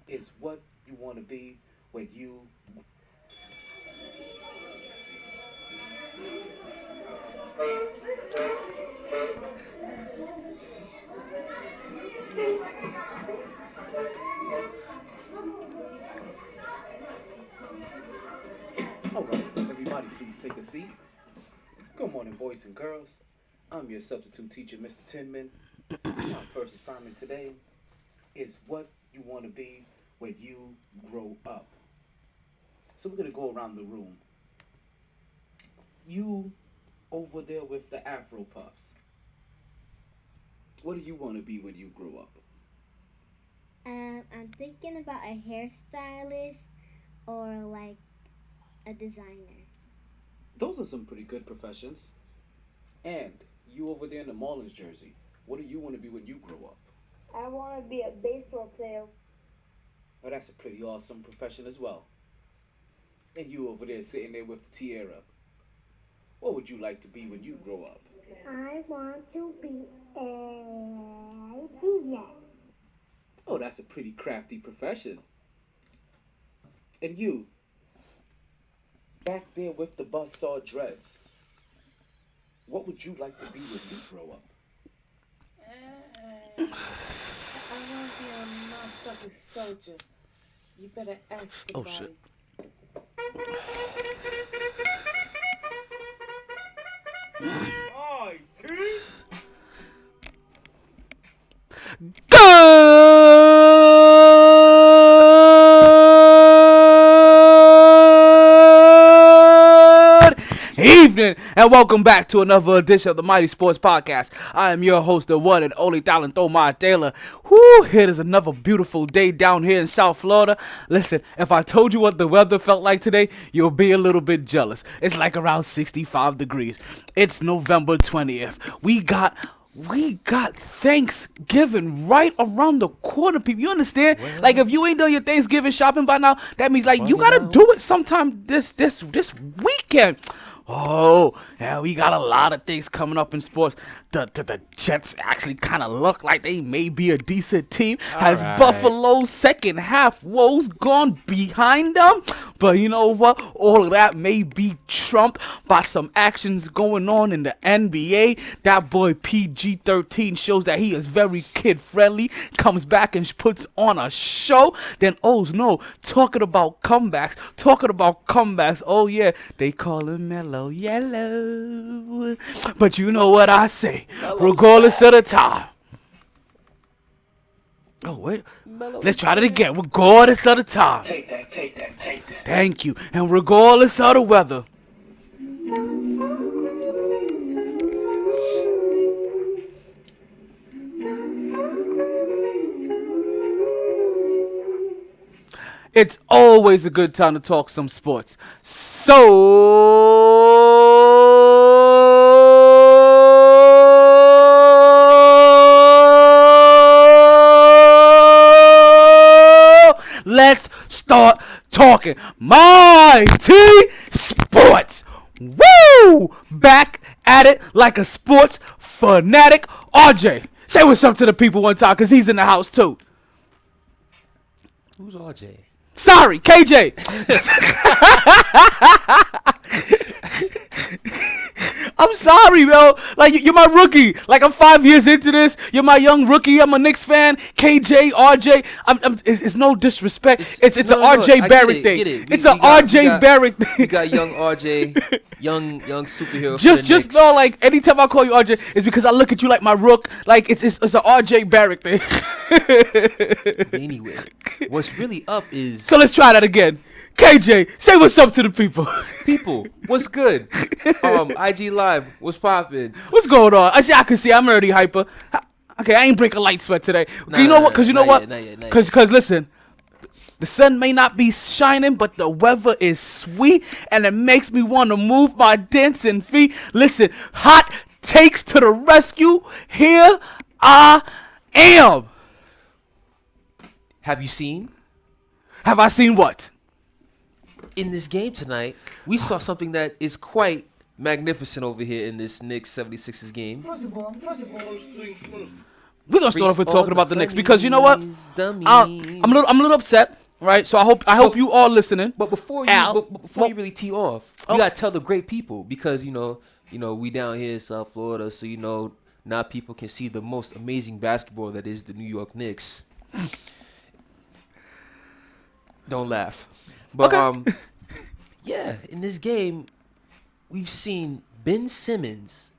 is what you want to be when you. All right, everybody, please take a seat. Good morning, boys and girls. I'm your substitute teacher, Mr. Tinman. My first assignment today is what you want to be when you grow up. So we're gonna go around the room. You over there with the Afro puffs. What do you want to be when you grow up? I'm thinking about a hairstylist or like a designer. Those are some pretty good professions. And you over there in the Marlins jersey. What do you want to be when you grow up? I want to be a baseball player. Oh, that's a pretty awesome profession as well. And you over there sitting there with the tiara. What would you like to be when you grow up? I want to be a DJ. Oh, that's a pretty crafty profession. And you, back there with the buzzsaw dreads. What would you like to be when you grow up? I want to be a motherfucking soldier. You better ask Oh somebody. shit. Good evening and welcome back to another edition of the Mighty Sports Podcast. I am your host, the one and only Talent Thomar Taylor. Whoo, it is another beautiful day down here in South Florida. Listen, if I told you what the weather felt like today, you'll be a little bit jealous. It's like around 65 degrees. It's November 20th. We got Thanksgiving right around the corner, people. You understand? Well, like, if you ain't done your Thanksgiving shopping by now, that means like you well, gotta do it sometime this weekend. Oh, yeah, we got a lot of things coming up in sports. The Jets actually kind of look like they may be a decent team. Has right. Buffalo's second half woes gone behind them? But you know what? All of that may be trumped by some actions going on in the NBA. That boy PG-13 shows that he is very kid-friendly. Comes back and puts on a show. Then, oh no, talking about comebacks. Oh yeah, they call him Mellow Yellow. But you know what I say, regardless of the time. Oh, wait. Let's try that again. Regardless of the time. Take that. Thank you. And regardless of the weather. It's always a good time to talk some sports. So let's start talking MyT Sports. Woo! Back at it like a sports fanatic. RJ, say what's up to the people one time, because he's in the house too. Who's RJ? Sorry, KJ. I'm sorry, bro. Like, you're my rookie. Like, I'm 5 years into this. You're my young rookie. I'm a Knicks fan. KJ, RJ. It's no disrespect. It's an RJ Barrett thing. It's an RJ Barrett thing. You got young RJ, young superhero. Just know, like, anytime I call you RJ, it's because I look at you like my rook. Like, it's an RJ Barrett thing. Anyway, what's really up is So let's try that again. KJ, say what's up to the people. people. What's good? IG Live. What's poppin'? What's going on? I can see I'm already hyper. Okay, I ain't break a light sweat today. Nah, you know what? Because you know not what? yet, not yet. Because listen, the sun may not be shining, but the weather is sweet, and it makes me want to move my dancing feet. Listen, hot takes to the rescue. Here I am. Have you seen? Have I seen what? In this game tonight, we saw something that is quite magnificent over here in this Knicks 76ers game. First of all, those things first. we're gonna start off with Freaks talking all about the Knicks because you know what? dummies. I'm a little upset, right? So I hope you all listening. But before you, Al, before you really tee off, Oh. you gotta tell the great people because you know we down here in South Florida, so now people can see the most amazing basketball that is the New York Knicks. Don't laugh, but Okay. yeah, in this game, we've seen Ben Simmons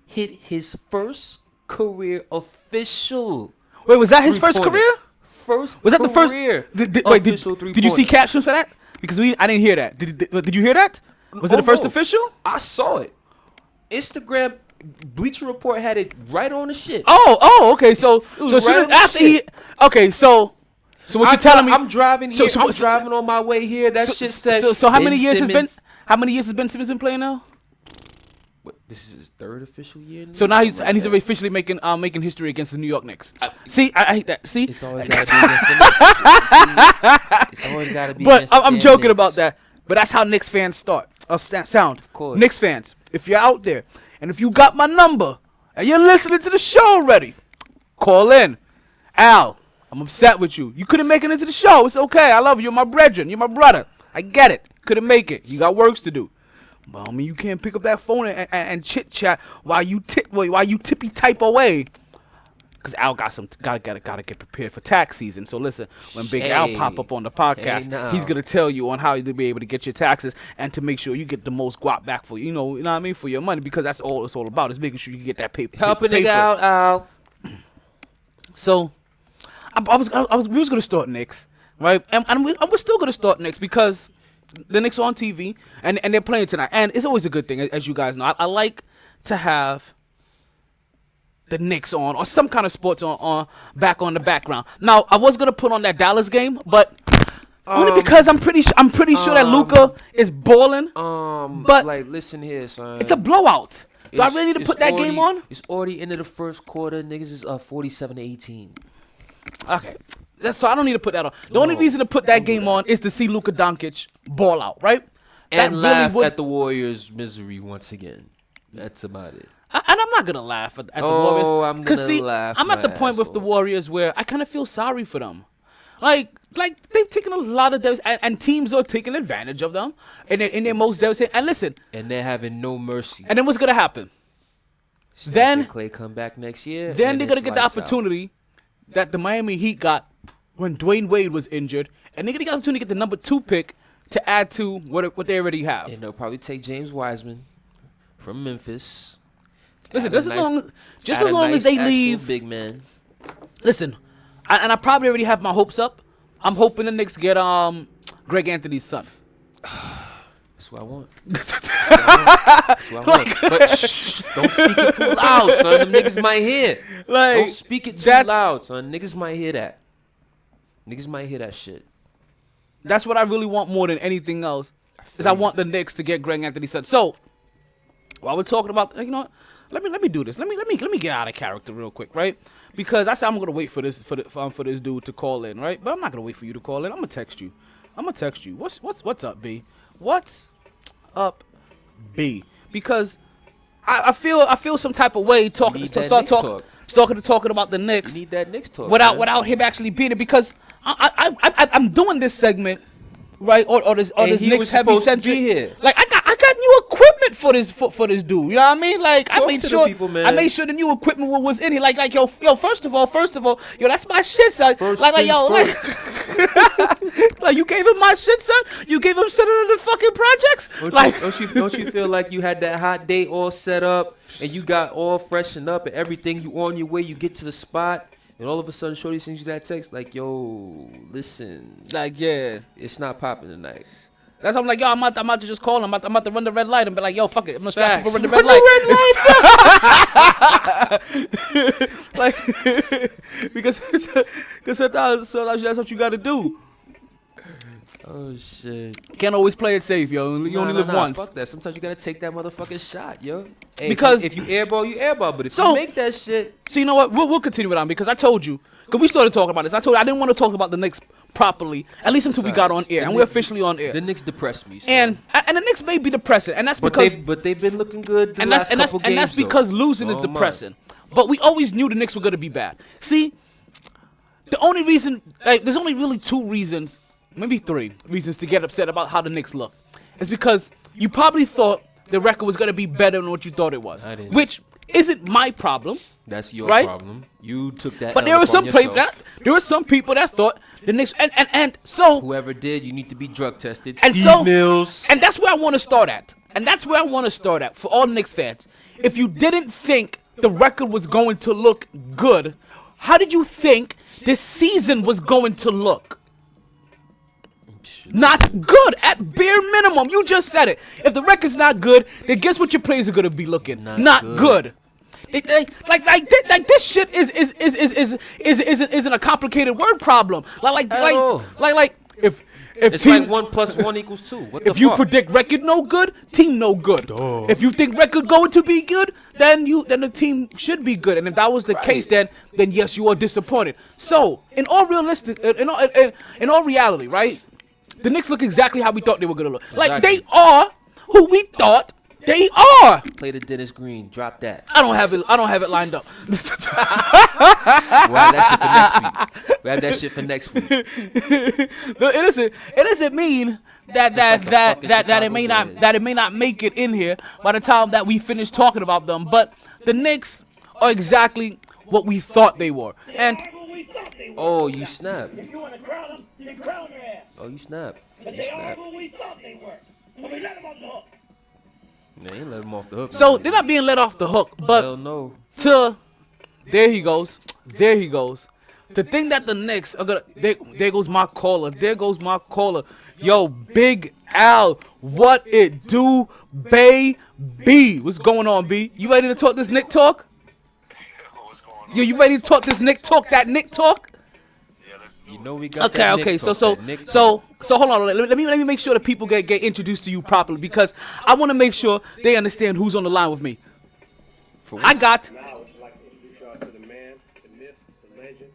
hit his first career official. Wait, was that his first three-pointer. career? First Was that the first? career Wait, official did you see three-pointer. captions for that? Because I didn't hear that. Did you hear that? Was it the first no. official? I saw it. Instagram Bleacher Report had it right on the shit. Oh, okay. So was as soon right as on the after shit. okay, so what you're telling me? I'm driving so- here. so- I'm so- driving on my way here. That shit said. So how Ben many years Simmons. How many years has Ben Simmons been playing now? What, this is his third official year. So now he's Something like that. officially making history against the New York Knicks. See, I hate that. See, It's always gotta be against the Knicks. It's always gotta be. but against the I'm damn joking Knicks. about that. But that's how Knicks fans start. Sound. Of course. Knicks fans, if you're out there and if you got my number and you're listening to the show already, call in. Al, I'm upset with you. You couldn't make it into the show. It's okay. I love you. You're my brethren. You're my brother. I get it. Couldn't make it. You got works to do. But I mean, you can't pick up that phone and chit chat while you tippy type away. Cause Al gotta get prepared for tax season. So listen, when Big Al Hey. pop up on the podcast, Hey, now. he's gonna tell you on how to be able to get your taxes and to make sure you get the most guap back for you know what I mean, for your money, because that's all it's all about is making sure you get that paper. Help a paper. nigga out, Al. So we was gonna start Knicks, right? And we're still gonna start Knicks because the Knicks are on TV and they're playing tonight, and it's always a good thing, as you guys know. I like to have the Knicks on or some kind of sports on back on the background. Now I was gonna put on that Dallas game, but only because I'm pretty sure that Luka is balling. But like, listen here, son. It's a blowout. Do I It's- really need to it's put that already- game on? It's already into the first quarter. Niggas is up 47-18. Okay. So I don't need to put that on. The only No, reason to put that don't do game that. on is to see Luka Doncic ball out, right? That And really laugh would- at the Warriors' misery once again. That's about it. And I'm not gonna laugh at the Oh, Warriors. I'm 'Cause gonna see, laugh I'm at my the point with ass the off. Warriors where I kind of feel sorry for them. Like they've taken a lot of those, and teams are taking advantage of them in their most devastating. And listen, And they're having no mercy. and then what's gonna happen? Steph then- and Clay come back next year. Then and they're gonna it's get the lights out. opportunity that the Miami Heat got when Dwayne Wade was injured, and they're gonna get the opportunity to get the number 2 pick to add to what they already have. And they'll probably take James Wiseman from Memphis. Listen, Add a just as long add a as nice they actual leave. big man. Listen, and I probably already have my hopes up. I'm hoping the Knicks get Greg Anthony's son. That's what I want. That's what I want. But shh, don't speak it too loud, son. Them niggas might hear. Like, Don't speak it too that's- loud, son. Niggas might hear that. Niggas might hear that shit. That's what I really want more than anything else. Is I want the Knicks to get Greg Anthony's son. So while we're talking about, you know what? Let me do this. Let me get out of character real quick, right? Because I said I'm gonna wait for this dude to call in, right? But I'm not gonna wait for you to call in. I'm gonna text you. What's up, B? What's up, B? Because I feel some type of way talking need to that start Knicks talking about the You Knicks need that Knicks talk. without man. without him actually being it, because I'm doing this segment, right? Or this And Knicks he was heavy supposed to centric. be here. Like I got new equipment for this dude. You know what I mean? Like I Talk made to the sure people, man. I made sure the new equipment was in here. Like yo, first of all, yo, that's my shit, son. First like things yo, like you gave him my shit, son. You gave him Senator the fucking projects. Don't you feel like you had that hot date all set up and you got all freshened up and everything? You on your way, you get to the spot, and all of a sudden, Shorty sends you that text like, "Yo, listen, like yeah. it's not popping tonight." That's why I'm like, yo, I'm about to just call him. I'm about to run the red light and be like, yo, fuck it. I'm gonna strap Facts. run the red light. Like, because sometimes that's what you gotta do. Oh shit! Can't always play it safe, yo. You only live once. Fuck that. Sometimes you gotta take that motherfucking shot, yo. Hey, Because- if you airball, you airball. But if So- you make that shit, So you know what? We'll continue it on, because I told you, because we started talking about this. I told you I didn't want to talk about the Knicks properly, at least until we got on Facts. air, The and we're Knicks- officially on air. the Knicks depress me. So. And the Knicks may be depressing, and that's but because they've been looking good. The and last that's couple and that's games, though. because losing is Oh, my. depressing. but we always knew the Knicks were gonna be bad. See, the only reason, there's only really 2 reasons, maybe 3 reasons to get upset about how the Knicks look. It's because you probably thought the record was gonna be better than what you thought it was, I didn't. which isn't my problem. That's your Right? problem. You took that. But L there were upon yourself. there were some people that thought the Knicks, and so Whoever did, you need to be drug tested. And Steve so- Mills. And that's where I want to start at. And that's where I want to start at for all Knicks fans. If you didn't think the record was going to look good, how did you think this season was going to look? Not good, at bare minimum. You just said it. If the record's not good, then guess what your players are going to be looking? Not good. Like this shit isn't a complicated word problem. Like if It's team, like 1 + 1 = 2. What if the you fuck? predict record no good, team no good. If you think record going to be good, then the team should be good. And if that was the case, then yes, you are disappointed. So in all reality, right? The Knicks look exactly how we thought they were gonna look. Like Exactly. they are who we thought they are. Play the Dennis Green. Drop that. I don't have it lined up. We'll have that shit for next week. It doesn't mean that it may not make it in here by the time that we finish talking about them. But the Knicks are exactly what we thought they were. And Oh, you snap. If you want to crown them, then crown their ass. Oh, you snap. But You they are snap. who we thought they were. And we let them off the hook. They ain't let him off the hook. so man. they're not being let off the hook. Hell But no. there he goes. To think that the Knicks are gonna there goes my caller. Yo, Big Al, what it do, baby? What's going on, B? You ready to talk this Knick talk? What's going on? Yo, you ready to talk this Knick talk? That Knick talk? Yeah, let's do You it. know we got Okay, that okay. Nick So talk, that Nick talk. hold on. Let me make sure that people get introduced to you properly because I want to make sure they understand who's on the line with me. I got Now, I would just like to introduce y'all to the man, the myth, the legend,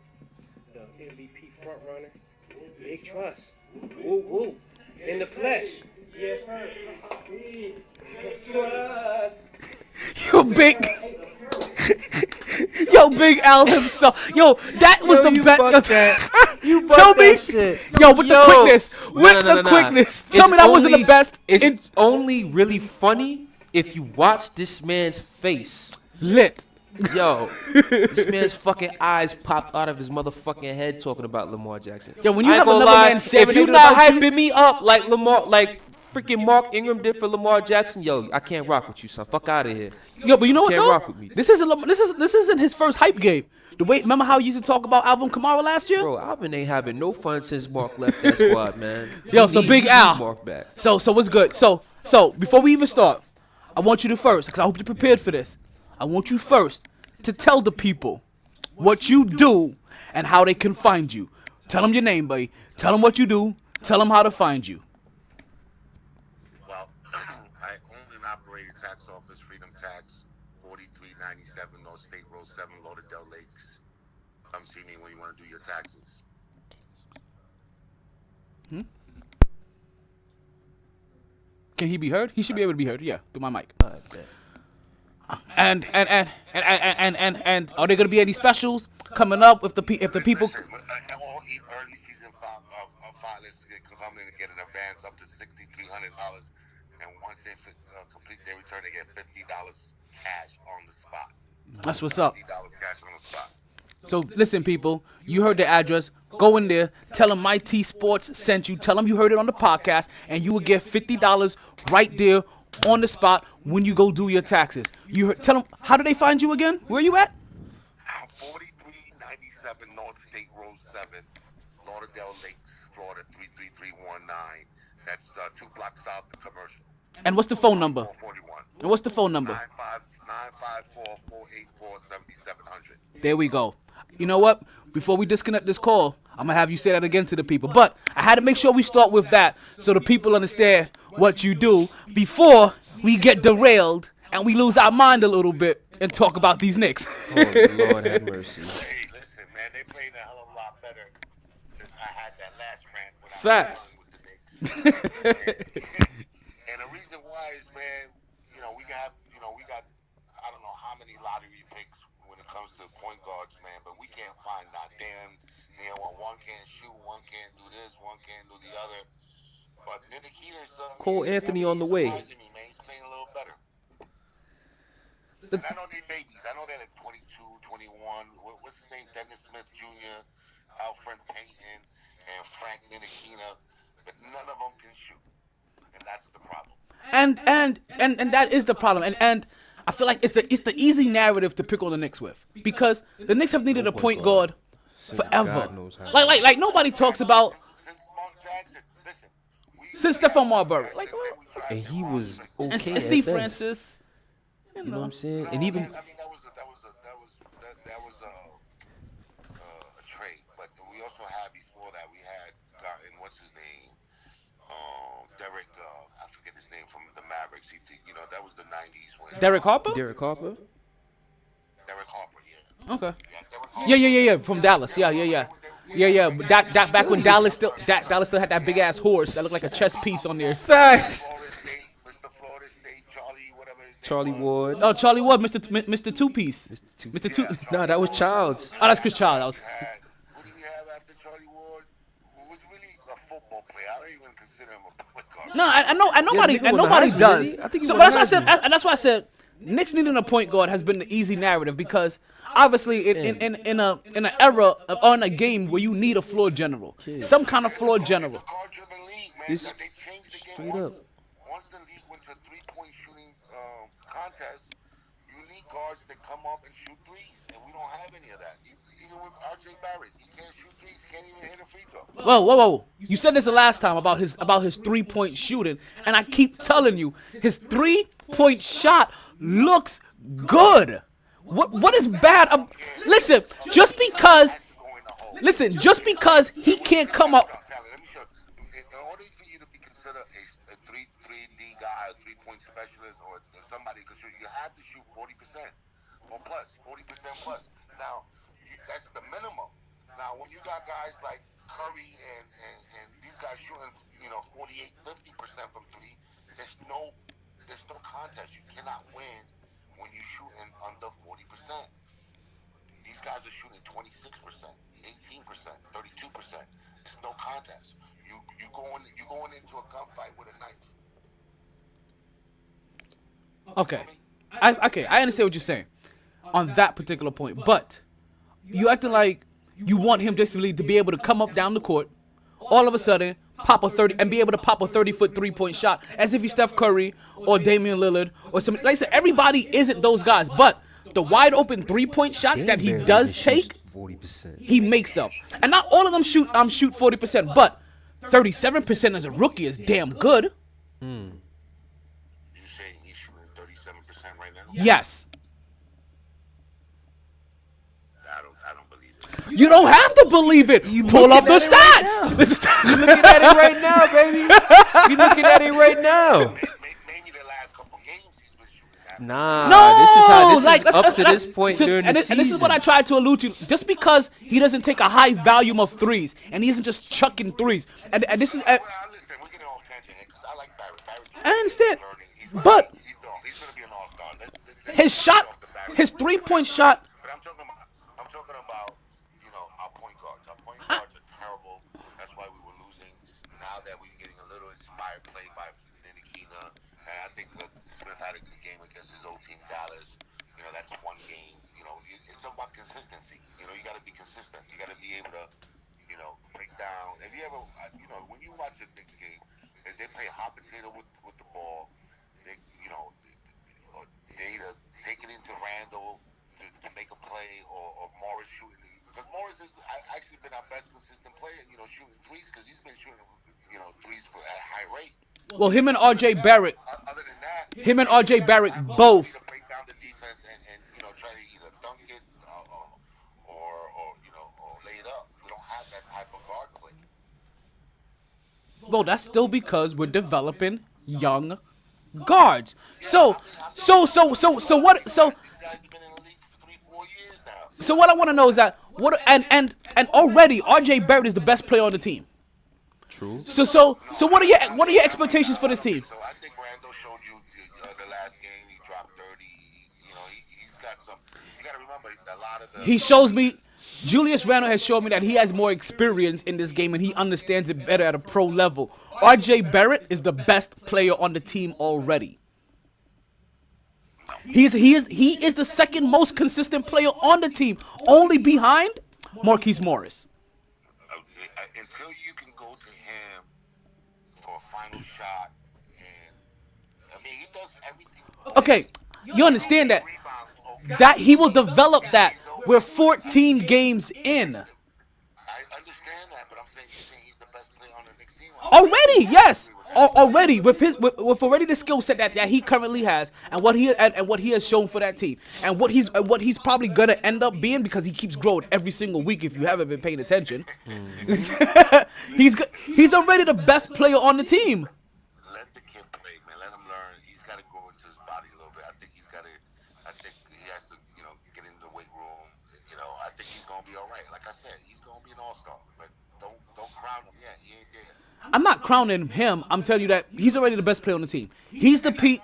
the MVP frontrunner, Big Trust. Woo woo. In the flesh. Yes, sir. Trust. Big Al himself. Yo, that was the best. You Tell me, that shit. yo, with the quickness, No. quickness. Tell me that wasn't the best. It's only really funny if you watch this man's face. Lit. Yo, this man's fucking eyes popped out of his motherfucking head talking about Lamar Jackson. Yo, when you I ain't have gonna another lie, man if serenading you not about you- hyping me up like Lamar, like freaking Mark Ingram did for Lamar Jackson, yo, I can't rock with you, son. Fuck out of here. Yo, but you know what Can't though? rock with me. This isn't his first hype game. Remember how you used to talk about Alvin Kamara last year? Bro, Alvin ain't having no fun since Mark left that squad, man. Yo, He so need- Big he need Al. Mark back. So what's good? So before we even start, I want you to first, because I hope you're prepared for this. I want you first to tell the people what you do and how they can find you. Tell them your name, buddy. Tell them what you do. Tell them how to find you. Well, I own and operate a tax office, Freedom Tax, 4397 North State Road 7, Lauderdale Lakes. Come see me when you want to do your taxes. Can he be heard? He should be able to be heard. Yeah, through my mic. And are there gonna be any specials coming up if the people? Listen, all early season finalists can come in and get an advance up to $6,300, and once they complete their return, they get $50 cash on the spot. That's what's up. $50 cash on the spot. So listen, people, you heard the address. Go in there. Tell them MyT Sports sent you. Tell them you heard it on the podcast, and you will get $50 right there on the spot when you go do your taxes. You heard, tell them, how do they find you again? Where you at? 4397 North State Road 7, Lauderdale Lakes, Florida 33319. That's 2 blocks south of Commercial. And what's the phone number? 441. And what's the phone number? 954-484-7700. There we go. You know what? Before we disconnect this call, I'm going to have you say that again to the people. But I had to make sure we start with that so the people understand what you do before we get derailed and we lose our mind a little bit and talk about these Knicks. Oh, Lord have mercy. Hey, listen, man, they played a hell of a lot better since I had that last rant when I Facts. was with the Knicks. And the reason why is, man, we got I don't know how many lottery picks when it comes to point guards, man. But we can't find that damn. You know, one can't shoot, one can't do this, one can't do the other. But Nikita's Cole Anthony on the way. Surprising me, man. He's playing a little better. And I know they babies. I know they're like 22, 21. What's his name? Dennis Smith Jr., Alfred Payton, and Frank Ntilikina. But none of them can shoot. And that's the problem. And that is the problem. And I feel like it's the easy narrative to pick on the Knicks with, because the Knicks have needed a point guard forever. Like nobody talks about since Stephon Marbury. Like, And he was okay. and at Steve best. Francis. You know what I'm saying? And even I mean, that was a trade. But we also had before that, we had gotten, what's his name? Derek, I forget his name, from the Mavericks. That was the 90s when Derek Harper? Derek Harper. Derek Harper, yeah. Okay. Yeah, Derek Harper. Yeah. From Dallas. Yeah. That back when Dallas still had that big ass horse that looked like a chess piece on there. Facts. Mr. Florida State, Charlie, whatever his name Charlie was. Ward. Oh, Charlie Ward, Mr. Two Piece. Mr. Two. Nah, that was Childs. Oh, that's Chris Child. That was. Who do we have after Charlie Ward? Who was really a football player. I don't even consider him a point guard. No, I know, and nigga won the nobody Heisman, does. didn't he? I think he So won that's the why I said, Heisman. and that's why I said, Knicks needing a point guard has been the easy narrative, because obviously in an era or in a game where you need a floor general, some kind of floor general. It's a guard-driven league, man. This- They changed the game. straight up. Once the league went to three-point shooting contest, you need guards that come up and shoot threes, and we don't have any of that. Even with R.J. Barrett, he can't shoot threes, can't even hit a free throw. Whoa! You said this the last time about his 3-point shooting, and I keep telling you, his 3-point shot looks good. What is bad? Listen, just because he can't come up. Let me show you. In order for you to be considered a 3D guy, a 3-point specialist, or somebody who can shoot, you have to shoot 40% or plus, 40% plus. Now, that's the minimum. Now, when you got guys like Curry and these guys shooting, 48, 50% from three, there's no contest. You cannot win when you're shooting under 40%. These guys are shooting 26%, 18%, 32%. It's no contest. You going into a gunfight with a knife. Okay, I understand what you're saying on that particular point, but you acting like you want him just to be able to come up down the court, all of a sudden pop a 30 and be able to pop a 30-foot 3-point shot as if he's Steph Curry or Damian Lillard or something. Like I said, everybody isn't those guys, but the wide open 3-point shots that he does take, 40%. he makes them. And not all of them shoot 40%, but 37% as a rookie is damn good. You saying he's shooting 37% right now? Yes. I don't believe it. You don't have to believe it. You pull up the stats. Looking at it right now, baby. You looking at it right now. Maybe the last couple games he's been shooting that. Nah, No, this is up to this point during the season. And this is what I tried to allude to. Just because he doesn't take a high volume of threes, and he isn't just chucking threes, and this is. Well, listen, we're getting off tangent here because I like Barrett. I understand, He's but he's going to be an all-star. his shot, his 3-point shot. But I'm talking about, our point guards. Our point guards are terrible. That's why we were losing. Now that we're getting a little inspired play by Ntilikina, and I think that Smith had a good game against his old team, Dallas. That's one game. It's about consistency. You got to be consistent. You got to be able to, break down. If you ever, when you watch a Knicks game, if they play hot potato with the ball, they either take it into Randall to make a play, or Morris shooting. Because Morris has actually been our best consistent player, shooting threes, because he's been shooting, threes at a high rate. Well, him and R.J. Barrett, Other than that, both. to break down the defense and try to either dunk it or lay it up. We don't have that type of guard play. Well, that's still because we're developing young guards. So what? Guys have been in the league for 3-4 years now. So what I want to know is that and already R.J. Barrett is the best player on the team. True. So what are your expectations for this team? So I think Randall showed you the last game. He dropped 30. He's got some. You got to remember remember a lot of the. He shows me. Julius Randle has shown me that he has more experience in this game and he understands it better at a pro level. R.J. Barrett is the best player on the team already. He is the second most consistent player on the team, only behind Marquise Morris. Until you can go to him for a final shot, and I mean he does everything. Okay, you understand that? That he will develop that. We're 14 games in. I understand that, but I'm saying he's the best player on the Knicks team. Already, yes. Already with already the skill set that he currently has and what he has shown for that team and what he's probably gonna end up being because he keeps growing every single week if you haven't been paying attention. He's already the best player on the team. Let the kid play, man. Let him learn. He's got to grow into his body a little bit. I think he has to, get in the weight room. I think he's gonna be all right. Like I said, he's gonna be an all-star. But don't crown him yet. He ain't there. I'm not crowning him. I'm telling you that he's already the best player on the team. He's the P. And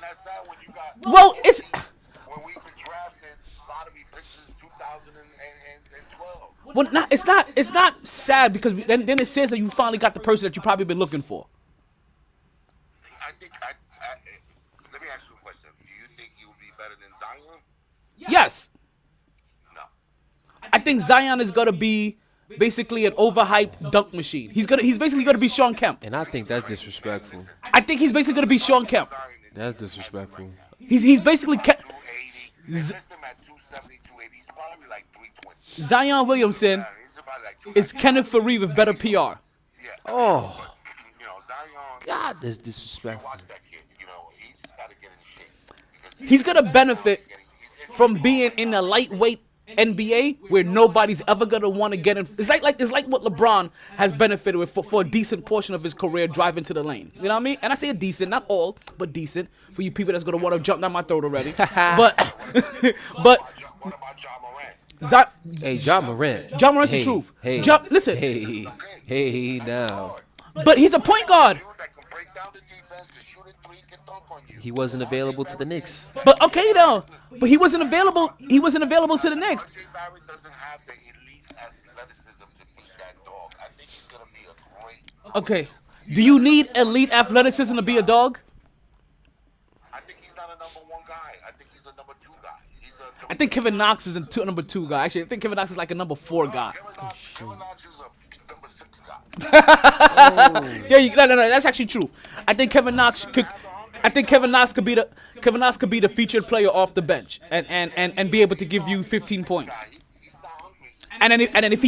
that's sad when you got. Well, it's. When we've been drafted lottery picks 2012. Well, it's not sad because then it says that you finally got the person that you probably been looking for. I think. Let me ask you a question. Do you think he would be better than Zion? Yes. No. I think Zion is gonna be basically an overhyped dunk machine. He's basically gonna be Sean Kemp. And I think that's disrespectful. I think he's basically gonna be Sean Kemp. That's disrespectful. He's basically Zion Williamson is Kenneth Faried with better PR. Oh, God, that's disrespectful. He's gonna benefit from being in a lightweight NBA where nobody's ever gonna want to get in. It's like what LeBron has benefited with for a decent portion of his career driving to the lane. You know what I mean? And I say decent, not all, but decent for you people that's gonna want to jump down my throat already. but Hey, John Morant. John Morant's the truth. Hey, listen. Hey, now. But he's a point guard. He wasn't available to the Knicks. But okay though. But he wasn't available. He wasn't available to the Knicks. Okay. Do you need elite athleticism to be a dog? I think he's not a number one guy. I think he's a number two guy. I think Kevin Knox is a number 2 guy. Actually, I think Kevin Knox is like a number 4 guy. Kevin Knox is a number 6 guy. No, that's actually true. I think Kevin Knox could. I think Kevin Knox could be the featured player off the bench and be able to give you 15 points. And then if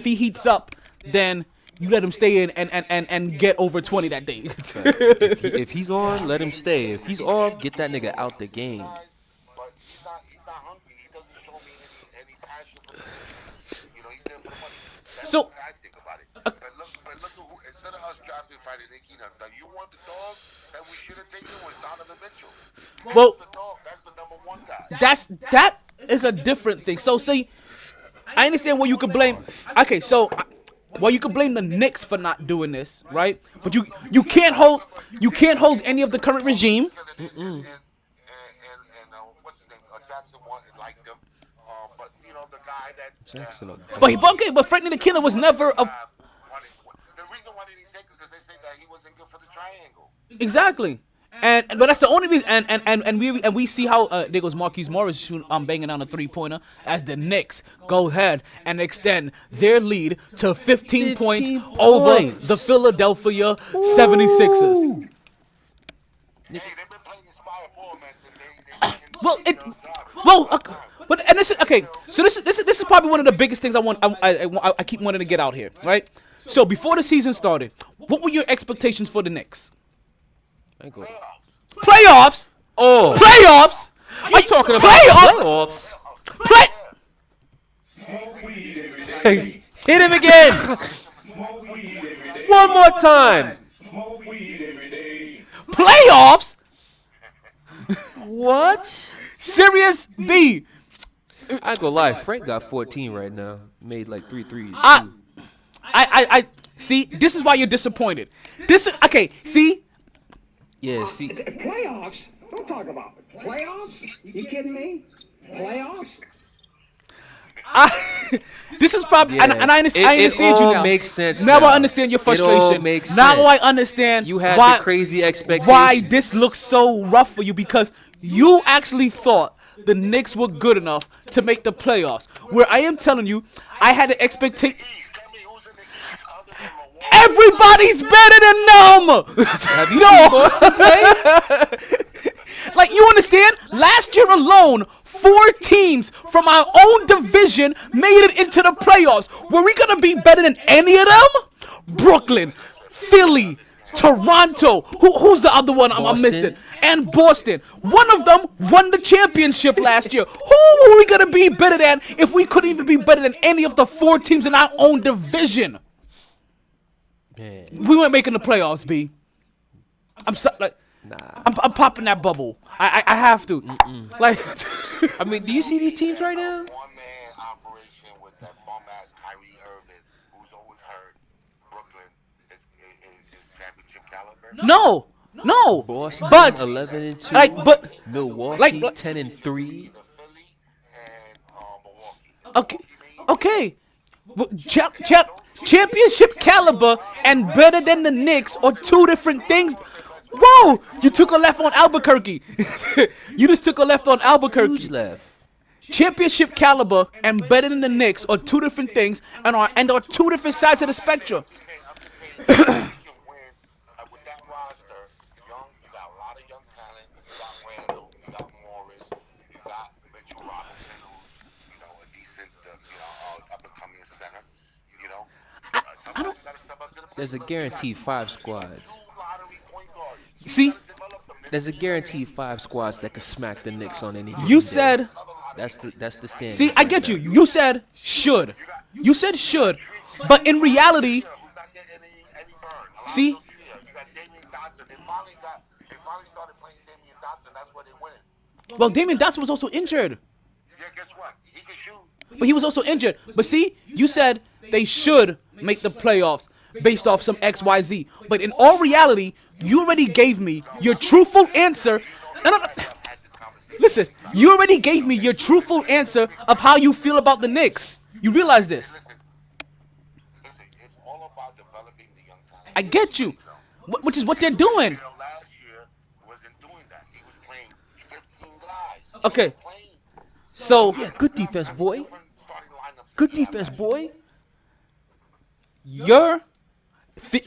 he heats up, then you let him stay in and get over 20 that day. If he's on, let him stay. If he's off, get that nigga out the game. But he's not hungry. He doesn't show me any passion for the he's there for the money. That's So- the way I think about it. But look at who, instead of us drafting Friday Nick Keenan, you want the dog that we should have taken was Donovan Mitchell. Well, That's the dog. That's the number 1 guy. that is a different thing. So see, I understand where you could blame. Okay, so well, you could blame the Knicks for not doing this, right? But you can't hold any of the current regime. And what's his name? Jackson liked him. But the guy that Jackson. But Frank Ntilikina was never a the reason why they didn't take him is because they say that he wasn't good for the triangle. exactly. But that's the only reason. And we see how there goes Marquise Morris banging down a 3-pointer as the Knicks go ahead and extend their lead to 15 points over the Philadelphia 76ers. Hey, they've been playing inspired ball, man. But this is okay. So this is probably one of the biggest things I keep wanting to get out here, right? So before the season started, what were your expectations for the Knicks? Playoffs? Oh, Playoffs? are you talking about playoffs? Hit him again. One more time. Playoffs? What? Serious B. I ain't gonna lie. Frank got 14 right now. Made like 3 threes. I see. This is why you're disappointed. This is okay. See. Yeah, see. Playoffs? Don't talk about it. Playoffs? You kidding me? Playoffs? This is probably, and I understand, I understand it you all now. makes sense Now now. I understand your frustration. It all makes now I sense. understand You had why, the crazy expectations. why this looks so rough for you, because you actually thought the Knicks were good enough to make the playoffs. Where I am telling you, I had an expectation. Tell me who's in the East other than Milwaukee. Everybody's better than them. Have you seen Boston play? Like, you understand? Last year alone, 4 teams from our own division made it into the playoffs. Were we gonna be better than any of them? Brooklyn, Philly, Toronto. Who's the other one I'm Boston. missing? And Boston. One of them won the championship last year. Who were we gonna be better than if we couldn't even be better than any of the 4 teams in our own division? Man, We weren't making the playoffs, B. I'm so, like, nah. I'm popping that bubble. I have to. Like, I mean, do you see these teams right now? One-man operation with that bum-ass Kyrie Irving, who's always hurt. Brooklyn is championship caliber. no. Boston But 11-2. like, but Milwaukee like- 10-3. Philly and Milwaukee. okay. Well, championship caliber and better than the Knicks are 2 different things. Whoa! You took a left on Albuquerque. You just took a left on Albuquerque. Huge left. Championship caliber and better than the Knicks are 2 different things and are 2 different sides of the spectrum. I'm just saying, you can win with that roster. You got a lot of young talent. You got Randall, you got Morris, you got Mitchell Robinson, who's a decent, up and coming center. Somebody's got to step up to the plate. There's a guaranteed 5 squads. Lottery point guard. See, There's a guaranteed 5 squads that could smack the Knicks on any given you day. said. That's the standard. See, I get you. You said should. You said should. But in reality, Who's not getting any burn? see, You got Damian Dotson. They finally started playing Damian Dotson. That's where they winning. well, Damian Dotson was also injured. Yeah, guess what? He can shoot. But he was also injured. But see, you said they should make the playoffs based off some XYZ. But in all reality, you already gave me your truthful answer. No. Listen, you already gave me your truthful answer of how you feel about the Knicks. You realize this. Listen, it's all about developing the young talent. I get you. Which is what they're doing. Last year wasn't doing that. He was playing 15 guys. Okay. Playing So, Yeah, good defense, boy. different starting lineups. Good defense, boy. your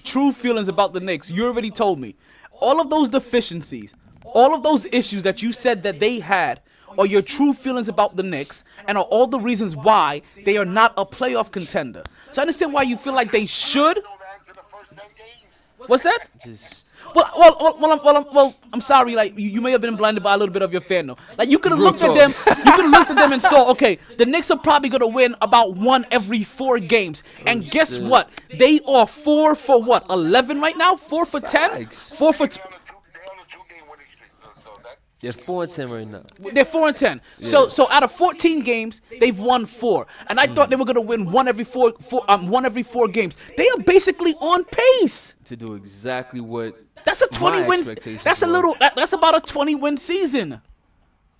true feelings about the Knicks, you already told me. All of those deficiencies, all of those issues that you said that they had are your true feelings about the Knicks and are all the reasons why they are not a playoff contender. So I understand why you feel like they should. Go back to the first 10 games. What's that? Just Well, I'm sorry. Like you may have been blinded by a little bit of your fandom. Like you could have looked at them. You could have looked at them and saw, okay, the Knicks are probably gonna win about 1 every 4 games. And guess what? They are 4 for what? 11 right now? 4 for 10? Facts. 4 for. They're on a 2-game winning streak. So that they're 4-10 right now. They're 4 and 10. So out of 14 games, they've won 4. And I thought they were gonna win 1 every 4 games. They are basically on pace. To do exactly what That's a 20 my win. expectations That's a were. little. That's about a 20 win season.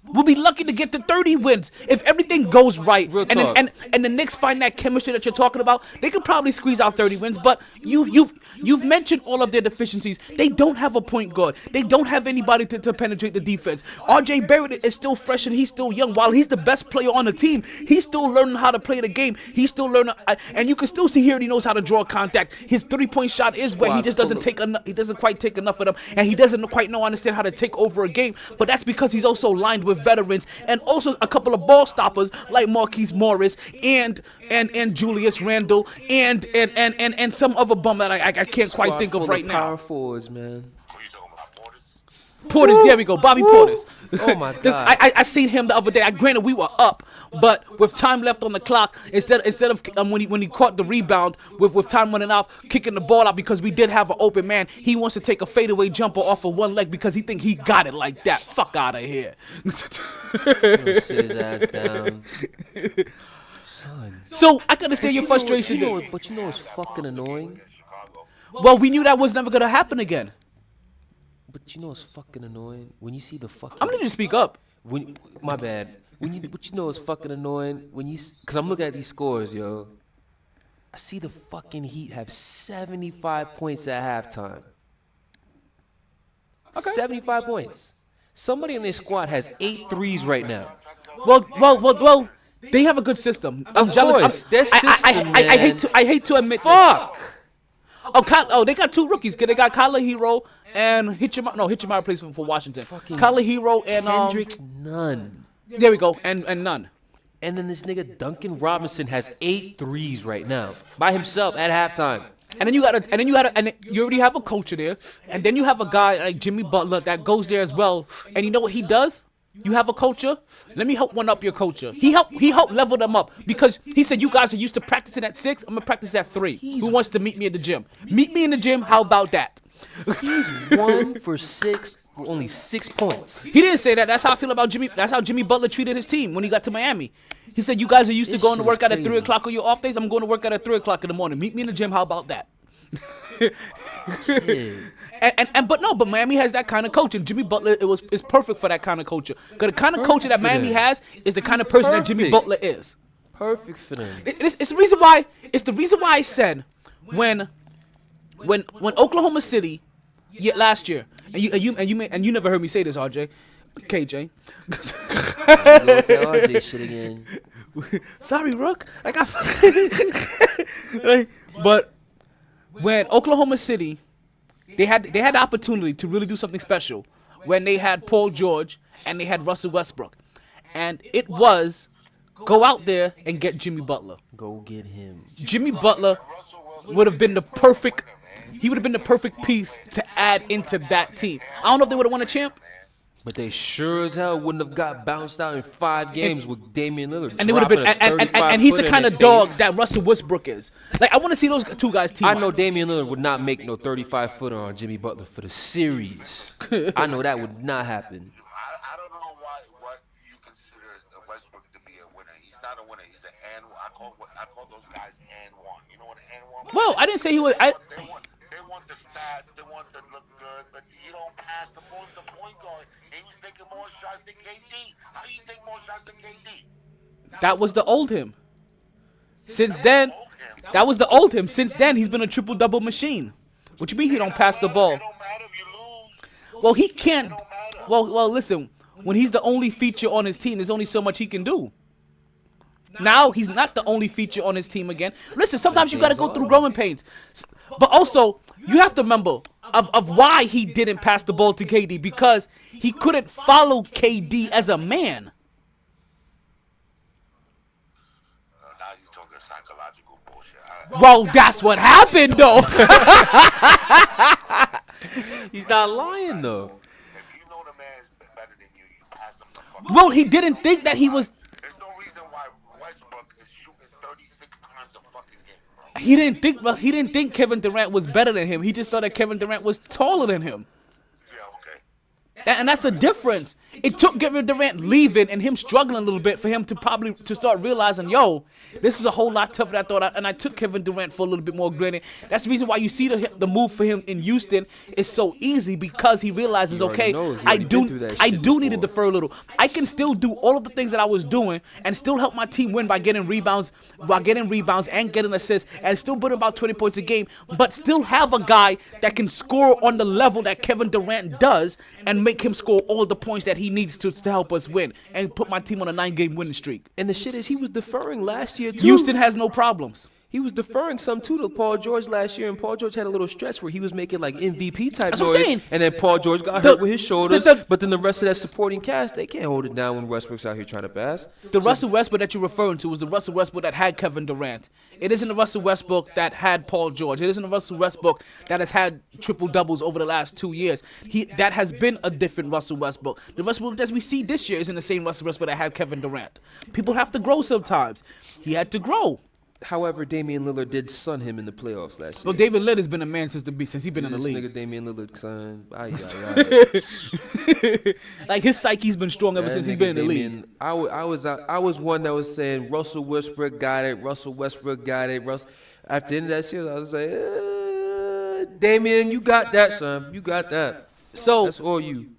We'll be lucky to get to 30 wins if everything goes right. Real And talk. and the Knicks find that chemistry that you're talking about. They could probably squeeze out 30 wins. But you've mentioned all of their deficiencies. They don't have a point guard. They don't have anybody to penetrate the defense. R.J. Barrett is still fresh and he's still young. While he's the best player on the team, he's still learning how to play the game. He's still learning, and you can still see here he knows how to draw contact. His 3-point shot is where he just doesn't take enough. He doesn't quite take enough of them, and he doesn't quite understand how to take over a game. But that's because he's also lined with veterans and also a couple of ball stoppers like Marquise Morris and Julius Randle and some other bum that I can't quite think of full right power now. forwards, man. who you talking about, Portis? Portis, there we go, Bobby Portis. Oh my God. I seen him the other day. Granted, we were up, but with time left on the clock, instead of when he caught the rebound with time running out, kicking the ball out because we did have an open man, he wants to take a fadeaway jumper off of one leg because he think he got it like that. Fuck out of here. Sit his ass down. Son. So I can understand your frustration. But you know what's fucking annoying? Well, we knew that was never gonna happen again. But you know what's fucking annoying? When you see the fucking... I'm gonna just speak up. My bad. What you know is fucking annoying cause I'm looking at these scores, yo. I see the fucking Heat have 75 points at halftime. Okay. 75 points. Somebody in their squad has 8 threes right now. Well. They have a good system. I'm Of jealous. course, their system, I man. hate to admit. Fuck. Oh, they got 2 rookies. They got Kyler Hero and Hitchimar. No, Hitchimar plays for Washington. Kyler Hero and Kendrick Nunn. There we go. And none. And then this nigga Duncan Robinson has 8 threes right now by himself at halftime. And then you already have a culture there, and then you have a guy like Jimmy Butler that goes there as well. And you know what he does? You have a culture. Let me help one up your culture. He helped level them up because he said you guys are used to practicing at 6. I'm gonna practice at 3. Who wants to meet me at the gym? Meet me in the gym. How about that? He's 1 for 6 with only 6 points. He didn't say that. That's how I feel about Jimmy. That's how Jimmy Butler treated his team when he got to Miami. He said, you guys are used to This going to shit work is out at 3 crazy. o'clock on your off days. I'm going to work out at 3 o'clock in the morning. Meet me in the gym. How about that? But Miami has that kind of culture. And Jimmy Butler is perfect for that kind of culture. Because the kind of culture that Miami has is the kind of person that Jimmy Butler is. Perfect for them. It's the reason why. It's the reason why I said when Oklahoma City last year, and you never heard me say this, RJ, KJ. That RJ shit again. Sorry, Rook. But when Oklahoma City, they had the opportunity to really do something special when they had Paul George and they had Russell Westbrook, and it was go out there and get Jimmy Butler. Go get him. Jimmy Butler would have been the perfect. He would have been the perfect piece to add into that team. I don't know if they would have won a champ. But they sure as hell wouldn't have got bounced out in 5 games with Damian Lillard. And they would have been, and he's the kind of dog that Russell Westbrook is. Like I want to see those 2 guys team. I know Damian Lillard would not make no 35-footer on Jimmy Butler for the series. I know that would not happen. I don't know what you consider Westbrook to be a winner. He's not a winner. He's an and I call those guys and one. You know what an and one? Well, I didn't say he was. They want the stats. They want to look good, but you don't pass the ball. The point guard. He was taking more shots than KD. How you take more shots than KD? That was the old him. Since then, that was the old him. Since then, he's been a triple-double machine. What you mean he don't pass the ball? It don't matter if you lose. Well, he can't. Well, listen. When he's the only feature on his team, there's only so much he can do. Now he's not the only feature on his team again. Listen, sometimes you got to go through growing pains. But also, you have to remember of why he didn't pass the ball to KD, because he couldn't follow KD as a man. Now you're talking psychological bullshit. Well, that's what happened, though. He's not lying, though. If you know the man's better than you, you pass him the fuck. Well, he didn't think that he was. There's no reason why Westbrook is shooting 36 times a fucking game. He didn't think Kevin Durant was better than him. He just thought that Kevin Durant was taller than him. Yeah, okay. And that's a difference. It took Kevin Durant leaving and him struggling a little bit for him to start realizing, yo, this is a whole lot tougher than I thought. And I took Kevin Durant for a little bit more granted. That's the reason why you see the move for him in Houston is so easy, because he realizes, He already okay, knows. He I already been through that shit do need to before. defer a little. I can still do all of the things that I was doing and still help my team win by getting rebounds and getting assists and still put about 20 points a game, but still have a guy that can score on the level that Kevin Durant does and make him score all the points that he needs to help us win and put my team on a 9-game winning streak. And the shit is, he was deferring last year, too. Houston has no problems. He was deferring some, too, to Paul George last year, and Paul George had a little stretch where he was making, like, MVP-type That's what I'm noise, saying. and then Paul George got hurt with his shoulders, but then the rest of that supporting cast, they can't hold it down when Westbrook's out here trying to pass. The Russell Westbrook that you're referring to is the Russell Westbrook that had Kevin Durant. It isn't the Russell Westbrook that had Paul George. It isn't the Russell Westbrook that has had triple-doubles over the last 2 years. That has been a different Russell Westbrook. The Russell Westbrook that we see this year isn't the same Russell Westbrook that had Kevin Durant. People have to grow sometimes. He had to grow. However, Damian Lillard did sun him in the playoffs last year. Well, David Lillard has been a man since he's been in the This league. nigga Damian Lillard, son. Like, his psyche's been strong ever since he's been in the league. I was one that was saying Russell Westbrook got it. Russell Westbrook got it. After the end of that series, I was like, Damian, you got that, son. You got that. So that's all you.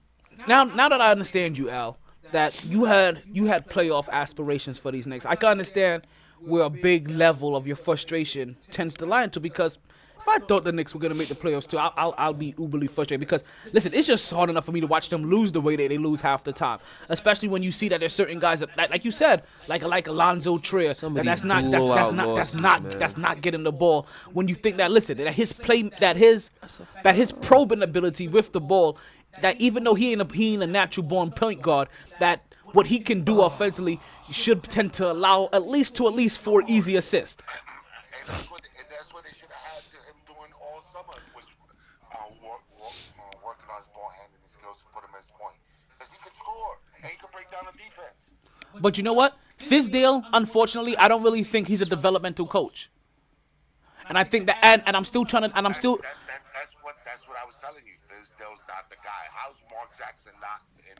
now that I understand you, Al, that you had playoff aspirations for these Knicks. I can understand where a big level of your frustration tends to lie into, because if I thought the Knicks were gonna make the playoffs too, I'll be uberly frustrated, because listen, it's just hard enough for me to watch them lose the way they lose half the time, especially when you see that there's certain guys that, like you said, like Alonzo Trier, that's not getting the ball. When you think that, listen, that his probing ability with the ball, that even though he ain't a natural born point guard, that what he can do offensively should tend to allow at least 4 easy assists. And that's what they should have had him doing all summer, was working on his ball handling skills to put him as point. Because he can score and he can break down the defense. But you know what? Fizdale, unfortunately, I don't really think he's a developmental coach. And I think that, and I'm still trying to, and I'm still. That's what I was telling you. Fizdale's not the guy. How's Mark Jackson not in?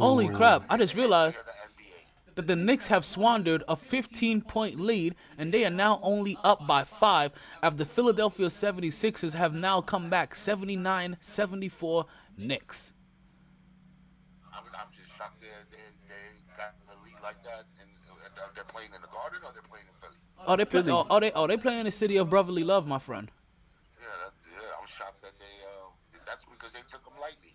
Holy crap! I just realized that the Knicks have squandered a 15-point lead, and they are now only up by 5 after the Philadelphia 76ers have now come back 79-74 Knicks. I'm just shocked they got a lead like that, and they're playing in the Garden or they're playing in Philly. They playing in the city of brotherly love, my friend. Yeah, I'm shocked that that's because they took them lightly.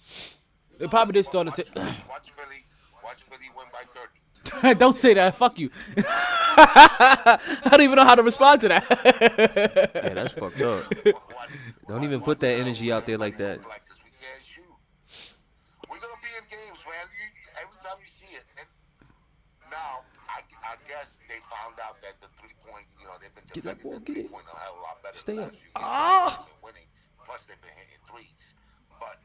They probably did start to. Watch Philly win by 30. Don't say that. Fuck you. I don't even know how to respond to that. Yeah, that's fucked up. Don't even put that energy out there like that. Because we can't shoot. We're gonna be in games, man. Every time you see it. And now, I guess they found out that the 3-point, they've been defending the 3-point a hell of a lot better. Stay up. They've been winning. Plus, they've been hitting threes. But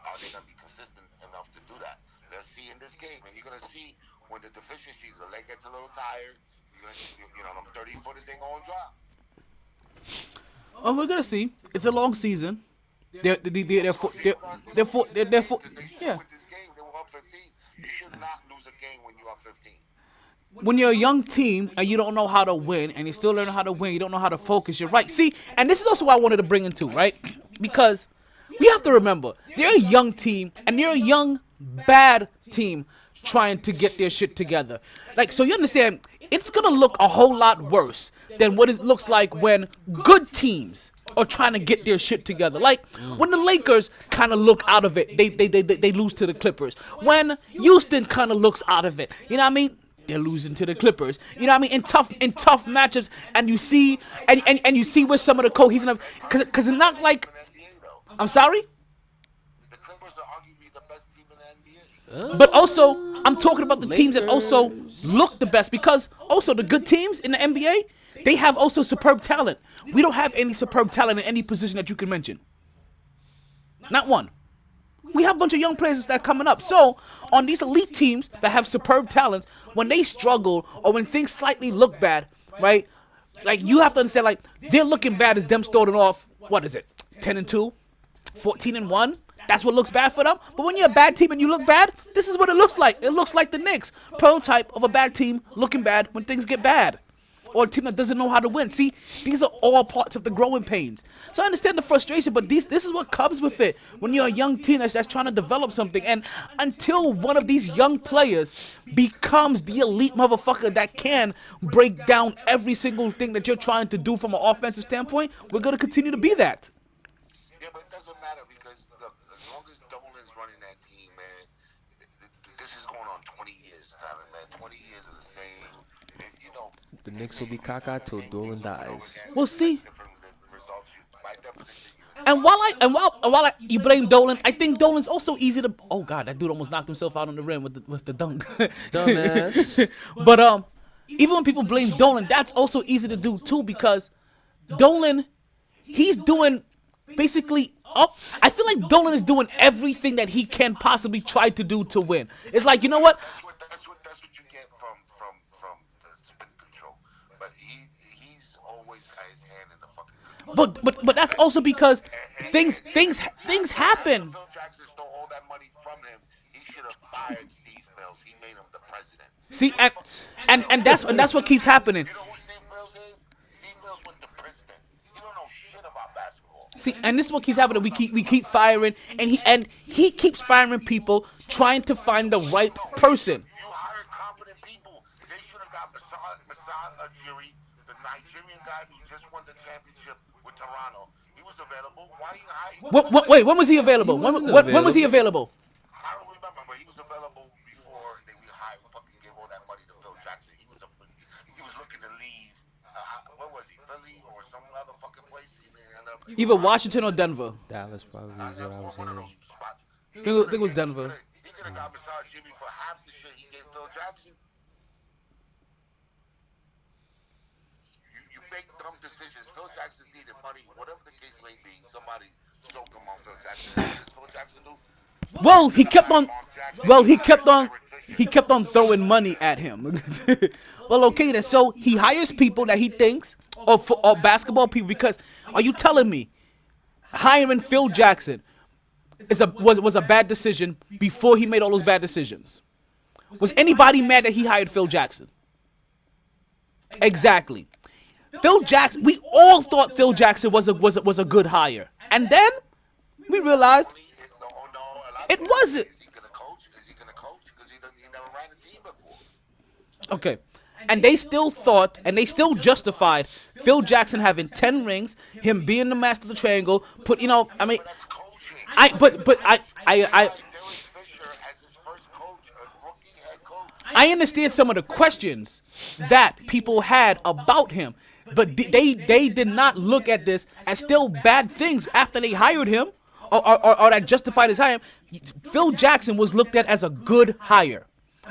are they gonna be consistent enough to do that? They'll see in this game, and you're gonna see when the deficiencies, the leg gets a little tired. You're gonna, them 30-footers ain't gonna drop. Oh, we're gonna see. It's a long season. They're With this game, yeah. they were up 15. You should not lose a game when you're up 15. When you're a young team and you don't know how to win, and you're still learning how to win, you don't know how to focus. You're right. See, and this is also what I wanted to bring into, right? Because we have to remember, they're a young team, and they're a young, bad team trying to get their shit together. Like, so you understand, it's going to look a whole lot worse than what it looks like when good teams are trying to get their shit together. Like, when the Lakers kind of look out of it, they lose to the Clippers. When Houston kind of looks out of it, you know what I mean? They're losing to the Clippers. You know what I mean? In tough matchups, and you see and you see where some of the cohesive, because it's not like, I'm sorry? The Clippers are arguably the best team in the NBA. But also, I'm talking about the teams that also look the best, because also the good teams in the NBA, they have also superb talent. We don't have any superb talent in any position that you can mention. Not one. We have a bunch of young players that are coming up. So, on these elite teams that have superb talents, when they struggle or when things slightly look bad, right? Like, you have to understand, like, they're looking bad as them starting off, what is it, 10-2, 14-1? That's what looks bad for them. But when you're a bad team and you look bad, this is what it looks like. It looks like the Knicks, prototype of a bad team looking bad when things get bad. Or a team that doesn't know how to win. See, these are all parts of the growing pains. So I understand the frustration, but this is what comes with it. When you're a young team that's trying to develop something, and until one of these young players becomes the elite motherfucker that can break down every single thing that you're trying to do from an offensive standpoint, we're going to continue to be that. Yeah, but it doesn't matter because, look, as long as Dolan's running that team, man, this is going on 20 years, Tyler, man. 20 years of the same, and, The Knicks will be caca till Dolan dies. We'll see. different results. By definition, And while you blame Dolan, I think Dolan's also easy to. Oh God, that dude almost knocked himself out on the rim with the dunk. Dumbass. But even when people blame Dolan, that's also easy to do too, because Dolan, he's doing basically up. I feel like Dolan is doing everything that he can possibly try to do to win. It's like, you know what? that's what you get from the spin control. But he's always got his hand in the fucking control. But that's also because things happen. Phil Jackson stole all that money from him. He should have fired Steve Mills. He made him the president. See, and that's what keeps happening. You know who Steve Mills is? Steve Mills went to Princeton. You don't know shit about basketball. See, and this is what keeps happening. We keep firing, and he keeps firing people, trying to find the right person. You hired competent people. They should have got Masad Ujiri, the Nigerian guy who just won the championship with Toronto. He was available. Why didn't you hire? Wait, when was he available? When was he available? I don't remember, but he was available before they hired, fucking gave all that money to Phil Jackson. He was looking to leave. Where was he? Philly or some other fucking place? Either Washington or Denver. Dallas probably is what I was One of hearing. those spots. I think it was Denver. He could have got Masad Jimmy for half the shit he gave Phil Jackson. You make dumb decisions. Phil Jackson needed money, whatever the case may be. Somebody stoked him on Phil Jackson. What does Phil Jackson do? Well, he kept on throwing money at him. Well, okay then. So he hires people that he thinks or basketball people, because are you telling me hiring Phil Jackson was a bad decision before he made all those bad decisions? Was anybody mad that he hired Phil Jackson? Exactly. Phil Jackson. We all thought Phil Jackson was a good hire, and then we realized it wasn't. Is he gonna coach? Is he gonna coach? Because he never ran a team before. Okay. And they still thought, and they still justified Phil Jackson having 10 rings, him being the master of the triangle. But Derek Fisher as his first coach, a rookie head coach. I understand some of the questions that people had about him, but they did not look at this as still bad things after they hired him, or that justified his hire. Phil Jackson was looked at as a good hire.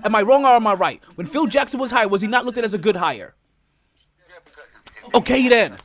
Am I wrong or am I right? When Phil Jackson was hired, was he not looked at as a good hire? Okay then.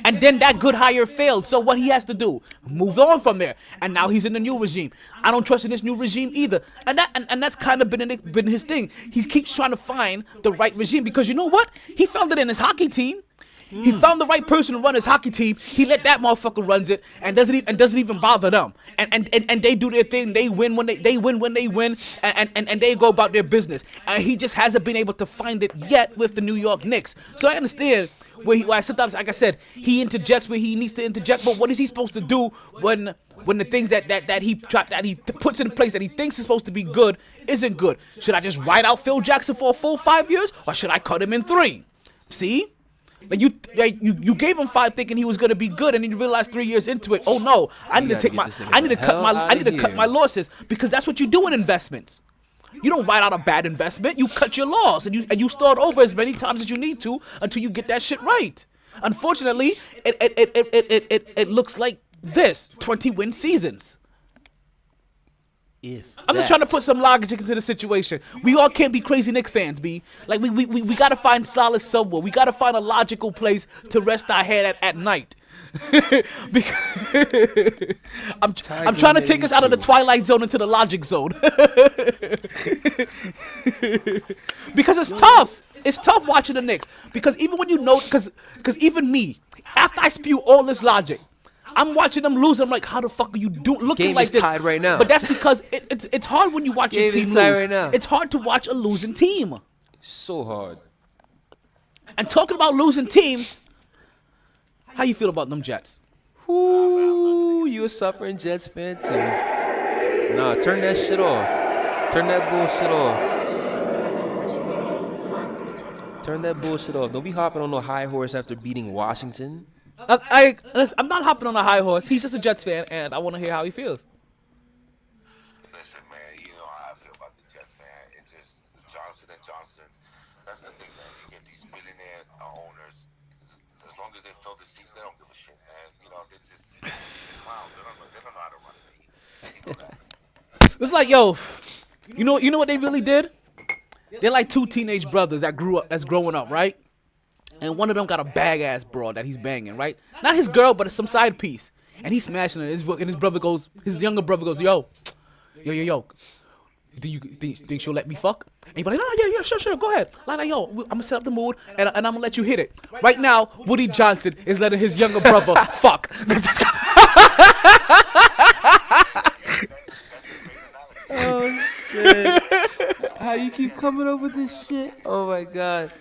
And then that good hire failed. So what he has to do? Move on from there. And now he's in the new regime. I don't trust in this new regime either. And that's kind of been his thing. He keeps trying to find the right regime, because you know what? He found it in his hockey team. He found the right person to run his hockey team. He let that motherfucker runs it, and doesn't even bother them. And they do their thing. They win when they win, and they go about their business. And he just hasn't been able to find it yet with the New York Knicks. So I understand where sometimes, like I said, he interjects where he needs to interject. But what is he supposed to do when the things that he puts in place that he thinks is supposed to be good isn't good? Should I just ride out Phil Jackson for a full 5 years, or should I cut him in 3? See? Like you gave him 5 thinking he was gonna be good, and then you realize 3 years into it, oh no, I need to cut my losses, because that's what you do in investments. You don't write out a bad investment. You cut your loss, and you start over as many times as you need to until you get that shit right. Unfortunately, it looks like this 20-win seasons. I'm just trying to put some logic into the situation. We all can't be crazy Knicks fans, B. Like we gotta find solace somewhere. We gotta find a logical place to rest our head at night. I'm trying to take us out of the twilight zone into the logic zone. Because it's tough. It's tough watching the Knicks. Because even when you know, because even me, after I spew all this logic, I'm watching them lose. I'm like, how the fuck are you looking Game like is this? tied right now. But that's because it's hard when you watch your Game team is lose. tied right now. It's hard to watch a losing team. So hard. And talking about losing teams, how you feel about them Jets? Ooh, you a suffering Jets fan too. Nah, turn that shit off. Turn that bullshit off. Turn that bullshit off. Don't be hopping on no high horse after beating Washington. I'm not hopping on a high horse. He's just a Jets fan, and I want to hear how he feels. Listen, man, you know how I feel about the Jets, man. It's just Johnson & Johnson. That's the thing, man. You get these millionaire owners. As long as they fill the seats, they don't give a shit, man. You know, they're just clowns. They don't know how to run a team. You know that. It's like, yo, you know what they really did? They're like 2 teenage brothers that's growing up, right? And one of them got a bag-ass broad that he's banging, right? Not his girl, but it's some side piece. And he's smashing it. His younger brother goes, yo. Do you think she'll let me fuck? And he's like, no, yeah, sure, go ahead. Like, yo, I'm gonna set up the mood, and I'm gonna let you hit it. Right now, Woody Johnson is letting his younger brother fuck. Oh shit! How you keep coming up with this shit? Oh my god!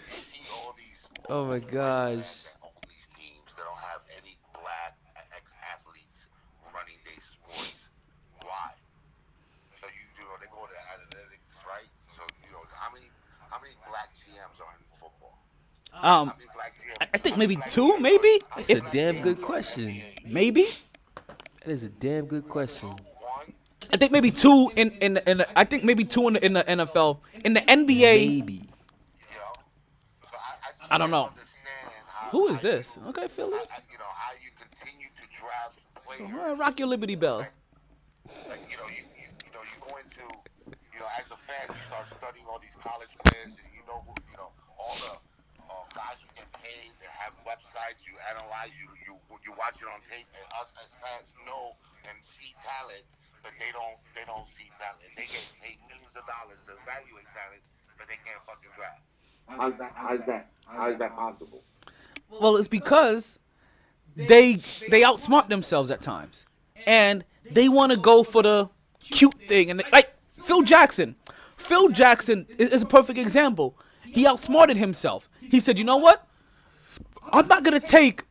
Oh my gosh! These teams that don't have any I think maybe 2, maybe. That's a damn good question. Maybe. That is a damn good question. I think maybe 2 I think maybe 2 in the NFL. In the NBA, Maybe. I don't know. Who is this? Okay, Philly. You know how you continue to draft players. Rock your Liberty Bell. Like, you go into, as a fan, you start studying all these college players, and all the guys who get paid. They have websites. You analyze. You watch it on tape. And us as fans know and see talent, but they don't see talent. They get paid millions of dollars to evaluate talent, but they can't fucking draft. How is that possible? Well, it's because they outsmart themselves at times, and they want to go for the cute thing. And like Phil Jackson is a perfect example. He outsmarted himself. He said, "You know what? I'm not gonna take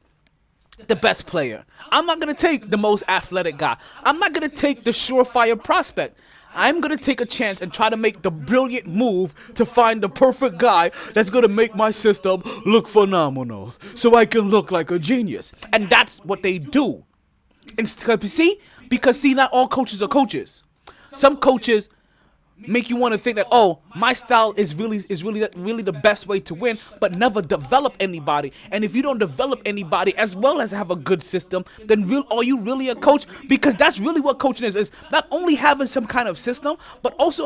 the best player. I'm not gonna take the most athletic guy. I'm not gonna take the surefire prospect. I'm going to take a chance and try to make the brilliant move to find the perfect guy that's going to make my system look phenomenal so I can look like a genius." And that's what they do. And see, not all coaches are coaches. Some coaches make you want to think that, oh, my style is really the best way to win, but never develop anybody. And if you don't develop anybody as well as have a good system, then are you really a coach? Because that's really what coaching is not only having some kind of system, but also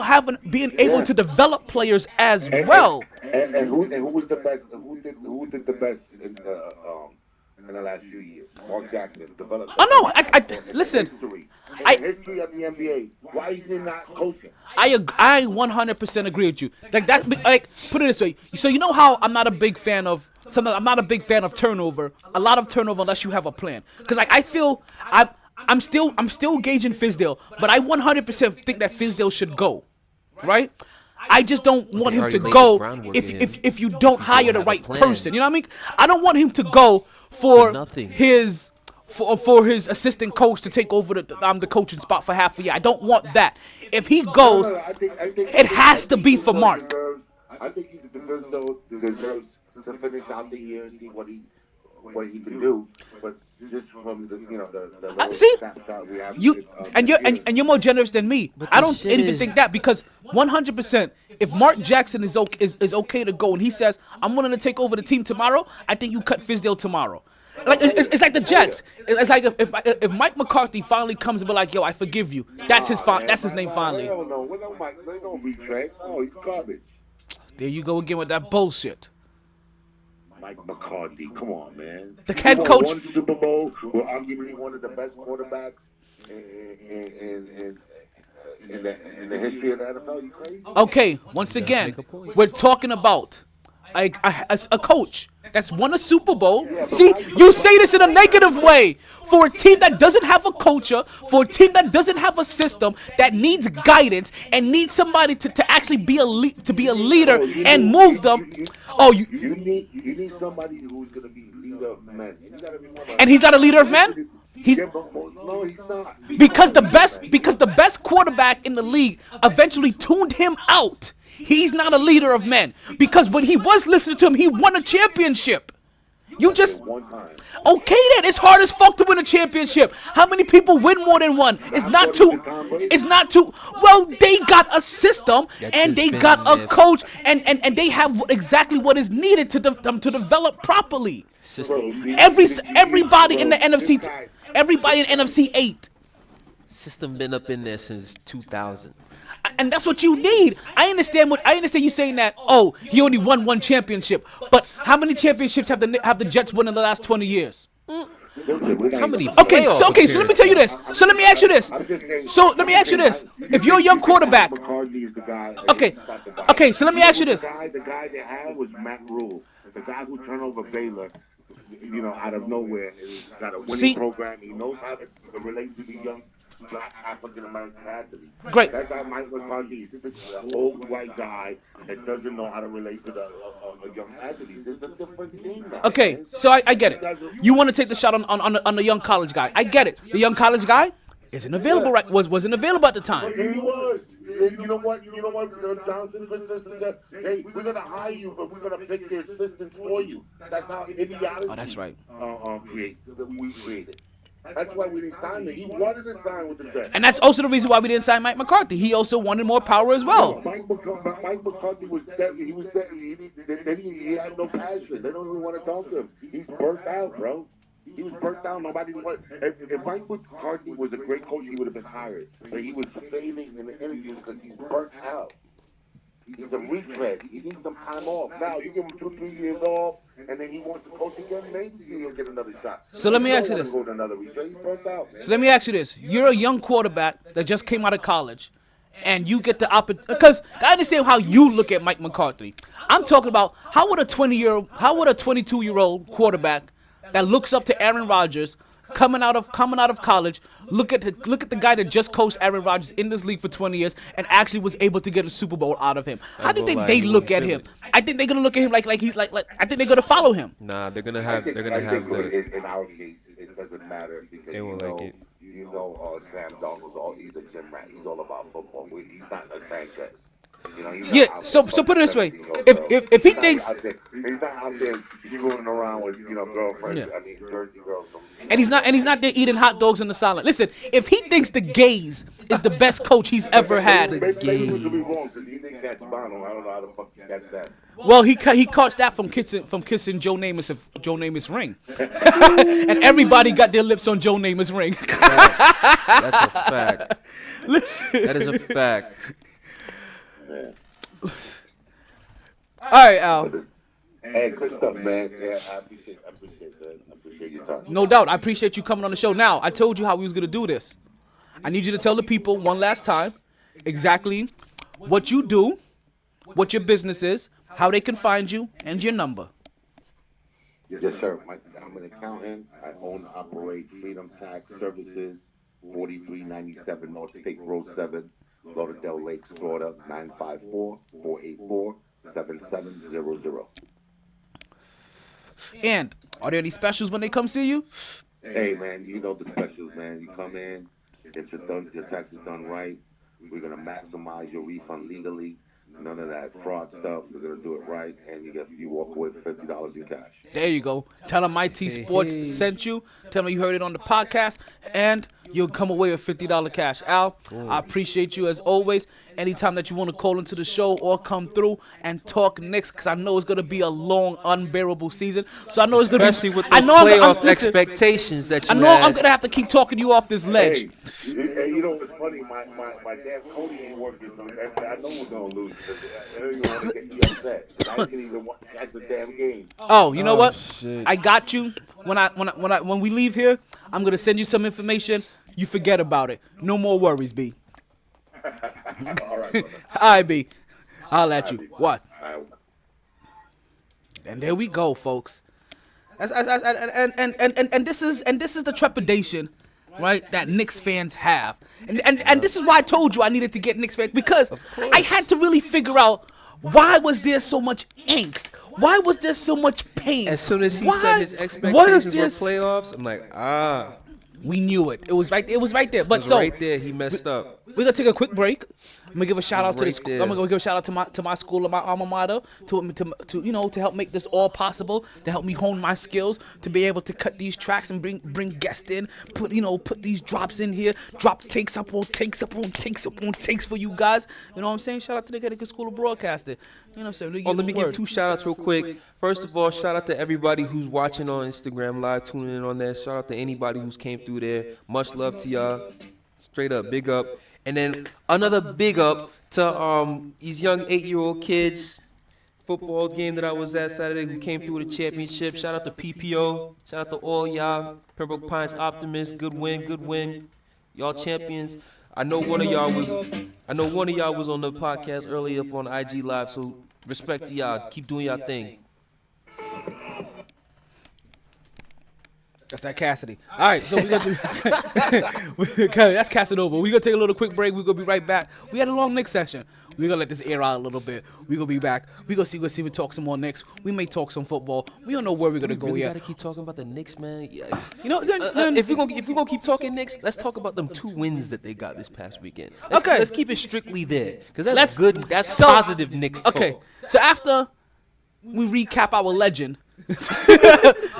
being able to develop players as well. And who was the best? Who did the best in the last few years? Mark Jackson developed. Oh no, I listen. History of the NBA. Why is he not coaching? I 100% agree with you. Like that. Like put it this way. So you know how I'm not a big fan of something. I'm not a big fan of turnover. A lot of turnover unless you have a plan. Because like I feel I'm still gauging Fizdale, but I 100% think that Fizdale should go. Right? I just don't want him to go if you don't hire the right person. You know what I mean? I don't want him to go for his assistant coach to take over the coaching spot for half a year. I don't want that. If he goes, it has to be for Mark. I think he deserves to finish out the year and see what he can do. But just from the see, snapshot we have, you're more generous than me. I don't even think that, because 100%, if Mark Jackson is okay to go and he says, I'm willing to take over the team tomorrow, I think you cut Fizdale tomorrow. Like it's like the Jets. It's like if Mike McCarthy finally comes and be like, "Yo, I forgive you." That's his name finally. They don't betray. Oh, he's garbage. There you go again with that bullshit. Mike McCarthy, come on, man. The head coach. Won Super Bowl. We're arguably one of the best quarterbacks in the history of the NFL. You crazy? Okay, once again, we're talking about a coach that's won a Super Bowl. See, you say this in a negative way. For a team that doesn't have a culture, for a team that doesn't have a system, that needs guidance and needs somebody to actually be a leader and move them. You need somebody who's gonna be leader of men. And he's not a leader of men. No, he's not. Because the best quarterback in the league eventually tuned him out. He's not a leader of men. Because when he was listening to him, he won a championship. You just... Okay then, it's hard as fuck to win a championship. How many people win more than one? It's not too... Well, they got a system, and they got a coach, and they have exactly what is needed to develop properly. Everybody in the NFC... Everybody in NFC 8. System been up in there since 2000. And that's what you need. I understand you saying that. Oh, he only won one championship, but how many championships have the Jets won in the last 20 years? How many? Okay, so let me tell you this. So let me ask you this. If you're a young quarterback, okay. So let me ask you this. The guy they had was Matt Rule, the guy who turned over Baylor. Out of nowhere, he's got a winning program. He knows how to relate to the young black African American athletes. Great. That guy Mike McCarthy is an old white guy that doesn't know how to relate to the young athletes. It's a different thing now. Okay, so I get it. You want to take the shot on the young college guy. I get it. The young college guy, isn't available wasn't available at the time. And he was. And you know what? Johnson Christensen said, hey, we're going to hire you, but we're going to pick your assistants for you. That's how idiocy Oh, that's right. we created. That's why we didn't sign him. He wanted to sign with the Jets. And that's also the reason why we didn't sign Mike McCarthy. He also wanted more power as well. Mike McCarthy was dead. He was dead. He had no passion. They don't even want to talk to him. He's burnt out, bro. He was burnt out. Nobody wanted. If Mike McCarthy was a great coach, he would have been hired. But he was failing in the interviews because he's burnt out. He's a retread. He needs some time off. Now, you give him 2-3 years off, and then he wants to coach again, maybe he'll get another shot. So let me ask you this. He's burnt out, man. So let me ask you this. You're a young quarterback that just came out of college, and you get the opportunity. Because I understand how you look at Mike McCarthy. I'm talking about how would a 22-year-old quarterback that looks up to Aaron Rodgers coming out of college, look at the guy that just coached Aaron Rodgers in this league for 20 years and actually was able to get a Super Bowl out of him. How do you think they look at him? I think they're gonna look at him like he's like I think they're gonna follow him. Nah, they're gonna have the. In our case, it doesn't matter because They won't like it. Sam Darnold's he's a gym rat. He's all about football. He's not a Sanchez. Yeah. So put it this way: if he thinks he's not out there fooling around with girlfriends, Jersey girls. And he's not there eating hot dogs in the silent. Listen, if he thinks the Gaze is the best coach he's ever had, Maybe we could be wrong because he thinks that's Bono. I don't know how the fuck you catch that. well, he caught that from kissing Joe Namath's ring, and everybody got their lips on Joe Namath's ring. That's a fact. That is a fact. Yeah. All right, Al. Hey, good stuff, man. Yeah, I appreciate that. I appreciate your time. No doubt. I appreciate you coming on the show. Now, I told you how we was going to do this. I need you to tell the people one last time exactly what you do, what your business is, how they can find you, and your number. Yes, sir. I'm an accountant. I own and operate Freedom Tax Services, 4397 North State Road 7, Lauderdale Lakes, Florida, 954-484-7700. And are there any specials when they come see you? Hey, man, you know the specials, man. You come in, get your taxes done right. We're going to maximize your refund legally. None of that fraud stuff. We're going to do it right, and you walk away with $50 in cash. There you go. Tell them MyT Sports sent you. Tell them you heard it on the podcast, and you'll come away with $50 cash. Al, I appreciate you as always. Anytime that you want to call into the show or come through and talk Knicks, because I know it's going to be a long, unbearable season. So I know it's going to be... Especially with those playoff expectations that you I know I'm going to have to keep talking you off this ledge. Hey, you know what's funny? My damn Cody ain't working, so I know we're going to lose. I don't even want to get you upset. I didn't even want to catch the damn game. Oh, you know what? Shit. I got you. When we leave here, I'm going to send you some information. You forget about it. No more worries, B. All right, brother. All right, B. I'll at you. What? And there we go, folks. And this is the trepidation, right, that Knicks fans have. And this is why I told you I needed to get Knicks fans, because I had to really figure out why was there so much angst? Why was there so much pain? As soon as he said his expectations were playoffs, I'm like, we knew it. It was right there. But right there, he messed up. We're gonna take a quick break. I'm gonna give a shout out to the school. I'm gonna give a shout out to my school and my alma mater to help make this all possible, to help me hone my skills, to be able to cut these tracks and bring guests in, put these drops in here, drop takes up on takes for you guys. You know what I'm saying? Shout out to the Connecticut School of Broadcasting. You know what I'm saying? Let me give 2 shout outs real quick. First of all, shout out to everybody who's watching on Instagram Live, tuning in on there. Shout out to anybody who's came through there. Much love to y'all. Straight up, big up. And then another big up to these young 8-year-old kids. Football game that I was at Saturday who came through the championship. Shout out to PPO. Shout out to all y'all. Pembroke Pines Optimists. Good win. Y'all champions. I know one of y'all was on the podcast earlier up on IG Live, so respect to y'all. Keep doing y'all thing. That's that Cassidy. All right, so we got to that's Casanova. We're gonna take a little quick break. We're gonna be right back. We had a long Knicks session. We're gonna let this air out a little bit. We're gonna be back. We're gonna see we talk some more Knicks. We may talk some football. We don't know where we're gonna go really yet. Gotta keep talking about the Knicks, man. Yeah. You know, If we're gonna keep talking Knicks, let's talk about them 2 wins that they got this past weekend. Let's keep it strictly there, because that's good. That's positive Knicks talk. Okay, so after we recap our legend,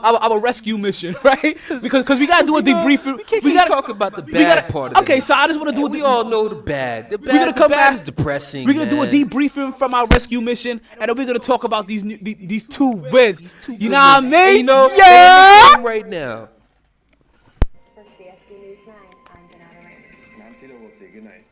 our rescue mission, right? Because we gotta do a debriefing. We gotta talk about the bad part of it. Okay, so I just want to do. We all know the bad. The We're gonna bad is depressing. We're gonna do a debriefing from our rescue mission, and then we're gonna talk about these 2 wins. You know what I mean? And you know, yeah. right now. For CSB News 9, I'm Donata Rain. I'm Tito. We'll see you. Good night.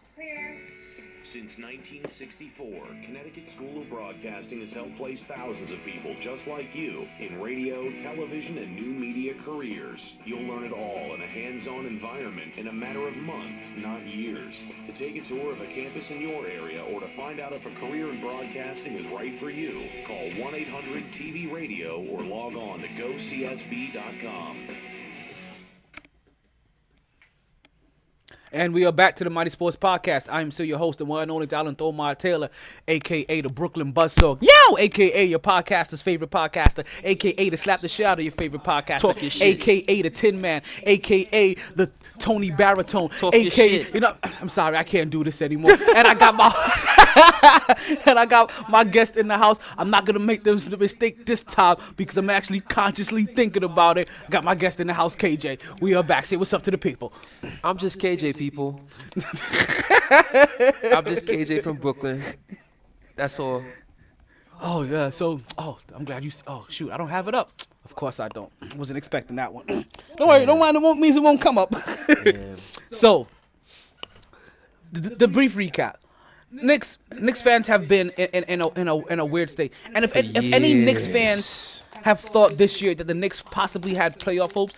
Since 1964, Connecticut School of Broadcasting has helped place thousands of people just like you in radio, television, and new media careers. You'll learn it all in a hands-on environment in a matter of months, not years. To take a tour of a campus in your area or to find out if a career in broadcasting is right for you, call 1-800-TV-RADIO or log on to GoCSB.com. And we are back to the Mighty Sports Podcast. I am still your host, the one and only Dallin Thomar Taylor, a.k.a. the Brooklyn Buzzsaw. Yo! A.k.a. your podcaster's favorite podcaster, a.k.a. the Slap the Shit Out of your favorite podcaster, Talk your shit. a.k.a. the Tin Man, a.k.a. the Tony Baritone, Talk your shit. You know, I'm sorry, I can't do this anymore. And I got my guest in the house. I'm not gonna make this mistake this time because I'm actually consciously thinking about it. I got my guest in the house, KJ. We are back. Say what's up to the people. I'm just KJ, people. I'm just KJ from Brooklyn. That's all. Oh yeah, so I'm glad you. Oh shoot, I don't have it up. Of course I don't. I wasn't expecting that one. Don't worry, don't mind. It won't means it won't come up. So, the brief recap. Knicks fans have been in a weird state, and if any Knicks fans have thought this year that the Knicks possibly had playoff hopes,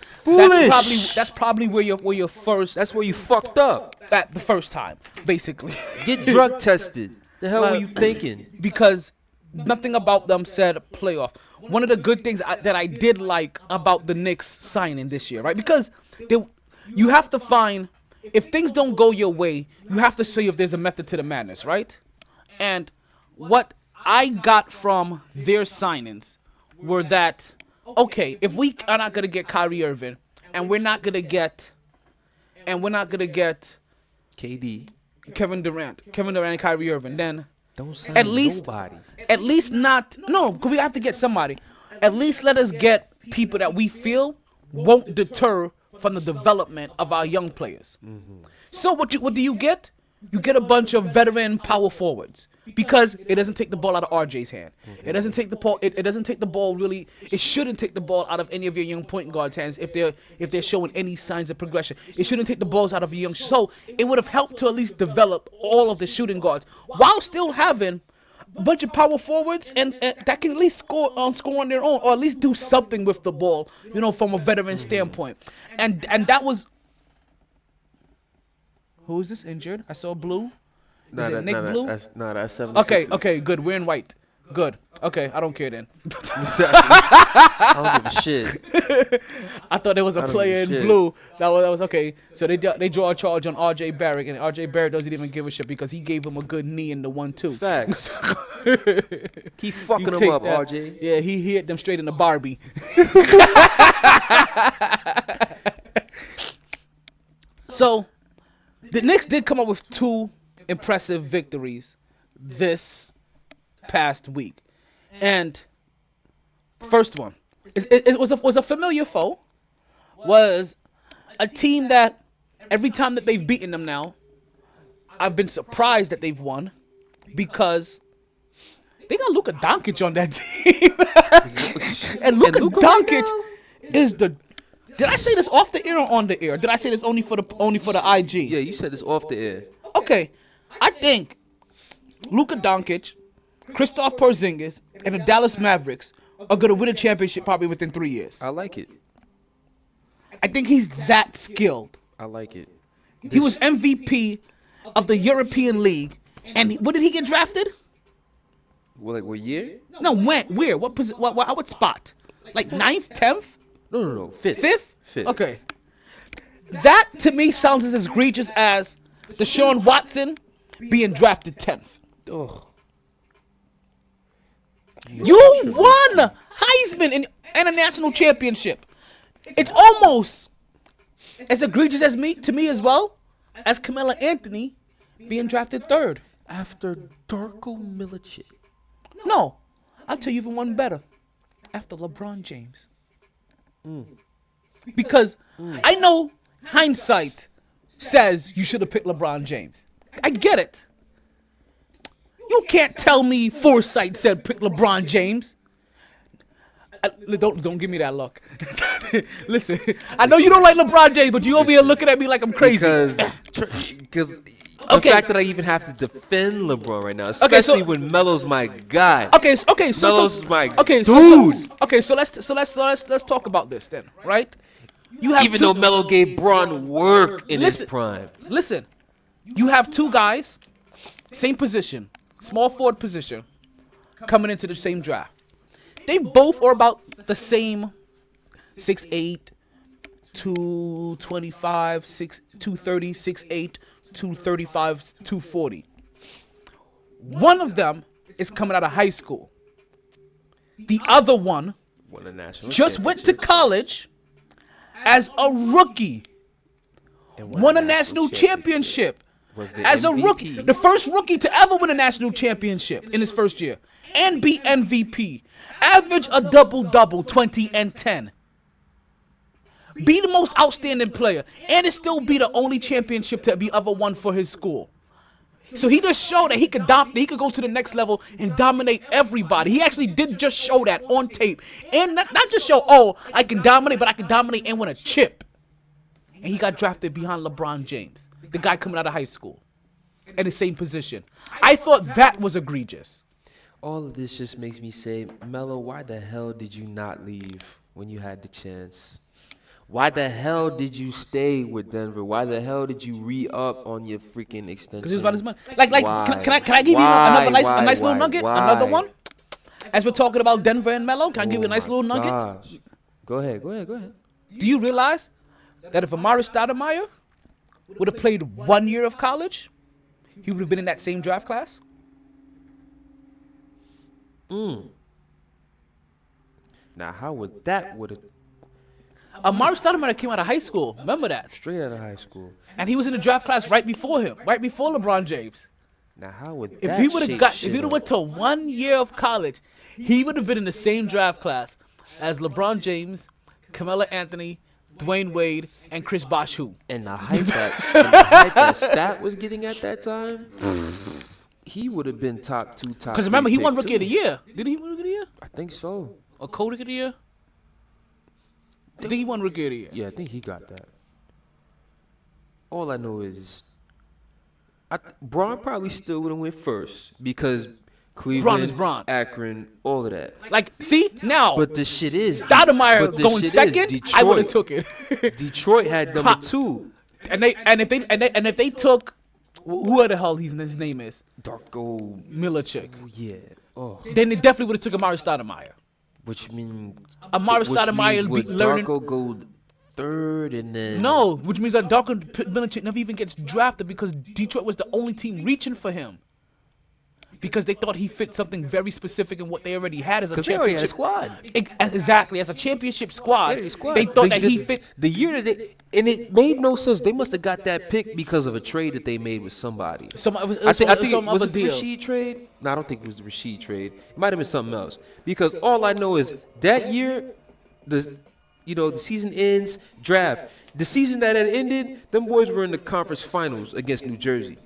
that's probably where your first. That's where you fucked up. That the first time, basically. Get drug tested. The hell were you thinking? Because nothing about them said playoff. One of the good things that I did like about the Knicks signing this year, right? Because you have to find, if things don't go your way, you have to see if there's a method to the madness, right? And what I got from their signings were that, okay, if we are not going to get Kyrie Irving, and we're not going to get KD, Kevin Durant and Kyrie Irving, then don't sign nobody. At least not, no, because we have to get somebody. At least let us get people that we feel won't deter from the development of our young players. Mm-hmm. So what do you get? You get a bunch of veteran power forwards, because it doesn't take the ball out of RJ's hand. Mm-hmm. It doesn't take the ball. It doesn't take the ball really. It shouldn't take the ball out of any of your young point guards' hands if they're showing any signs of progression. It shouldn't take the balls out of your young. So it would have helped to at least develop all of the shooting guards while still having a bunch of power forwards and that can at least score on their own, or at least do something with the ball, you know, from a veteran standpoint. And that was. Who is this injured? I saw blue. Nick Blue? That's 76ers. Okay, good. We're in white. Good. Okay, I don't care then. I don't give a shit. I thought there was a player in blue. That was okay. So they draw a charge on RJ Barrett, and RJ Barrett doesn't even give a shit because he gave him a good knee in the 1-2. Facts. Keep fucking him up, that. RJ. Yeah, he hit them straight in the Barbie. So, the Knicks did come up with 2 impressive victories this past week, and first one was a familiar foe. Was a team that every time that they've beaten them now, I've been surprised that they've won, because they got Luka Doncic on that team. And Luka Doncic is the. Did I say this off the air or on the air? Did I say this only for the IG? Yeah, you said this off the air. Okay, I think Luka Doncic, Kristaps Porzingis, and the Dallas Mavericks are gonna win a championship probably within 3 years. I like it. I think he's that skilled. I like it. He was MVP of the European League, and when did he get drafted? Well, like what year? No, when? Where? What spot? Like 9th, 10th? No. Fifth. Fifth? Okay. That to me sounds as egregious as Deshaun Watson being drafted 10th. Ugh. You won Heisman and a national championship. It's almost as egregious as to me as well as Carmelo Anthony being drafted 3rd. After Darko Milicic. No, I'll tell you even one better. After LeBron James. Because I know hindsight says you should have picked LeBron James. I get it. You can't tell me foresight said pick LeBron James. Don't give me that look. Listen, I know you don't like LeBron James, but you over here looking at me like I'm crazy. Because the fact that I even have to defend LeBron right now, especially when Melo's my guy. Melo's my dude. So let's talk about this then, right? You have even though Melo gave Bron work in his prime. Listen, you have two guys, same position, small forward position, coming into the same draft. They both are about the same 6'8", 225, 230, 6'8", 235, 240. One of them is coming out of high school. The other one just went to college as a rookie. Won a national championship as a rookie. The first rookie to ever win a national championship in his first year. And be MVP. Average a double-double, 20 and 10. Be the most outstanding player. And it still be the only championship to be ever won for his school. So he just showed that he could go to the next level and dominate everybody. He actually did just show that on tape. And not just show, I can dominate, but I can dominate and win a chip. And he got drafted behind LeBron James, the guy coming out of high school, in the same position. I thought that was egregious. All of this just makes me say, Melo, why the hell did you not leave when you had the chance? Why the hell did you stay with Denver? Why the hell did you re-up on your freaking extension? Because it was about his money. Can I give you a nice little nugget? Another one? As we're talking about Denver and Melo, can I give you a nice little nugget? Gosh. Go ahead. Do you realize that if Amari Stoudemire would have played 1 year of college, he would have been in that same draft class? Now, how would that have... Amari Stoudemire came out of high school. Remember that? Straight out of high school. And he was in the draft class right before him, right before LeBron James. Now, how would if he would have went to 1 year of college, he would have been in the same draft class as LeBron James, Carmelo Anthony, Dwayne Wade, and Chris Bosh. And the hype that Stat was getting at that time, he would have been top 2, top 3. Because remember, he won Rookie of the Year. Did he win Rookie of the Year? I think so. Or Rookie of the Year? I think he won Rookie of the Year. Yeah, I think he got that. All I know is Bron probably still would have went first because Cleveland, Akron, all of that. Like, see, now. But the shit is Stoudemire going second, Detroit, I would have took it. Detroit had number 2. And if they took who the hell his name is? Darko Milicic. Yeah. Oh. Then they definitely would have took Amari Stoudemire. Which means Amari Stoudemire would learning. Darko go 3rd and then no, which means that Darko Milicic never even gets drafted because Detroit was the only team reaching for him. Because they thought he fit something very specific in what they already had as a championship squad. Exactly, as a championship squad. They thought that he fit. The year that and it made no sense. They must have got that pick because of a trade that they made with somebody. I think was it the Rasheed trade? No, I don't think it was the Rasheed trade. It might have been something else. Because all I know is that year, the season ends, draft. The season that had ended, them boys were in the conference finals against New Jersey.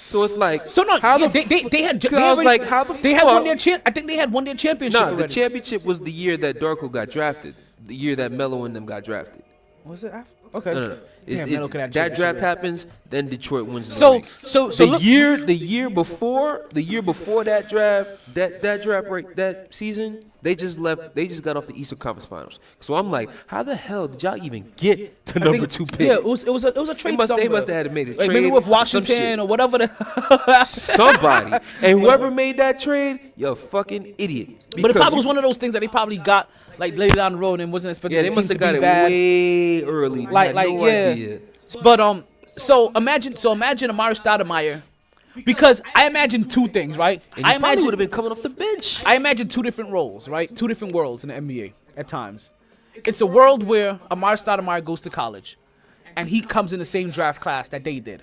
So it's like, they had won their champ. I think they had won their championship. No, the championship was the year that Darko got drafted. The year that Melo and them got drafted. Was it after? Okay. No. That draft happens, then Detroit wins the league. So the year before that draft, that season, they just got off the Eastern Conference Finals. So I'm like, how the hell did y'all even get to the number 2 pick. Yeah, it was a trade. They must have had made a trade. Like maybe with Washington or whatever. Somebody. And whoever made that trade, you're a fucking idiot. But it probably was one of those things that they probably got like later down the road and wasn't expecting. Yeah, they must have got it way early. Like no idea. But so imagine Amari Stoudemire. Because I imagine two things, right? And I imagine would have been coming off the bench. I imagine two different roles, right? Two different worlds in the NBA at times. It's a world where Amari Stoudemire goes to college, and he comes in the same draft class that they did,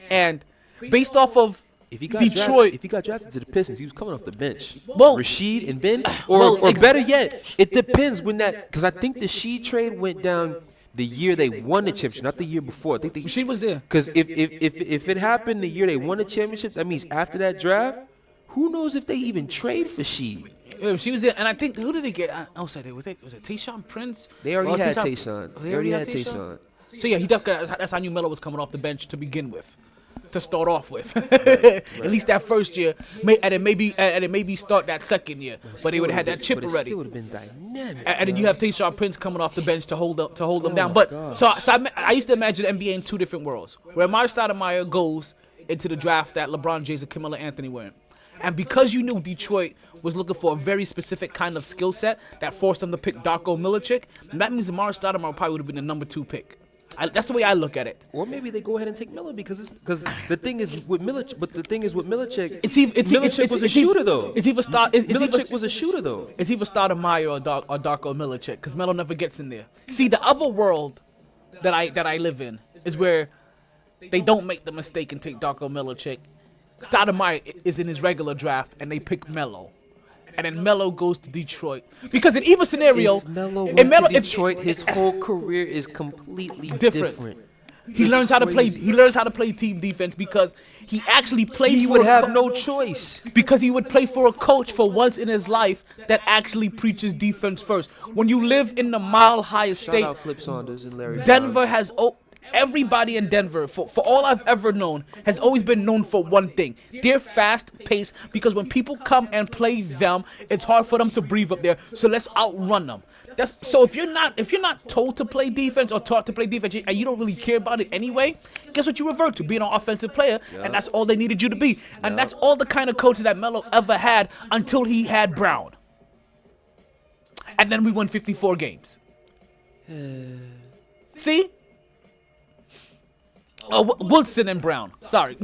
and based off of Detroit, if he got drafted to the Pistons, he was coming off the bench. Well, Rasheed and Ben, or better yet, it depends when that. Because I think the Sheed trade went down the year they won the championship, not the year before. I think Rasheed was there. Because if it happened the year they won the championship, that means after that draft, who knows if they even trade for Sheed? Yeah, she was there, and I think who did they get? Was it Tayshaun Prince? They already had Tayshaun. They already had Tayshaun. So yeah, that's how I knew Melo was coming off the bench to begin with, to start off with. At least that first year, and it maybe start that second year, but they would have had that chip already. It would have been dynamic. And then you have Tayshaun Prince coming off the bench to hold them down. But so I used to imagine NBA in two different worlds, where Amari Stoudemire goes into the draft that LeBron James and Carmelo Anthony were in. And because you knew Detroit was looking for a very specific kind of skill set that forced them to pick Darko Milicic, that means Amari Stoudemire probably would have been the number 2 pick. That's the way I look at it. Or maybe they go ahead and take Melo because the thing is with Milicic, Milicic was a shooter though. Milicic was a shooter though. It's either Stoudemire or Darko Milicic because Melo never gets in there. See, the other world that I live in is where they don't make the mistake and take Darko Milicic. Stoudemire is in his regular draft, and they pick Melo. And then Melo goes to Detroit. Because in either scenario, if Melo went to Detroit, his whole career is completely different. He learns how to play. He learns how to play team defense because he actually plays. He would have no choice because he would play for a coach for once in his life that actually preaches defense first. When you live in the Mile High State, shout out Flip Saunders and Larry Denver Brown. has. Everybody in Denver, for all I've ever known, has always been known for one thing. They're fast-paced because when people come and play them, it's hard for them to breathe up there. So let's outrun them. So if you're not told to play defense or taught to play defense and you don't really care about it anyway, guess what you revert to? Being an offensive player, and that's all they needed you to be. And that's all the kind of coach that Melo ever had until he had Brown. And then we won 54 games. See? Woodson and Brown. Sorry.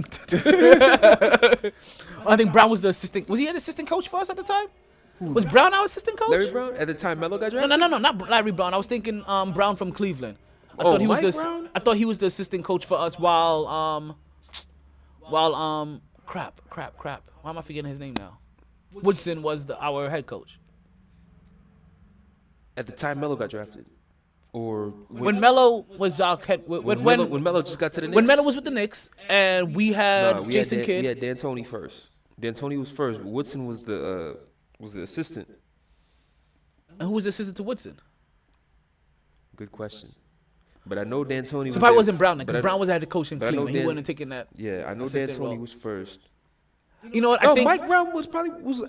I think Brown was the assistant. Was he an assistant coach for us at the time? Was Brown our assistant coach? Larry Brown? At the time Melo got drafted? No, not Larry Brown. I was thinking Brown from Cleveland. I thought he was the assistant coach for us while crap. Why am I forgetting his name now? Woodson was our head coach. At the time Melo got drafted. Or when Melo was our head, when Melo just got to the Knicks. When Melo was with the Knicks, and we had Jason Kidd. We had D'Antoni first. D'Antoni was first, but Woodson was the assistant. And who was the assistant to Woodson? Good question. But I know D'Antoni was. So probably wasn't Brown then, because Brown was the head coach in Cleveland. He wouldn't have taken that. Yeah, I know D'Antoni was first. You know what? I think Mike Brown was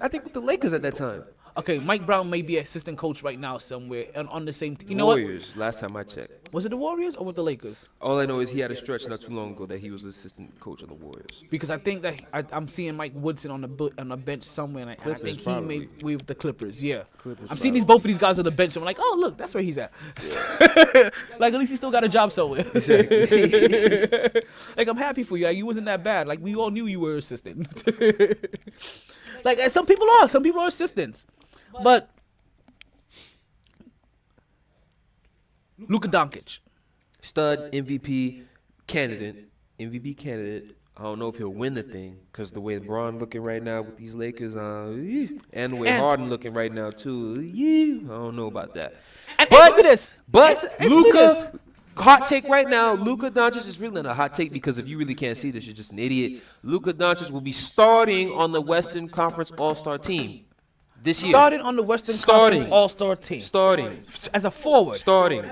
I think with the Lakers at that time. Okay, Mike Brown may be assistant coach right now somewhere on the same team. You know Warriors, what? last time I checked. Was it the Warriors or with the Lakers? All I know is he had a stretch not too long ago that he was assistant coach of the Warriors. Because I think that I'm seeing Mike Woodson on the bench somewhere, and I think he may be with the Clippers. Yeah, I'm seeing both of these guys on the bench. And I'm like, oh look, that's where he's at. Yeah. Like at least he still got a job somewhere. Exactly. Like I'm happy for you. Like, you wasn't that bad. Like we all knew you were assistant. Like some people are assistants, but. Luka Doncic. Stud, MVP candidate. I don't know if he'll win the thing because the way LeBron looking right now with these Lakers, and the way Harden looking right now too, I don't know about that. But Luka, hot take right now, Luka Doncic is really not a hot take because if you really can't see this, you're just an idiot. Luka Doncic will be starting on the Western Conference All-Star team. This year. Starting on the Western Conference All-Star team. Starting. As a forward.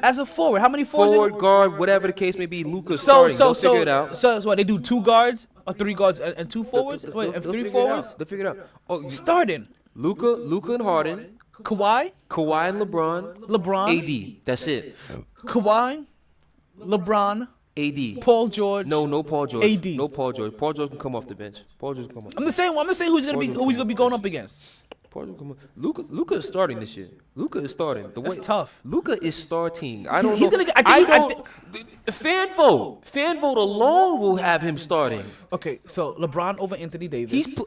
As a forward. How many forwards? Forward, guard, whatever the case may be. Luka's starting. They'll figure it out. So what, they do 2 guards or 3 guards and 2 forwards? Wait, and 3 forwards? They'll figure it out. Oh, starting. Luka and Harden. Kawhi and LeBron. AD. That's it. Kawhi, LeBron, AD. Paul George. No Paul George. AD. No Paul George. Paul George can come off the bench. Paul George can come off. I'm just saying who's gonna be going up against. Paul George come off. Luka is starting this year. Luka is starting. That's tough. Luka is starting. I don't He's know. gonna get- I think- Fan vote alone will have him starting. Okay, so LeBron over Anthony Davis. He's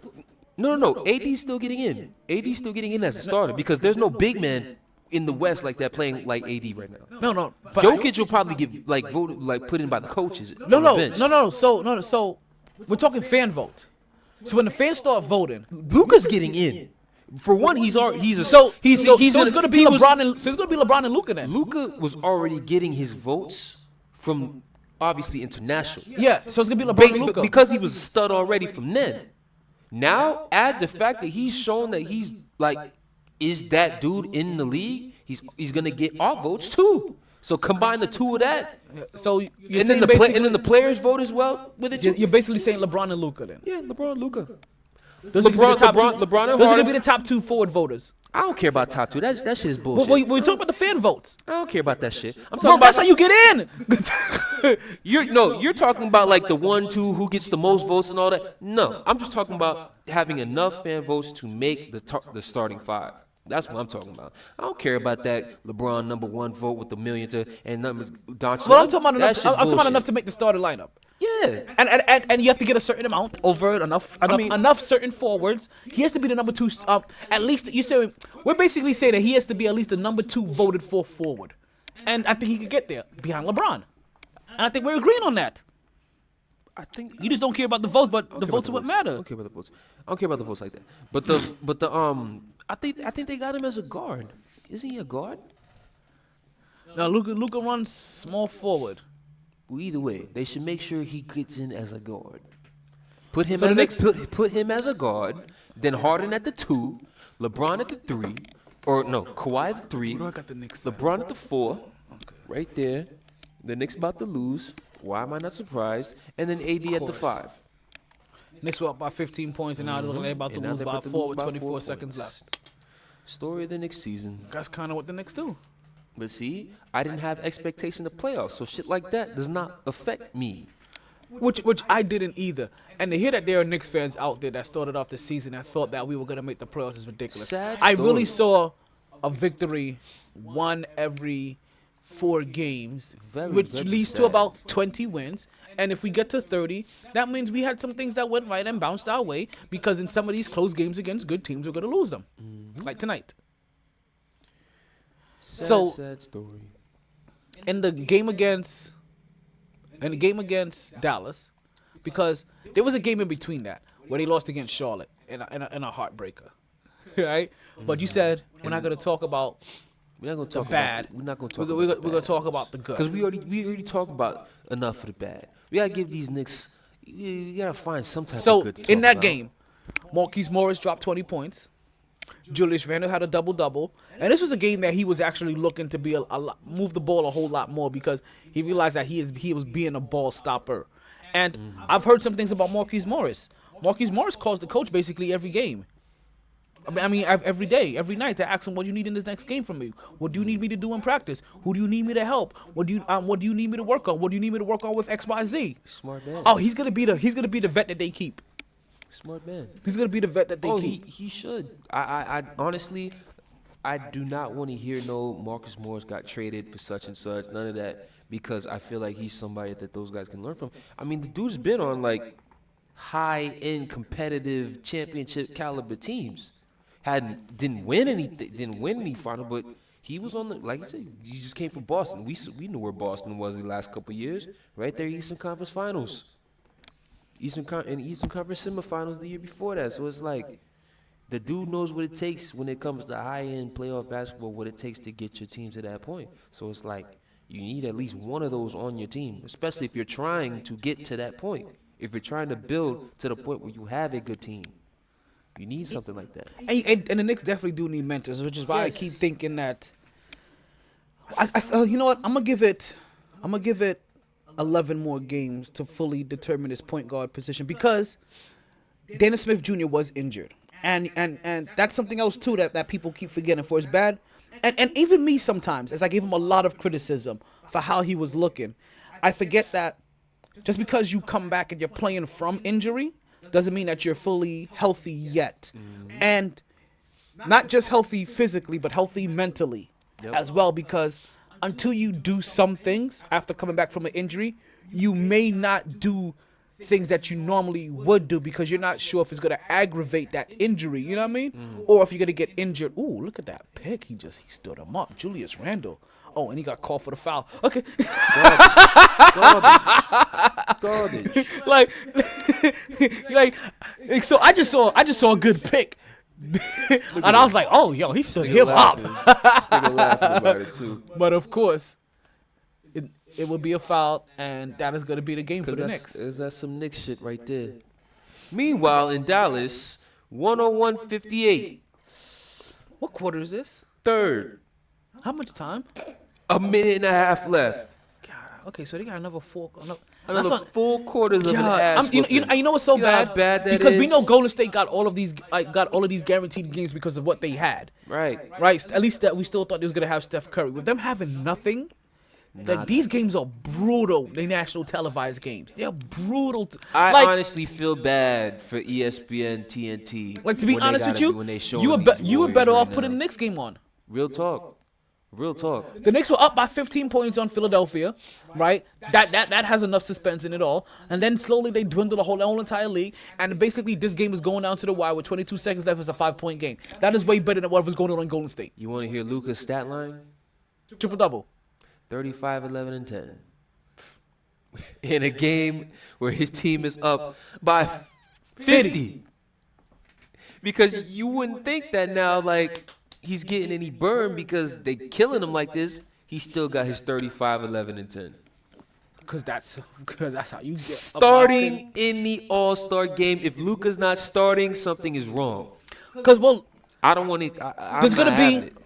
no. AD's still getting in. AD's still getting in as a starter because there's no big man in the West like that playing like AD right now. no. But Jokic will probably get like voted, like put in by the coaches. No. on the bench. So we're talking fan vote. So when the fans start voting, Luka's getting in. For one, he's gonna be LeBron and Luka then. Luka was already getting his votes from obviously international. Yeah, so it's gonna be LeBron and Luka. Because he was a stud already from then. Now add the fact that he's shown that he's like is that dude in the league. He's gonna get our votes too. So combine the two of that. So you're And then the players vote as well with it. You're basically saying LeBron and Luka then. Yeah, LeBron, Luka. Those are gonna be LeBron and those are Harden. gonna be the top two forward voters. I don't care about top two. That shit is bullshit. We talk about the fan votes. I don't care about that shit. I'm Well, talking that's how about you get in. you're talking about like the 1-2 who gets the most votes and all that. No, I'm just talking about having enough fan votes to make the starting five. That's what I'm talking about. I don't care about that LeBron number one vote with the million to and number Doncic. Well, I'm talking about That's enough. just I'm talking about bullshit. enough to make the starter lineup. Yeah. And you have to get a certain amount over enough certain forwards. He has to be the number two. At least you say we're basically saying that he has to be at least the number two voted for forward, and I think he could get there behind LeBron. And I think we're agreeing on that. I think You just don't care about the votes, but the votes are what I matter. don't care about the votes. I don't care about the votes like that. But I think they got him as a guard. Isn't he a guard? Now Luka runs small forward. Well, either way, they should make sure he gets in as a guard. Put him So the as Knicks- put him as a guard. Then Harden at the 2, LeBron at the 3, or no, Kawhi at the 3, Where do I got the Knicks? LeBron at the 4, right there. The Knicks about to lose. Why am I not surprised? And then AD at the 5. Knicks were up by 15 points, and now they're about to And now lose they're by about to 4 lose with by 24 4 seconds points. left. Story of the next season. That's kind of what the Knicks do. But see, I didn't have expectation of playoffs, so shit like that does not affect me. Which I didn't either. And to hear that there are Knicks fans out there that started off the season and thought that we were going to make the playoffs is ridiculous. Sad I really story. saw a victory one every 4 games, Very, which very leads to sad. about 20 wins. And if we get to 30, that means we had some things that went right and bounced our way, because in some of these close games against good teams, we're going to lose them. Like tonight. Sad story. In the game against Dallas, because there was a game in between that where they lost against Charlotte in a heartbreaker, right? But you said we're not going to talk about We're not gonna the talk bad. We're not gonna We're talk. going to talk about the good. Because we already talked about enough of the bad. We gotta give these Knicks. You gotta find some type of So good. To in talk that about. game, Marquise Morris dropped 20 points. Julius Randle had a double-double, and this was a game that he was actually looking to be a lot, move the ball a whole lot more, because he realized that he was being a ball stopper. And I've heard some things about Marquise Morris. Marquise Morris calls the coach basically every game. I mean, every day, every night, to ask him, what do you need in this next game from me? What do you need me to do in practice? Who do you need me to help? What do you need me to work on? What do you need me to work on with XYZ? Smart man. Oh, he's gonna be the vet that they keep. Smart man. He's gonna be the vet that they keep. He should. I honestly, I do not want to hear no Marcus Morris got traded for such and such. None of that, because I feel like he's somebody that those guys can learn from. I mean, the dude's been on like high-end competitive championship caliber teams. Didn't win any final, but he was on the, like you said, he just came from Boston. We knew where Boston was the last couple of years, right there, Eastern Conference Finals. Eastern Conference semifinals the year before that. So it's like the dude knows what it takes when it comes to high-end playoff basketball, what it takes to get your team to that point. So it's like you need at least one of those on your team, especially if you're trying to get to that point. If you're trying to build to the point where you have a good team, you need something like that. And the Knicks definitely do need mentors, which is why Yes. I keep thinking that. You know what? I'm gonna give it 11 more games to fully determine his point guard position, because Dennis Smith Jr. was injured, and that's something else too that people keep forgetting. For as bad and even me sometimes, as I gave him a lot of criticism for how he was looking, I forget that just because you come back and you're playing from injury doesn't mean that you're fully healthy yet. And not just healthy physically, but healthy mentally as well, because until you do some things after coming back from an injury, you may not do things that you normally would do because you're not sure if it's going to aggravate that injury, you know what I mean? Or if you're going to get injured. Ooh, look at that pick. He stood him up. Julius Randle. Oh, and he got called for the foul. Okay. Garbage. like, so I just saw a good pick. And I was like, oh, yo, he stood him up. Still laughing about it too. But of course, it will be a foul, and that is going to be the game for the Knicks. Is that some Knicks shit right there? Meanwhile, in Dallas, 101-58. What quarter is this? Third. How much time? A minute and a half left. God, okay, so they got another four. Another 4 quarters of an ass. You know what's so bad? How bad that because we is? know Golden State got all of these guaranteed games because of what they had. Right. At least that we still thought they was gonna have Steph Curry. With them having nothing, like these games are brutal. They national televised games. They're brutal. I honestly feel bad for ESPN, TNT. Like, to be honest with you, you were better off putting the Knicks game on. Real talk. The Knicks were up by 15 points on Philadelphia, right? That has enough suspense in it all. And then slowly they dwindle the whole entire league. And basically this game is going down to the wire with 22 seconds left. It's a 5-point game. That is way better than what was going on in Golden State. You want to hear Luka's stat line? Triple-double. 35, 11, and 10. In a game where his team is up by 50. Because you wouldn't think that now, like, he's getting any burn because they killing him like this. He still got his 35, 11, and 10. Because that's how you get starting in the All-Star game. If Luka's not starting, something is wrong. Because, well, I don't want it.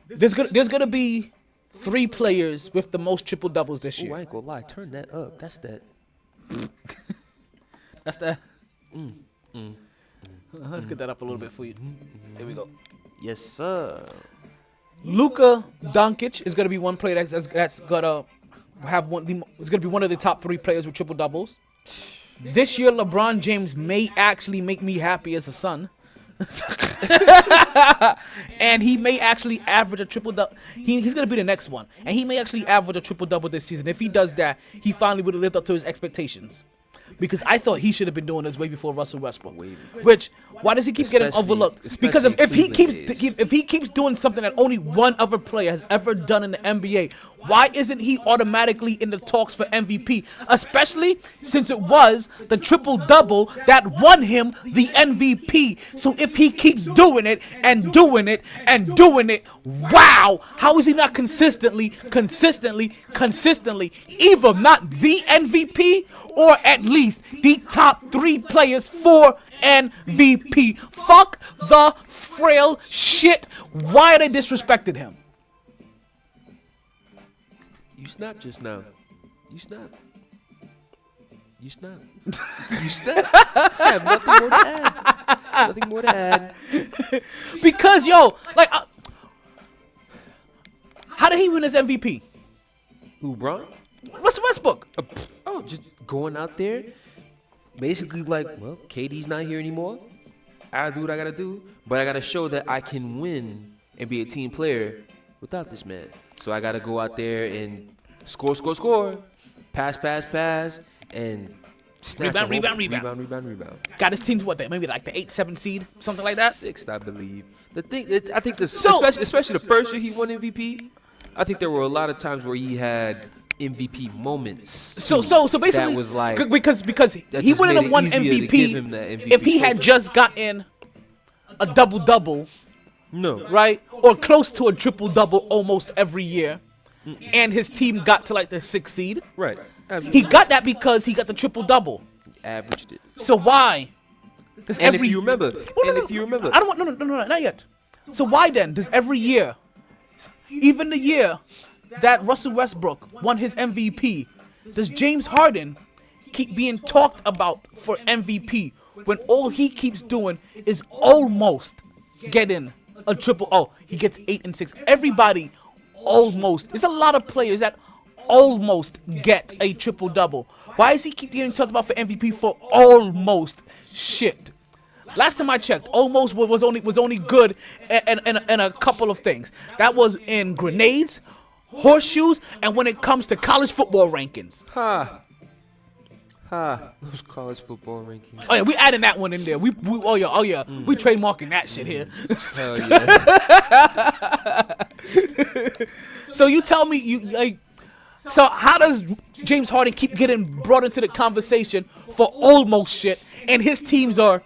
There's gonna be 3 players with the most triple doubles this year. I ain't gonna lie. Turn that up. That's that. That's that. Let's get that up a little bit for you. There we go. Yes, sir. Luka Doncic is gonna be one player that's gonna have one. It's gonna be one of the top 3 players with triple doubles. This year, LeBron James may actually make me happy as a son. And he may actually average a triple-double. He's going to be the next one. And he may actually average a triple-double this season. If he does that, he finally would have lived up to his expectations. Because I thought he should have been doing this way before Russell Westbrook. Which, why does he keep getting overlooked? Because if he keeps doing something that only one other player has ever done in the NBA, why isn't he automatically in the talks for MVP? Especially since it was the triple-double that won him the MVP. So if he keeps doing it and doing it and doing it, wow! How is he not consistently, either not the MVP or at least the top 3 players for MVP? Fuck the frail shit. Why are they disrespecting him? You snapped just now. You snapped. You snapped. I have nothing more to add. Because, yo, like, how did he win his MVP? Who, Bron? Russell Westbrook. Just going out there, basically like, well, KD's not here anymore. I do what I gotta do, but I gotta show that I can win and be a team player without this man. So I gotta go out there and score, pass, and rebound. Got his team to what? Maybe like the 8-7 seed, something like that. 6th, I believe. I think especially the first year he won MVP, I think there were a lot of times where he had MVP moments. So basically, that was like, because he wouldn't have won MVP if he had just gotten a double-double, no, right, or close to a triple-double almost every year, and his team got to like the 6th seed. Right. He got that because he got the triple-double. Averaged it. So why? If you remember, I don't want no, not yet. So why then does every year, even the year that Russell Westbrook won his MVP, does James Harden keep being talked about for MVP when all he keeps doing is almost getting a triple? Oh, he gets 8 and 6. Everybody almost. There's a lot of players that almost get a triple double. Why does he keep getting talked about for MVP for almost shit? Last time I checked, almost was only good in a couple of things. That was in grenades, horseshoes, and when it comes to college football rankings. Those college football rankings. Oh yeah, we adding that one in there. We we trademarking that shit here. Hell yeah. So you tell me so how does James Harden keep getting brought into the conversation for almost shit, and his teams are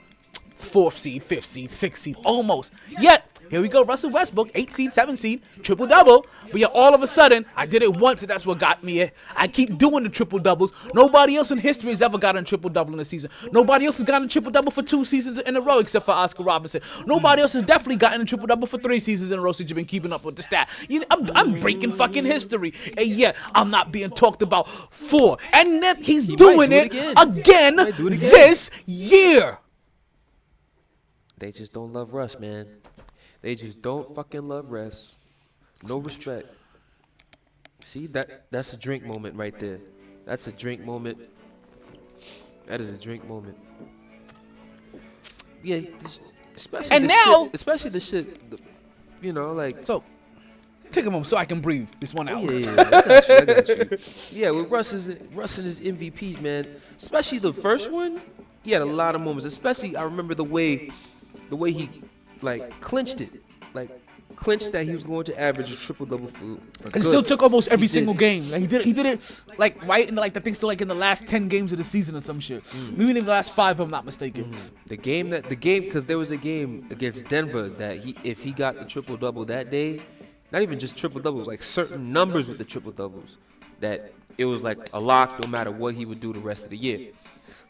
4th seed, 5th seed, 6th seed, almost. Yet, here we go, Russell Westbrook, 8th seed, 7th seed, triple-double. But yet, all of a sudden, I did it once, and that's what got me. I keep doing the triple-doubles. Nobody else in history has ever gotten a triple-double in a season. Nobody else has gotten a triple-double for 2 seasons in a row, except for Oscar Robertson. Nobody else has definitely gotten a triple-double for 3 seasons in a row, since you've been keeping up with the stat. I'm breaking fucking history. And yet, I'm not being talked about for. And then he's doing it again this year. They just don't love Russ, man. They just don't fucking love Russ. No respect. See, that's a drink moment right there. That's a drink moment. That is a drink moment. Yeah, especially and the now, shit, especially the shit, you know, like. So, take a moment so I can breathe this one out. Yeah, I got you. Yeah, with Russ and his MVPs, man. Especially the first one, he had a lot of moments. Especially, I remember the way he, like, clinched it. Like, clinched that he was going to average a triple-double for He still took almost every single game. Like, he did it, like, right in, like, I think still, like, in the last 10 games of the season or some shit. Maybe in the last 5, if I'm not mistaken. The game, because there was a game against Denver that if he got the triple-double that day, not even just triple-doubles, like certain numbers with the triple-doubles, that it was, like, a lock no matter what he would do the rest of the year.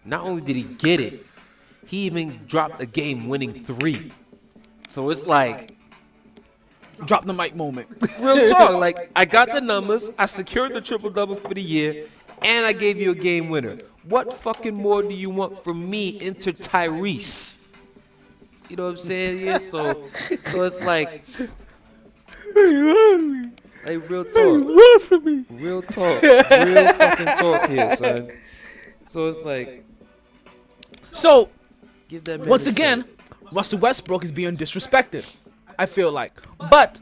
Not only did he get it, he even dropped a game-winning 3. So it's like, drop the mic moment. real talk. Like, I got the numbers, I secured the triple-double for the year, and I gave you a game winner. What fucking more do you want from me, enter Tyrese? You know what I'm saying? Yeah. So it's like real talk. Real talk. Real fucking talk here, son. So it's like. So. Give that man once again, Russell Westbrook is being disrespected, I feel like. But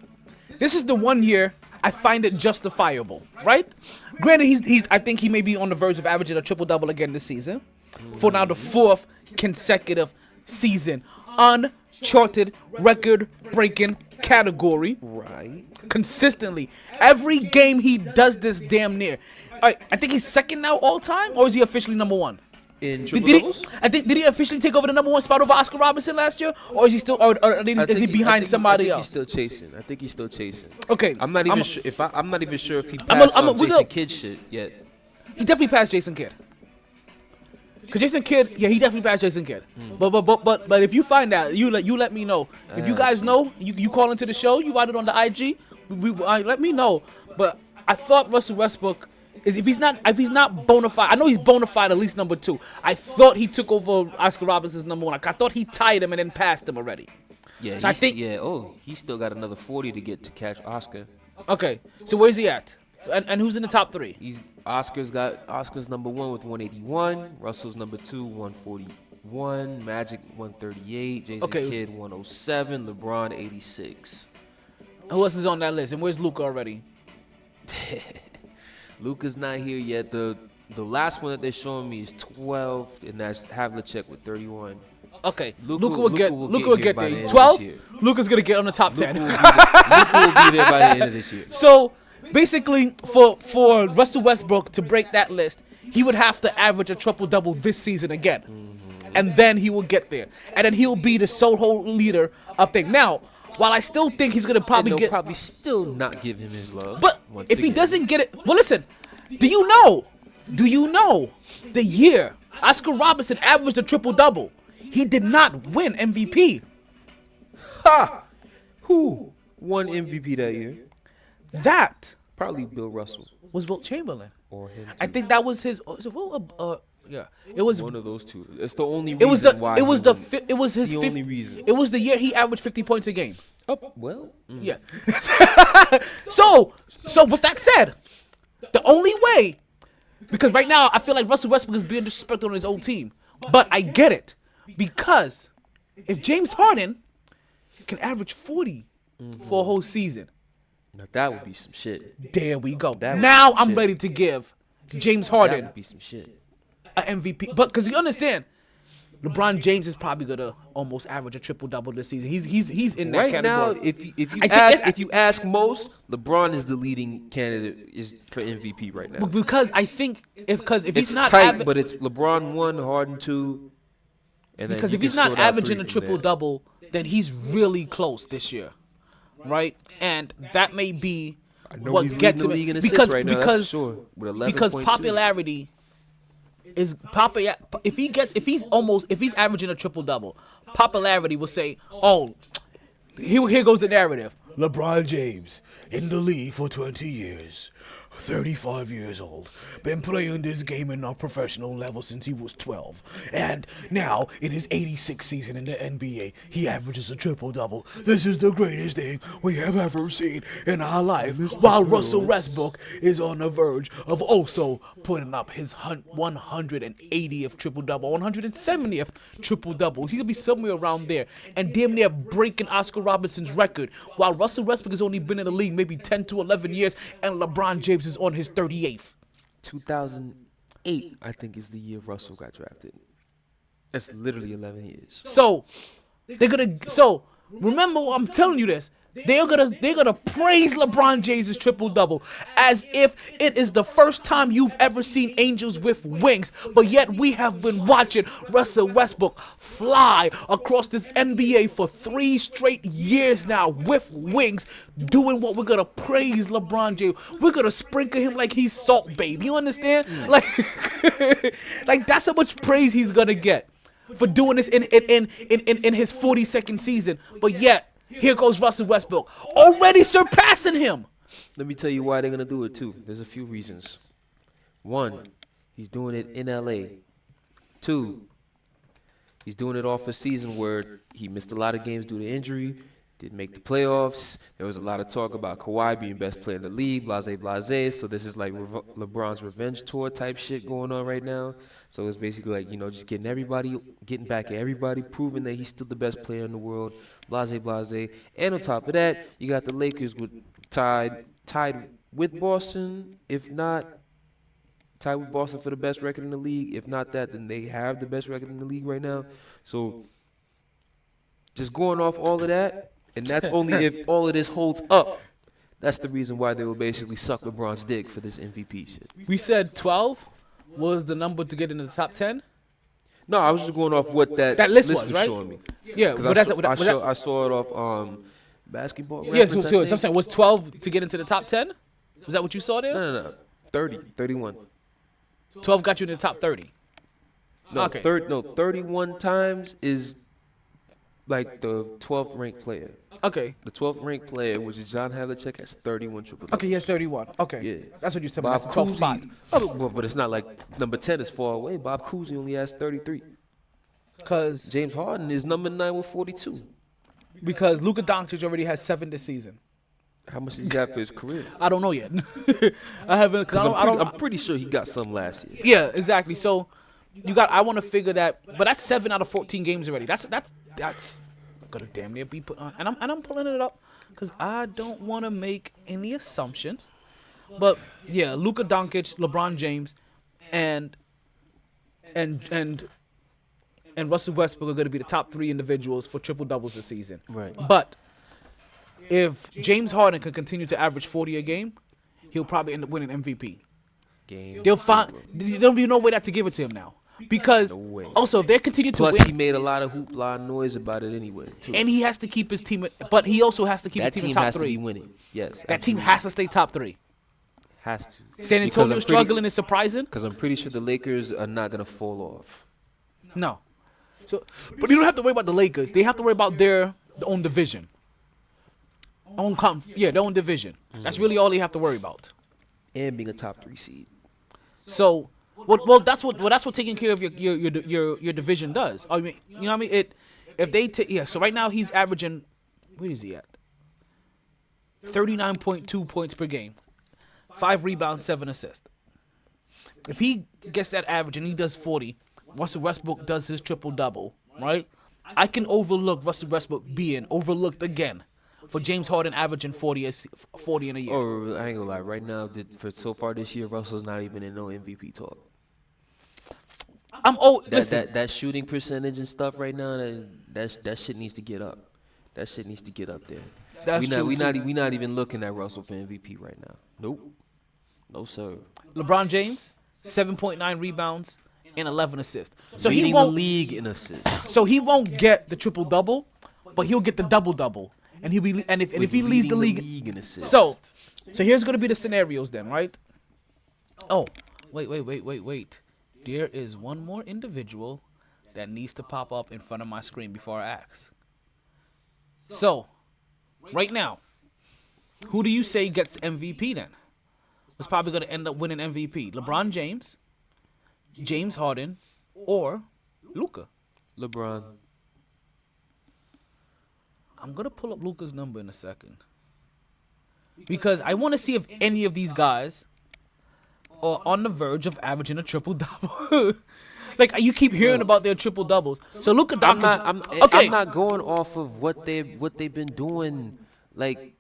this is the one year I find it justifiable, right? Granted, I think he may be on the verge of averaging a triple-double again this season. For now the 4th consecutive season. Uncharted, record-breaking category. Right. Consistently. Every game he does this damn near. All right, I think he's second now all time, or is he officially number 1? In triple-doubles? Did he officially take over the number 1 spot over Oscar Robertson last year, or is he still, or is he behind somebody else? I think he's still chasing. Okay, I'm not even sure if he passed Jason Kidd shit yet. He definitely passed Jason Kidd. Cause Jason Kidd, yeah, he definitely passed Jason Kidd. But if you find out, you let me know. If you guys know, you call into the show, you write it on the IG. Let me know. But I thought Russell Westbrook. If he's not bona fide, I know he's bona fide at least number 2. I thought he took over Oscar Robinson's number 1. I thought he tied him and then passed him already. Yeah, so I think. Yeah. Oh, he still got another 40 to get to catch Oscar. Okay, so where's he at? And who's in the top 3? Oscar's number 1 with 181. Russell's number 2, 141. Magic 138. Jason Kidd 107. LeBron 86. Who else is on that list? And where's Luka already? Luka's not here yet. The last one that they're showing me is 12, and that's Havlicek with 31. Okay, Luka will get there. 12? Luka's gonna get on the top 10. Luka will be there by the end of this year. So basically, for Russell Westbrook to break that list, he would have to average a triple-double this season again, and then he will get there, and then he'll be the sole leader of things. Now, while I still think he's gonna probably probably still not give him his love. But if he doesn't get it, well, listen. Do you know the year Oscar Robertson averaged a triple-double? He did not win MVP. Ha! Who won MVP that year? That probably Bill Russell. Was Wilt Chamberlain? Or him too. I think that was his. Yeah, it was one of those two. It's the only reason why. It was his. Only reason. It was the year he averaged 50 points a game. Oh, well. Yeah. So with that said, the only way, because right now I feel like Russell Westbrook is being disrespected on his own team, but I get it, because if James Harden can average 40 for a whole season, Now, that would be some shit. there we go. That would Now be some I'm shit. ready to give James That Harden would be some shit. an MVP, but because you understand, LeBron James is probably gonna almost average a triple double this season. He's in that Right category. now, if I think you ask most, LeBron is the leading candidate for MVP right now. because I think if It's he's not tight, but it's LeBron 1, Harden 2, and then because you if can he's not sort out averaging three a from triple there. double, then he's really close this year, right? And that may be know what he's gets leading the him league in assists because right now, that's because for sure, with because 11.2. popularity is popular. If he's averaging a triple double, popularity will say, oh, here goes the narrative. LeBron James in the league for 20 years. 35 years old, been playing this game in a professional level since he was 12, and now in his 86th season in the NBA, he averages a triple-double. This is the greatest thing we have ever seen in our life, while Russell Westbrook is on the verge of also putting up his 180th triple-double, 170th triple-double. He's gonna be somewhere around there, and damn near breaking Oscar Robinson's record, while Russell Westbrook has only been in the league maybe 10 to 11 years, and LeBron James is on his 38th. 2008, I think, is the year Russell got drafted. That's literally 11 years. So remember I'm telling you this. They're gonna praise LeBron James' triple double as if it is the first time you've ever seen angels with wings, but yet we have been watching Russell Westbrook fly across this NBA for 3 straight years now with wings, doing what we're gonna praise LeBron James. We're gonna sprinkle him like he's Salt Babe. You understand? Like, like that's how much praise he's gonna get for doing this in his 42nd season, but yet. Here goes Russell Westbrook, already surpassing him. Let me tell you why they're going to do it, too. There's a few reasons. 1, he's doing it in L.A. 2, he's doing it off a season where he missed a lot of games due to injury, didn't make the playoffs. There was a lot of talk about Kawhi being best player in the league, blase. So this is like LeBron's revenge tour type shit going on right now. So it's basically like, just getting back at everybody, proving that he's still the best player in the world, blase. And on top of that, you got the Lakers tied with Boston, if not tied with Boston for the best record in the league. If not that, then they have the best record in the league right now. So just going off all of that, and that's only if all of this holds up. That's the reason why they will basically suck LeBron's dick for this MVP shit. We said 12 was the number to get into the top 10. No, I was just going off what that list was right? showing me. Yeah, but I saw it off Basketball yeah, Reference, so I'm saying was 12 to get into the top 10? Was that what you saw there? No. 30, 31. 12 got you in the top 30. No, Okay. 31 times is like the 12th ranked player. Okay. The 12th ranked player, which is John Havlicek, has 31 triple doubles. Okay, he has 31. Okay. Yeah. That's what you're telling me. That's the 12th spot. But it's not like number 10 is far away. Bob Cousy only has 33. Because James Harden is number 9 with 42. Luka Doncic already has 7 this season. How much does he got for his career? I don't know yet. I haven't. Cause I'm pretty sure he got some last year. Yeah, exactly. So I want to figure that, but that's 7 out of 14 games already. That's gonna damn near be put on, and I'm pulling it up because I don't want to make any assumptions. But yeah, Luka Doncic, LeBron James, and Russell Westbrook are gonna be the top 3 individuals for triple doubles this season. Right. But if James Harden can continue to average 40 a game, he'll probably end up winning MVP. There'll be no way not to give it to him now. Because also, if they continue to win, Plus, he made a lot of hoopla and noise about it anyway, too. and he has to keep his team, but he also has to keep his team in top has 3. to be winning. Yes. That team has to stay top 3. Has to. San Antonio struggling is surprising. Because I'm pretty sure the Lakers are not gonna fall off. No. So, but you don't have to worry about the Lakers. They have to worry about their own division. Their own division. That's really all they have to worry about. And being a top 3 seed. So, that's what taking care of your division does. I mean, you know what I mean? So right now he's averaging Where is he at? 39.2 points per game, 5 rebounds, 7 assists. If he gets that average and he does 40, Russell Westbrook does his triple-double, right? I can overlook Russell Westbrook being overlooked again for James Harden averaging 40 in a year. Or I ain't gonna lie, right now, for so far this year, Russell's not even in no MVP talk. That shooting percentage and stuff right now, that shit needs to get up. That shit needs to get up there. We not even looking at Russell for MVP right now. Nope. No sir. LeBron James, 7.9 rebounds and 11 assists. So leading he won't the league in assists. So he won't get the triple double, but he'll get the double double, and he'll be and if he leads the league in assists. So here's gonna be the scenarios then, right? Oh, wait. There is one more individual that needs to pop up in front of my screen before I ask. So, right now, who do you say gets the MVP then? Who's probably gonna end up winning MVP? LeBron James, James Harden, or Luka? LeBron. I'm going to pull up Luka's number in a second. Because I want to see if any of these guys are on the verge of averaging a triple-double. Like, you keep hearing about their triple-doubles. So Luka Doncic... I'm not going off of what they've been doing, like,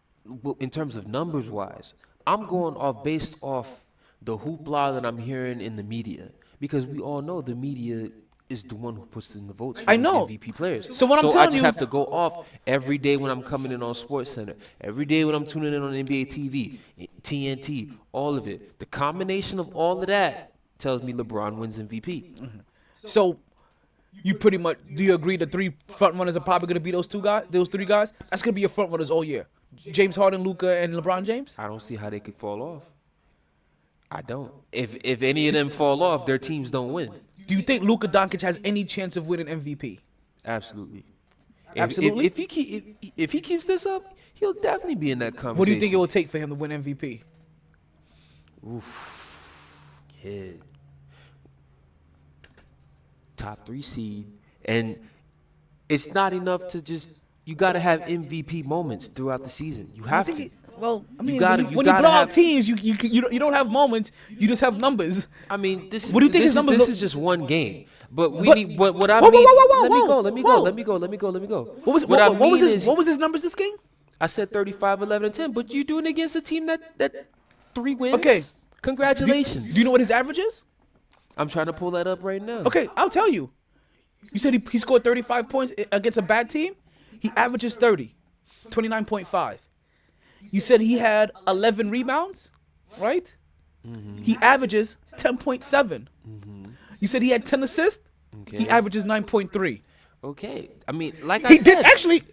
in terms of numbers-wise. I'm going off based off the hoopla that I'm hearing in the media. Because we all know the media is the one who puts in the votes for these MVP players. So I just have to go off every day when I'm coming in on SportsCenter, every day when I'm tuning in on NBA TV, TNT, all of it. The combination of all of that tells me LeBron wins MVP. Mm-hmm. So you pretty much, do you agree the 3 front runners are probably going to be those 3 guys? That's going to be your front runners all year. James Harden, Luka, and LeBron James? I don't see how they could fall off. I don't. If any of them fall off, their teams don't win. Do you think Luka Doncic has any chance of winning MVP? Absolutely. Absolutely. If he keeps this up, he'll definitely be in that conversation. What do you think it will take for him to win MVP? Oof, kid. Top 3 seed, and it's not enough to just. You got to have MVP moments throughout the season. You have to. Well, I mean, when you blow out teams, you don't have moments. You just have numbers. I mean, this is. What do you think his numbers? This is just one game. But we need. What I mean. Let me go. What was his numbers this game? I said 35, 11, and 10. But you're doing it against a team that 3 wins. Okay. Congratulations. Do you know what his average is? I'm trying to pull that up right now. Okay, I'll tell you. You said he scored 35 points against a bad team. He averages 30, 29.5. You said he had 11 rebounds, right? Mm-hmm. He averages 10.7. Mm-hmm. You said he had 10 assists. Okay. He averages 9.3. Okay. I mean, like I said, did actually.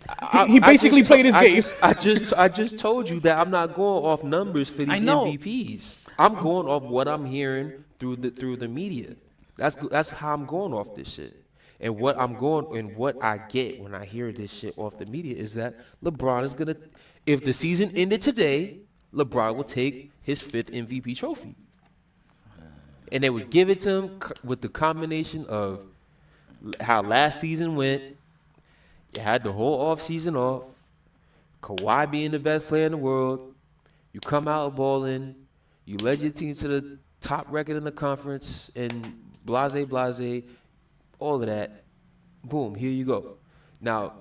He basically played his game. I just told you that I'm not going off numbers for these MVPs. I'm going off what I'm hearing through the media. That's how I'm going off this shit. And what I get when I hear this shit off the media is that LeBron is gonna, if the season ended today, LeBron will take his 5th MVP trophy, and they would give it to him with the combination of how last season went. You had the whole offseason off, Kawhi being the best player in the world. You come out balling. You led your team to the top record in the conference, and blase. All of that, boom, here you go. Now,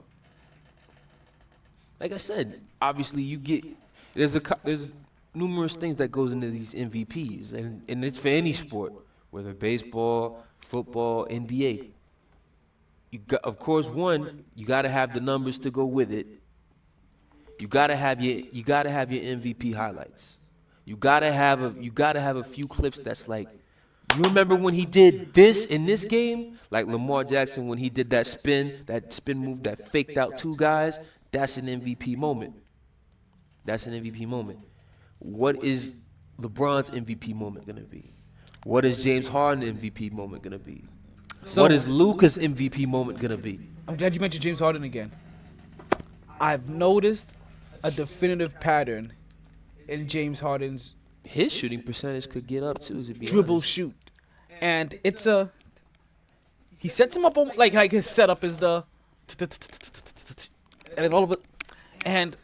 like I said, obviously you get there's numerous things that goes into these MVPs, and it's for any sport, whether baseball, football, NBA. You got, of course, you got to have the numbers to go with it. You got to have your MVP highlights. You got to have a few clips that's like. You remember when he did this in this game? Like Lamar Jackson when he did that spin move that faked out 2 guys? That's an MVP moment. What is LeBron's MVP moment going to be? What is James Harden's MVP moment going to be? What is Luka's MVP moment going to be? I'm glad you mentioned James Harden again. I've noticed a definitive pattern in James Harden's his shooting percentage could get up too. To be dribble honest. Shoot, and he sets him up on like his setup is the, and then all of it, And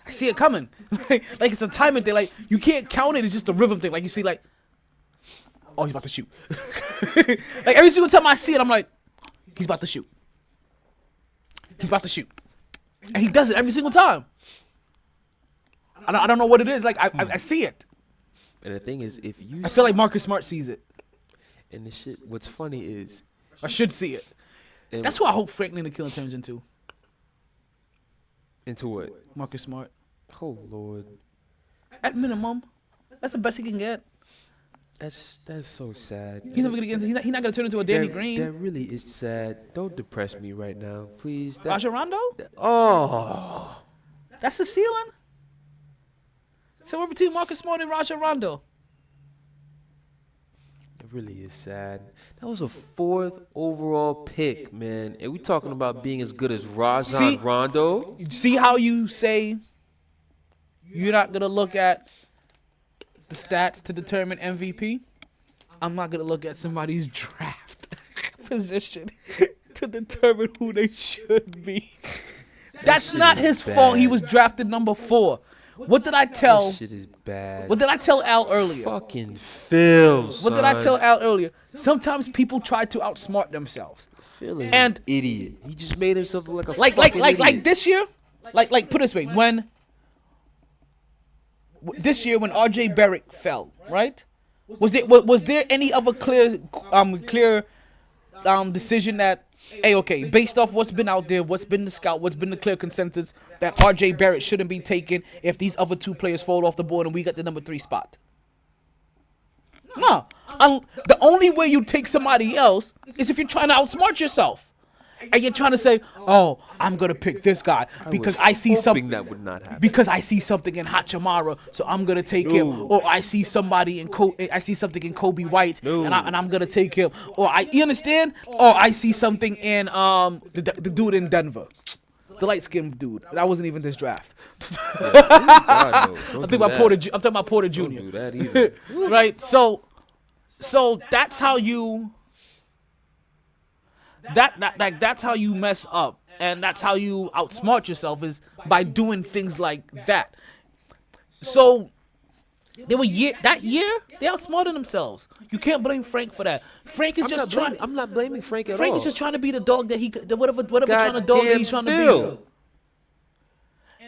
I see it coming. Like it's a timing thing. Like you can't count it. It's just a rhythm thing. Like you see, like, oh, he's about to shoot. Like every single time I see it, I'm like, he's about to shoot. He's about to shoot, and he does it every single time. I don't know what it is. Like I see it. And the thing is, if you, I feel like Marcus Smart sees it. And the shit. What's funny is, I should see it. That's what I hope Franklin the Killer turns into. Into what? Marcus Smart. Oh Lord. At minimum, that's the best he can get. That's so sad. He's never gonna get. He's not gonna turn into a Danny Green. That really is sad. Don't depress me right now, please. Rajon Rondo? Oh, that's the ceiling. Somewhere between Marcus Smart and Rajon Rondo. it really is sad. That was a 4th overall pick, man. And we talking about being as good as Rajon Rondo. See how you say you're not gonna look at the stats to determine MVP? I'm not gonna look at somebody's draft position to determine who they should be. That's not his fault. He was drafted number 4. What did I tell? That shit is bad. What did I tell Al earlier? Fucking Phil. What did I tell Al earlier? Sometimes people try to outsmart themselves. Phil is an idiot. He just made himself look like a like idiot. this year. Like put it this way, when RJ Barrett fell, right? Was there any other clear decision that, hey, okay, based off what's been out there, what's been the scout, what's been the clear consensus that RJ Barrett shouldn't be taken if these other 2 players fall off the board and we got the number 3 spot? No. The only way you take somebody else is if you're trying to outsmart yourself. And you're trying to say, oh, I'm going to pick this guy because I see something that would not happen. Because I see something in Hachimura, so I'm going to take him. Or I see somebody in I see something in Kobe White, and I'm going to take him. Or you understand? Or I see something in the dude in Denver. The light-skinned dude. That wasn't even this draft. I'm talking about Porter Jr. Don't do that either. Right? So that's how you... That's how you mess up, and that's how you outsmart yourself, is by doing things like that. So that year they outsmarted themselves. You can't blame Frank for that. Frank is I'm not blaming Frank at all. Frank is just trying to be the dog that whatever kind of dog that he's trying to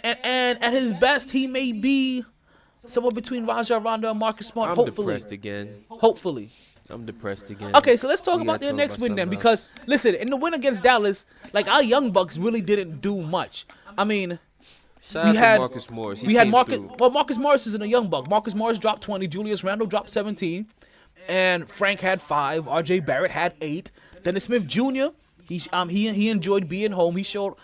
be. And at his best, he may be somewhere between Rajon Rondo and Marcus Smart. I'm depressed again. Hopefully. I'm depressed again. Okay, so let's talk about their next win then, because listen, in the win against Dallas, like our young bucks really didn't do much. I mean, we had Marcus Morris. Marcus Morris isn't a young buck. Marcus Morris dropped 20. Julius Randle dropped 17, and Frank had 5. RJ Barrett had 8. Dennis Smith Jr. He enjoyed being home. He showed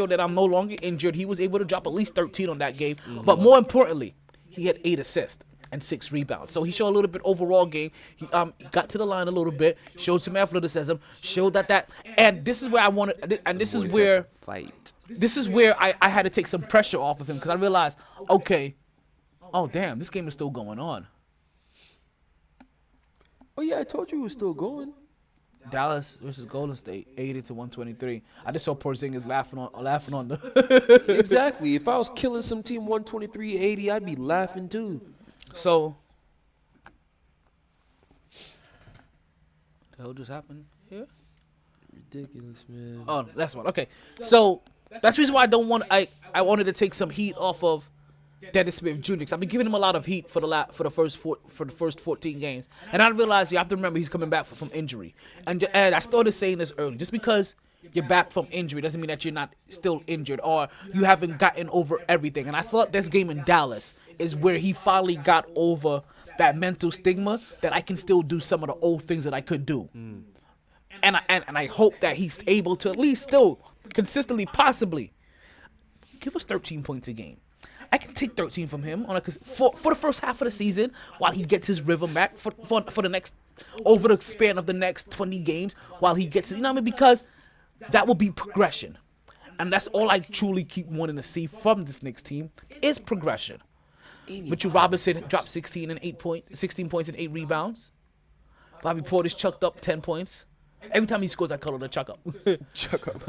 that I'm no longer injured. He was able to drop at least 13 on that game. But more importantly, he had 8 assists and 6 rebounds. So he showed a little bit overall game. He got to the line a little bit, showed some athleticism, showed that, and this is where I wanted, and this is where I had to take some pressure off of him, because I realized, okay, oh damn, this game is still going on. Oh yeah, I told you it was still going. Dallas versus Golden State, 80-123. I just saw Porzingis laughing on the. Exactly. If I was killing some team 123-80, I'd be laughing too. So, the hell just happened here? Ridiculous, man. Oh, that's one. Okay, so that's the reason why I wanted to take some heat off of Dennis Smith Jr. Because I've been giving him a lot of heat for the first 14 games, and I realized you have to remember he's coming back from injury, and I started saying this early. Just because you're back from injury doesn't mean that you're not still injured or you haven't gotten over everything. And I thought this game in Dallas is where he finally got over that mental stigma that I can still do some of the old things that I could do. And I hope that he's able to at least still consistently, possibly, give us 13 points a game. I can take 13 from him for the first half of the season while he gets his rhythm back for the next, over the span of the next 20 games while he gets, you know what I mean? Because that will be progression. And that's all I truly keep wanting to see from this Knicks team is progression. Mitchell Robinson dropped 16 points and 8 rebounds. Bobby Portis chucked up 10 points. Every time he scores, I call it a chuck up. Chuck up.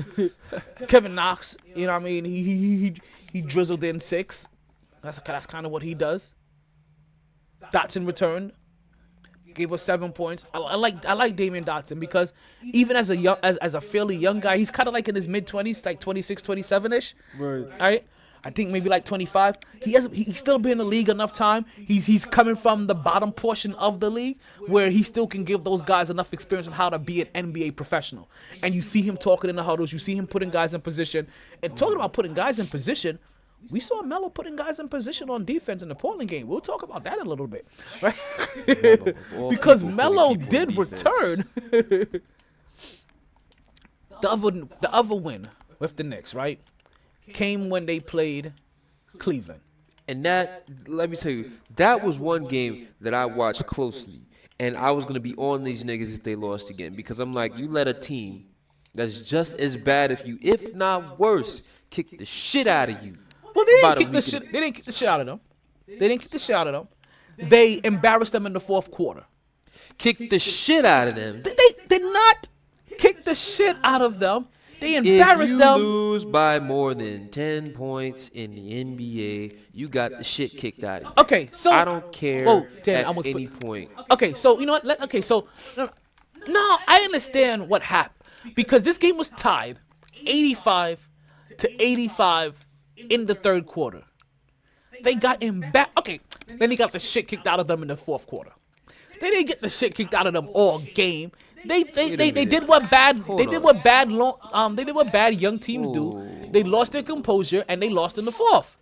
Kevin Knox, you know what I mean? He drizzled in 6. That's kind of what he does. Dotson returned, gave us 7 points. I like Damian Dotson because even as a fairly young guy, he's kind of like in his mid-20s, like 26, 27-ish. Right. I think maybe like 25. He's still been in the league enough time. He's coming from the bottom portion of the league where he still can give those guys enough experience on how to be an NBA professional. And you see him talking in the huddles. You see him putting guys in position. And talking about putting guys in position, we saw Melo putting guys in position on defense in the Portland game. We'll talk about that in a little bit, right? Because Melo did return. The other win with the Knicks, right, came when they played Cleveland. And that, let me tell you, that was one game that I watched closely. And I was going to be on these niggas if they lost again. Because I'm like, you let a team that's just as bad as you, if not worse, kick the shit out of you. Well, they didn't kick the shit out of them. They embarrassed them in the fourth quarter. Kick the shit out of them. They did not kick the shit out of them. They embarrassed them. If you lose by more than 10 points in the NBA, you got the shit kicked out of you. Okay, so I don't care at any point. Okay, so you know what? No, I understand what happened because this game was tied 85-85 in the third quarter. They got embarrassed. Okay, then they got the shit kicked out of them in the fourth quarter. They didn't get the shit kicked out of them all game. They did what bad young teams do. They lost their composure and they lost in the fourth.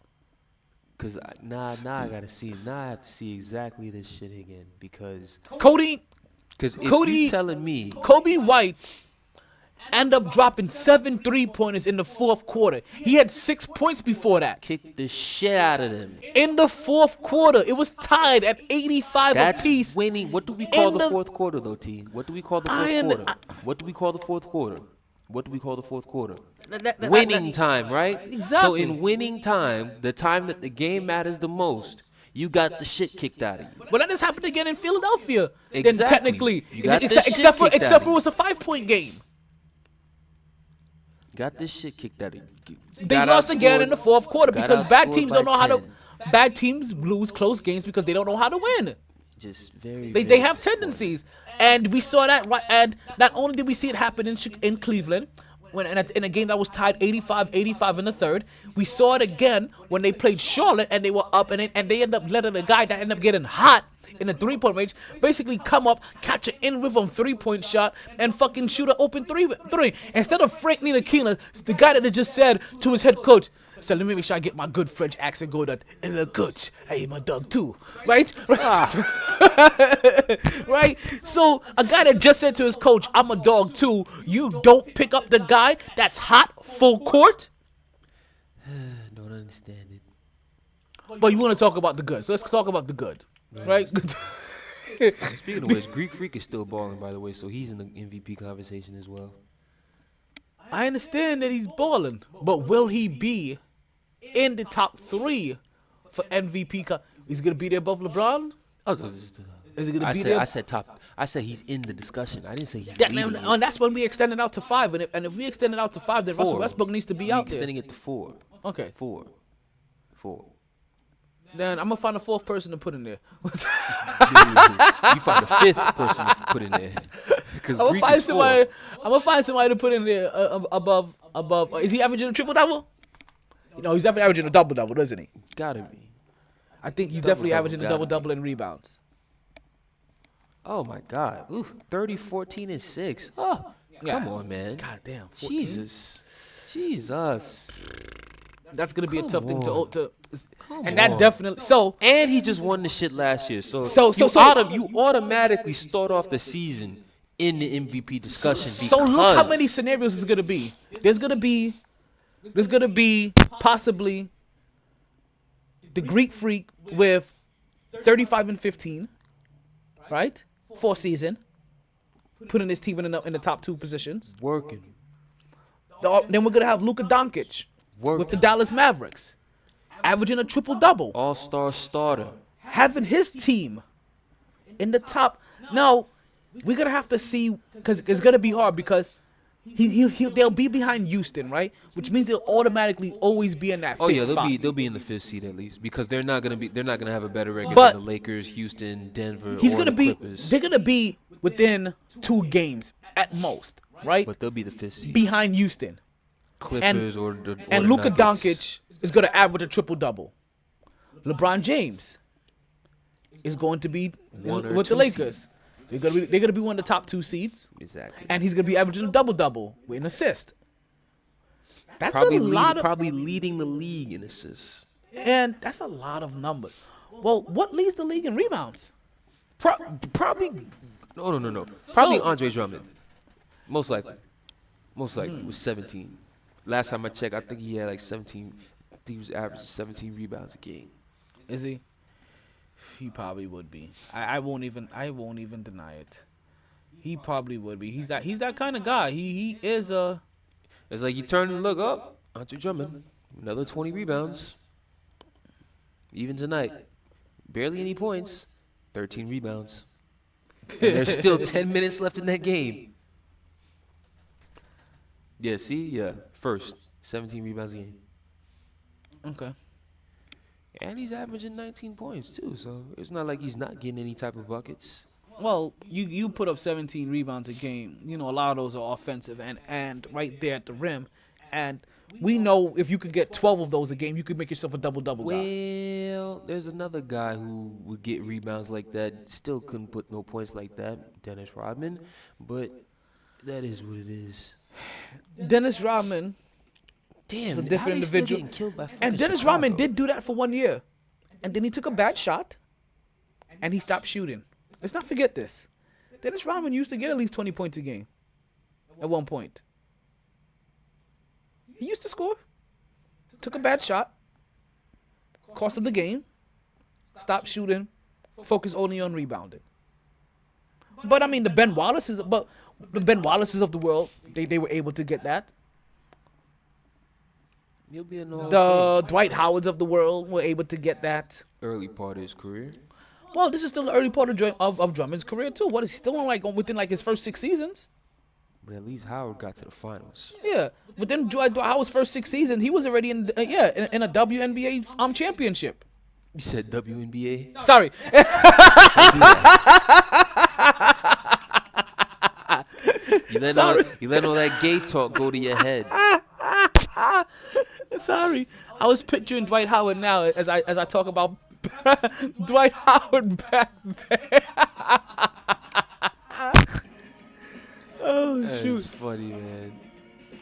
Cause now I gotta see. Now I have to see exactly this shit again because Cody telling me Kobe White end up dropping 7 3-pointers in the fourth quarter. He had 6 points before that. Kick the shit out of them. In the fourth quarter, it was tied at 85 That's apiece. winning. What do we call the fourth quarter, though, T? What do we call the fourth quarter? What do we call the fourth quarter? What do we call the fourth quarter? Winning time, right? Exactly. So in winning time, the time that the game matters the most, you got the shit kicked out of you. Well, that just happened again in Philadelphia. Exactly. Then technically, You got the except for shit kicked it out of was a 5-point game. Got this shit kicked out of you. They lost again in the fourth quarter because bad teams don't know how to. Bad teams lose close games because they don't know how to win. Just very. They have tendencies, and we saw that. Right, and not only did we see it happen in Cleveland, in a game that was tied 85-85 in the third, we saw it again when they played Charlotte and they were up and they ended up letting a guy that ended up getting hot in the 3-point range basically come up, catch an in-rhythm 3-point shot, and fucking shoot an open three. Instead of Frank Ntilikina, the guy that had just said to his head coach, so let me make sure I get my good French accent going on. And the coach, hey, my dog too, right? Right? So a guy that just said to his coach, I'm a dog too, you don't pick up the guy that's hot full court? Don't understand it. But you want to talk about the good, so let's talk about the good. Right? Speaking of which, Greek Freak is still balling, by the way, so he's in the MVP conversation as well. I understand that he's balling, but will he be in the top 3 for MVP? He's gonna be there above LeBron? Is he gonna be there? I said top. I said he's in the discussion. I didn't say he's leading. And that's when we extend it out to 5. And if we extend it out to 5, then Russell Westbrook needs to be out there. Extending it to 4. Okay. 4. Then I'm gonna find a 4th person to put in there. You find a 5th person to put in there. Because I'm gonna find somebody to put in there above. Is he averaging a triple double? You know, he's definitely averaging a double double, doesn't he? Gotta be. I think he's definitely averaging a double double in rebounds. Oh my God. Ooh, 30, 14, and 6. Oh, yeah. Come on, man. God damn. 14? Jesus. That's gonna be a tough thing to. And that definitely. So and he just won the shit last year. So you automatically start off the season in the MVP discussion. So look how many scenarios is gonna be. There's gonna be possibly the Greek Freak with 35 and 15, right? 4 season, putting his team in the top 2 positions. Working. Then we're gonna have Luka Doncic with the Dallas Mavericks, averaging a triple double. All-star starter. Having his team in the top. Now, we're gonna have to see because it's gonna be hard because they'll be behind Houston, right? Which means they'll automatically always be in that. Oh fifth yeah, spot. they'll be in the 5th seed at least because they're not gonna have a better record But than the Lakers, Houston, Denver, He's or gonna the be. Clippers. They're gonna be within 2 games at most, right? But they'll be the 5th seed. Behind Houston. Clippers or the And Luka Nuggets. Doncic is gonna average a triple double. LeBron James is going to be One or with the two Lakers. They're gonna be one of the top 2 seeds. Exactly. And he's gonna be averaging a double double with an assist. That's Probably a lot of, probably leading the league in assists. and that's a lot of numbers. Well, what leads the league in rebounds? Probably. No. Probably So- Andre Drummond. Most likely with 17. Last time I checked, I think he had like 17. I think he was averaging 17 rebounds a game. Is he? He probably would be. I won't even deny it. He probably would be. He's that kind of guy. He is a. It's like you turn and look up. Andre Drummond, another 20 rebounds. Even tonight, barely any points, 13 rebounds. And there's still 10 minutes left in that game. Yeah, see? Yeah, first, 17 rebounds a game. Okay. And he's averaging 19 points, too, so it's not like he's not getting any type of buckets. Well, you put up 17 rebounds a game. You know, a lot of those are offensive and right there at the rim. And we know if you could get 12 of those a game, you could make yourself a double-double guy. Well, there's another guy who would get rebounds like that, still couldn't put no points like that, Dennis Rodman, but that is what it is. Dennis Rodman Damn, is a how different they still individual. getting killed by And fucking Dennis Chicago? Rodman did do that for 1 year. And then he took a bad shot, and he stopped shooting. Let's not forget this. Dennis Rodman used to get at least 20 points a game at one point. He used to score. Took a bad shot. Cost him the game. Stopped shooting. Focus only on rebounding. But I mean, the Ben Wallaces of the world, they were able to get that. He'll be in the The Dwight Howards of the world were able to get that. early part of his career. Well, this is still the early part of Drummond's career too. What is he still on within his first 6 seasons? But at least Howard got to the finals. Yeah, within Dwight Howard's first 6 seasons, he was already in a WNBA championship. You said WNBA? Sorry. You let all that gay talk go to your head. Sorry, I was picturing Dwight Howard now as I talk about Dwight Howard back then. Oh shoot! That's funny, man.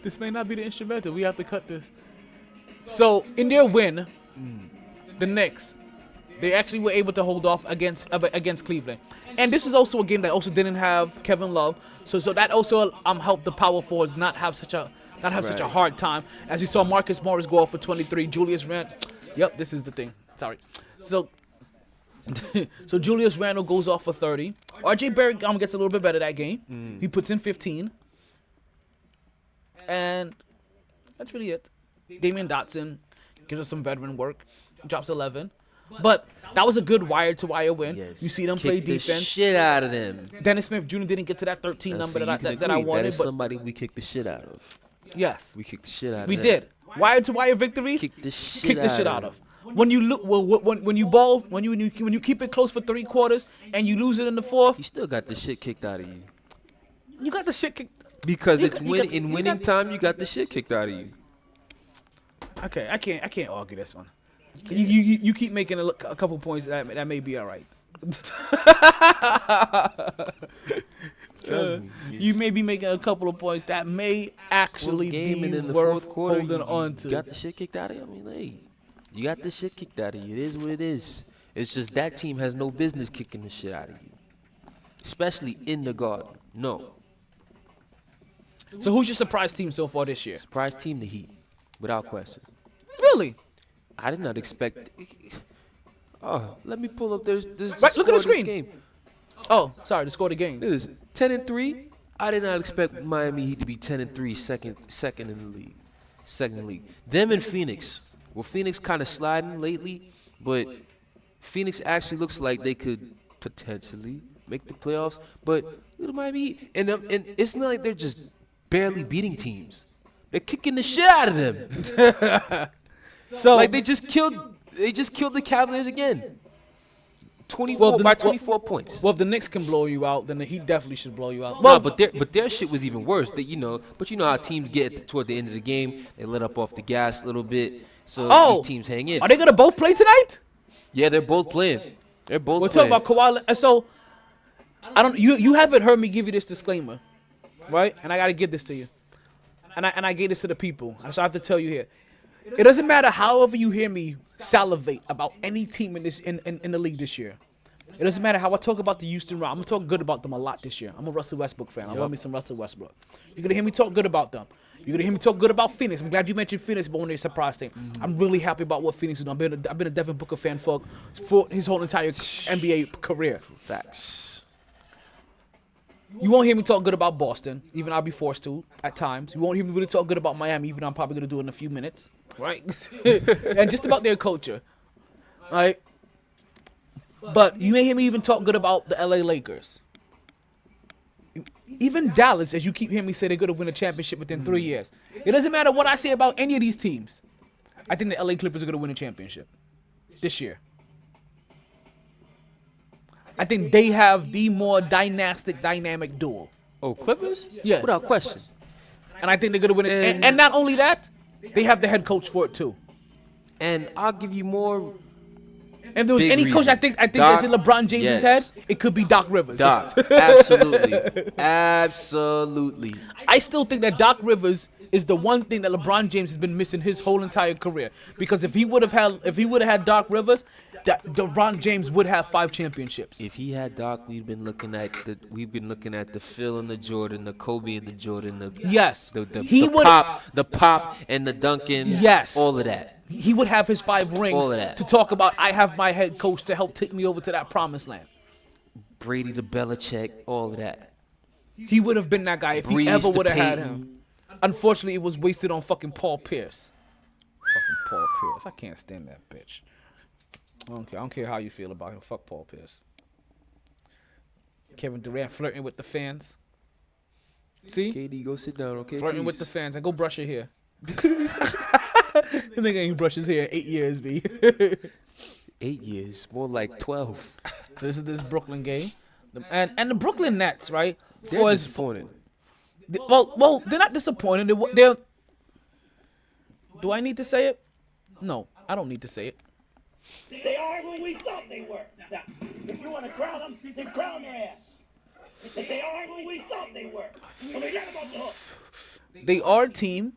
This may not be the instrumental. We have to cut this. So in their win, the Knicks, they actually were able to hold off against Cleveland, and this is also a game that also didn't have Kevin Love, so that also helped the power forwards not have such a hard time. As you saw Marcus Morris go off for 23, Julius Randle. Yep, this is the thing. Sorry. So Julius Randle goes off for 30. RJ Barrett gets a little bit better that game. He puts in 15. And that's really it. Damian Dotson gives us some veteran work. Drops 11. But that was a good wire-to-wire win. Yes. You see them play Kick the defense. shit out of them. Dennis Smith Jr. didn't get to that 13 number that I That wanted. is But somebody we kicked the shit out of. yes, We kicked the shit out of we them. did. Wire-to-wire victories. Kick the shit Kick the shit out out of of. When you look, when you ball, when you keep it close for 3 quarters and you lose it in the fourth, You still got the shit kicked out of you. you got the shit kicked. Because You it's got- you got- in you winning got- time, you got the shit kicked out of you. Okay, I can't argue this one. You keep making a couple points that may be all right. Trust me. You may be making a couple of points that may actually Game and be in the worth fourth quarter, holding you on to. got the shit kicked out of you. I mean, hey, you got the shit kicked out of you. It is what it is. It's just that team has no business kicking the shit out of you, especially in the Garden. No, So who's your surprise team so far this year? surprise team, the Heat, without question. Really? I did not expect. Oh, let me pull up. There's Right, look at the score of this screen. Game. Oh, sorry, to score the game. It is 10-3. I did not expect Miami Heat to be 10-3, second in the league, second in the league. Them and Phoenix. Well, Phoenix kind of sliding lately, but Phoenix actually looks like they could potentially make the playoffs. But look at Miami Heat, and it's not like they're just barely beating teams. They're kicking the shit out of them. So like they just killed the Cavaliers again. 24 points. Well, if the Knicks can blow you out, then the Heat definitely should blow you out. Well, but their shit was even worse. That but you know how teams get toward the end of the game, they let up off the gas a little bit, so these teams hang in. Are they gonna both play tonight? Yeah, they're both playing. They're both. We're playing. talking about Kawhi. So I don't. You haven't heard me give you this disclaimer, right? And I gotta give this to you, and I gave this to the people, so I have to tell you here. It doesn't matter however you hear me salivate about any team in the league this year. It doesn't matter how I talk about the Houston Rockets. I'm gonna talk good about them a lot this year. I'm a Russell Westbrook fan. I love me some Russell Westbrook. You're gonna hear me talk good about them. You're gonna hear me talk good about Phoenix. I'm glad you mentioned Phoenix, but when they're a surprise team, I'm really happy about what Phoenix is doing. I've been a Devin Booker fan for his whole entire NBA career. Facts. You won't hear me talk good about Boston, even I'll be forced to at times. You won't hear me really talk good about Miami, even I'm probably gonna do it in a few minutes, right? And just about their culture, right? But you may hear me even talk good about the LA Lakers. Even Dallas, as you keep hearing me say they're going to win a championship within 3 years. It doesn't matter what I say about any of these teams. I think the LA Clippers are going to win a championship this year. I think they have the more dynamic duo. Oh, Clippers? Yeah. Without question. And I think they're going to win it. And not only that, they have the head coach for it too. And I'll give you more. If there was any coach I think that's in LeBron James' head, it could be Doc Rivers. Doc, absolutely. Absolutely. I still think that Doc Rivers is the one thing that LeBron James has been missing his whole entire career. Because if he would have had Doc Rivers, LeBron James would have 5 championships. If he had Doc, we've been looking at the Phil and the Jordan, the Kobe and the Jordan, the Pop and the Duncan. Yes. All of that. He would have his 5 rings All of that. to talk about. I have my head coach to help take me over to that promised land. Brady to Belichick, all of that. He would have been that guy if he Breeze ever to would have had Peyton. him. Unfortunately, it was wasted on fucking Paul Pierce. Fucking Paul Pierce. I can't stand that bitch. I don't care how you feel about him. Fuck Paul Pierce. Kevin Durant flirting with the fans. See? KD, go sit down, okay? Flirting please. with the fans and go brush your hair. The nigga ain't brushed his hair 8 years, B. 8 years, more like 12. So this is this Brooklyn game, and the Brooklyn Nets, right? They're disappointed. Well, they're not disappointed. They're. Do I need to say it? No, I don't need to say it. They are who we thought they were. Now, if you want to crown them, then crown their ass. They are who we thought they were. So we let them off the hook. They are a team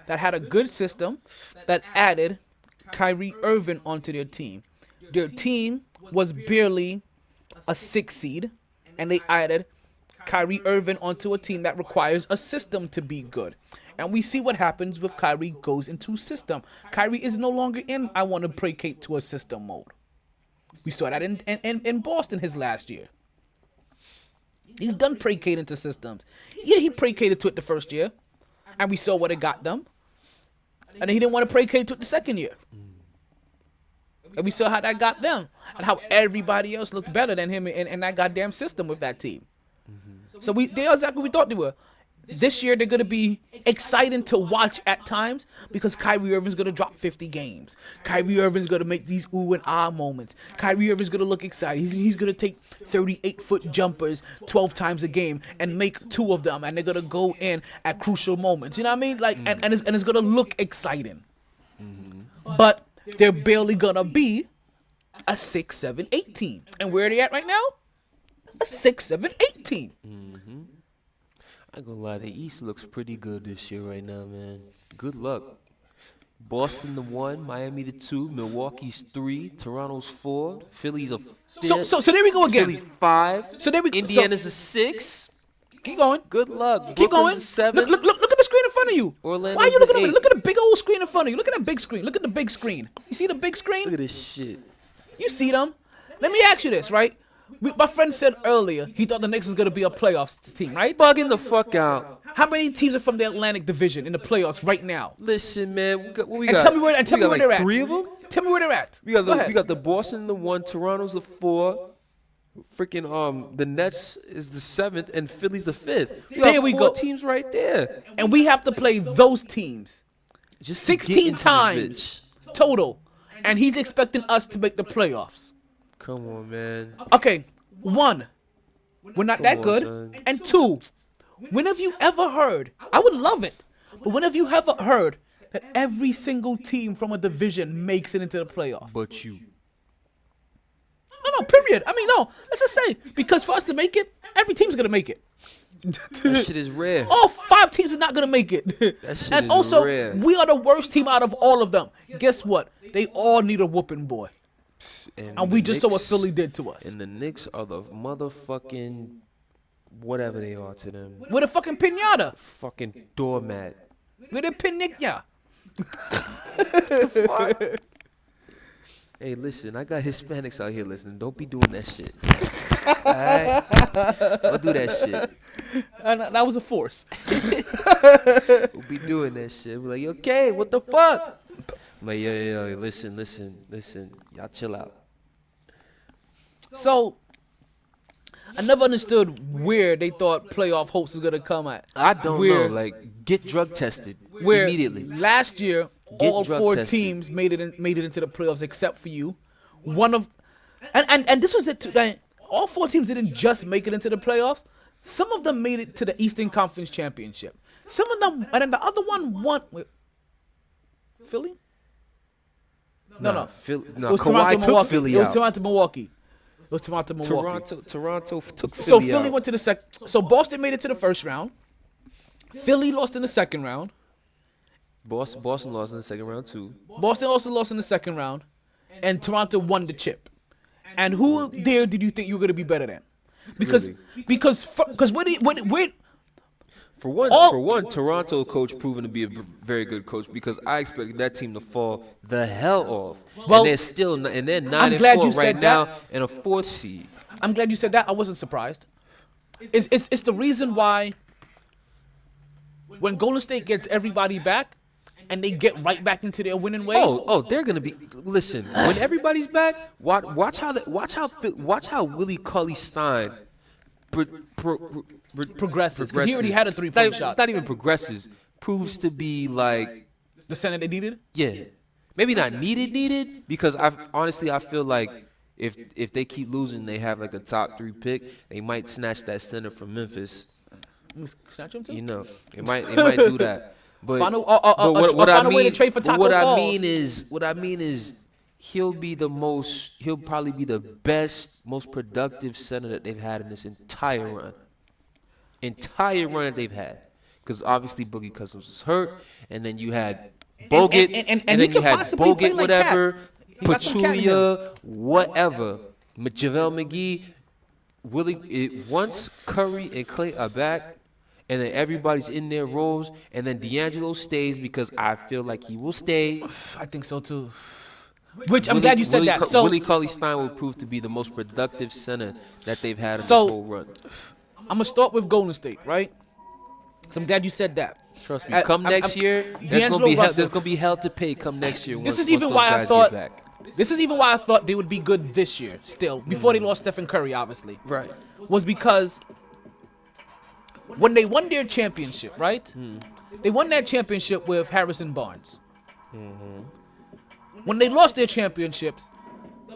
that had a good system that added Kyrie Irving onto their team. Their team was barely a 6 seed, and they added Kyrie Irving onto a team that requires a system to be good. And we see what happens with Kyrie goes into system. Kyrie is no longer in I want to placate to a system mode. We saw that in Boston his last year. He's done placating to systems. Yeah, he placated to it the first year. And we saw what it got them. And then he didn't want to placate to it the second year. And we saw how that got them. And how everybody else looked better than him in that goddamn system with that team. So they are exactly what we thought they were. This year, they're going to be exciting to watch at times because Kyrie Irving's going to drop 50 games. Kyrie Irving's going to make these ooh and ah moments. Kyrie Irving's going to look excited. He's going to take 38-foot jumpers 12 times a game and make 2 of them, and they're going to go in at crucial moments. You know what I mean? Like, and it's going to look exciting. But they're barely going to be a 6, 7, 8 team. And where are they at right now? A 6, 7, 8 team. I ain't gonna lie, the East looks pretty good this year right now, man. Good luck. Boston the 1, Miami the 2, Milwaukee's 3, Toronto's 4, Philly's a 5. So there we go again. Philly's 5. So there we Indiana's a 6. Keep going. Good luck. Keep going. Brooklyn's a 7. Look at the screen in front of you. Orlando's Why are you looking at an it? 8. Look at the big old screen in front of you. Look at that big screen. Look at the big screen. You see the big screen? Look at this shit. You see them? Let me ask you this, right? My friend said earlier he thought the Knicks was going to be a playoffs team, right? Bugging the fuck out. How many teams are from the Atlantic Division in the playoffs right now? Listen, man, what we And got? tell me where they're at. 3 of them? Tell me where they're at. We got Go ahead. the Boston the 1, Toronto's a 4. freaking the Nets is the 7th and Philly's the 5th. There we go. Teams right there. And we have to play those teams Just to get 16 into this times total. And he's expecting us to make the playoffs. Come on, man. Okay, 1, we're not that on, good. son. And 2, when have you ever heard, I would love it, but when have you ever heard that every single team from a division makes it into the playoff? But you. No, period. I mean, no, let's just say, because for us to make it, every team's going to make it. That shit is rare. All 5 teams are not going to make it. That shit And is also, rare. we are the worst team out of all of them. Guess what? They all need a whooping, boy. And we the just saw what Knicks- Philly did to us. And the Knicks are the motherfucking whatever they are to them. With a fucking pinata. Fucking doormat. With a pinata. Hey, listen, I got Hispanics out here listening. Don't be doing that shit. Alright? Don't do that shit. And that was a force. Don't be doing that shit. Be like, okay, what the fuck? I'm like, yo, listen. Y'all chill out. So, I never understood where they thought playoff hopes was going to come at. I don't know. Like, get drug tested Where immediately. last year, Get all drug 4 tested. teams made it into the playoffs except for you. One of, and this was it too. Like, all 4 teams didn't just make it into the playoffs. Some of them made it to the Eastern Conference Championship. Some of them, and then the other one won. Wait, Philly? No. Philly, It no, was Kawhi Toronto, took Milwaukee. Philly It was out. Toronto, Milwaukee. It was Toronto, Milwaukee. Toronto took Philly So out. Philly went to the second. So Boston made it to the first round. Philly lost in the second round. Boston lost in the second round too. Boston also lost in the second round, and Toronto won the chip. And who there did you think you were gonna be better than? Because where For one, Toronto coach proven to be a very good coach because I expected that team to fall the hell off. Well, and they're still and they're 9 I'm and glad 4 you right said now that. and a 4th seed. I'm glad you said that. I wasn't surprised. It's the reason why when Golden State gets everybody back and they get right back into their winning ways. Oh, they're gonna be. Listen, when everybody's back, watch how Willie Cauley-Stein progresses. Because he already had a 3-point shot. It's not even progresses. Proves to be like The center they needed. yeah, maybe not needed because I feel like if they keep losing, they have like a top 3 pick. They might snatch that center from Memphis. Snatch him too. You know, it might do that. But Find a way to trade for Taco what Falls. I mean is he'll probably be the best, most productive center that they've had in this entire run that they've had. Because obviously Boogie Cousins was hurt, and then you had Bogut, and then he you could had possibly play Bogut, like whatever, Cat. He got some cat in Pachulia, whatever, JaVale McGee, once Curry and Clay are back, and then everybody's in their roles, and then D'Angelo stays because I feel like he will stay. I think so too. Which I'm glad you said that. So Willie Cauley-Stein will prove to be the most productive center that they've had in So- this whole run. I'm gonna start with Golden State, right? So I'm glad you said that. Trust me. Come next year, there's gonna be hell to pay. Come next year. This once- is even once why those I guys thought. get back. This is even why I thought they would be good this year. Still, before they lost Stephen Curry, obviously. Right. Was because when they won their championship, right? They won that championship with Harrison Barnes. When they lost their championships,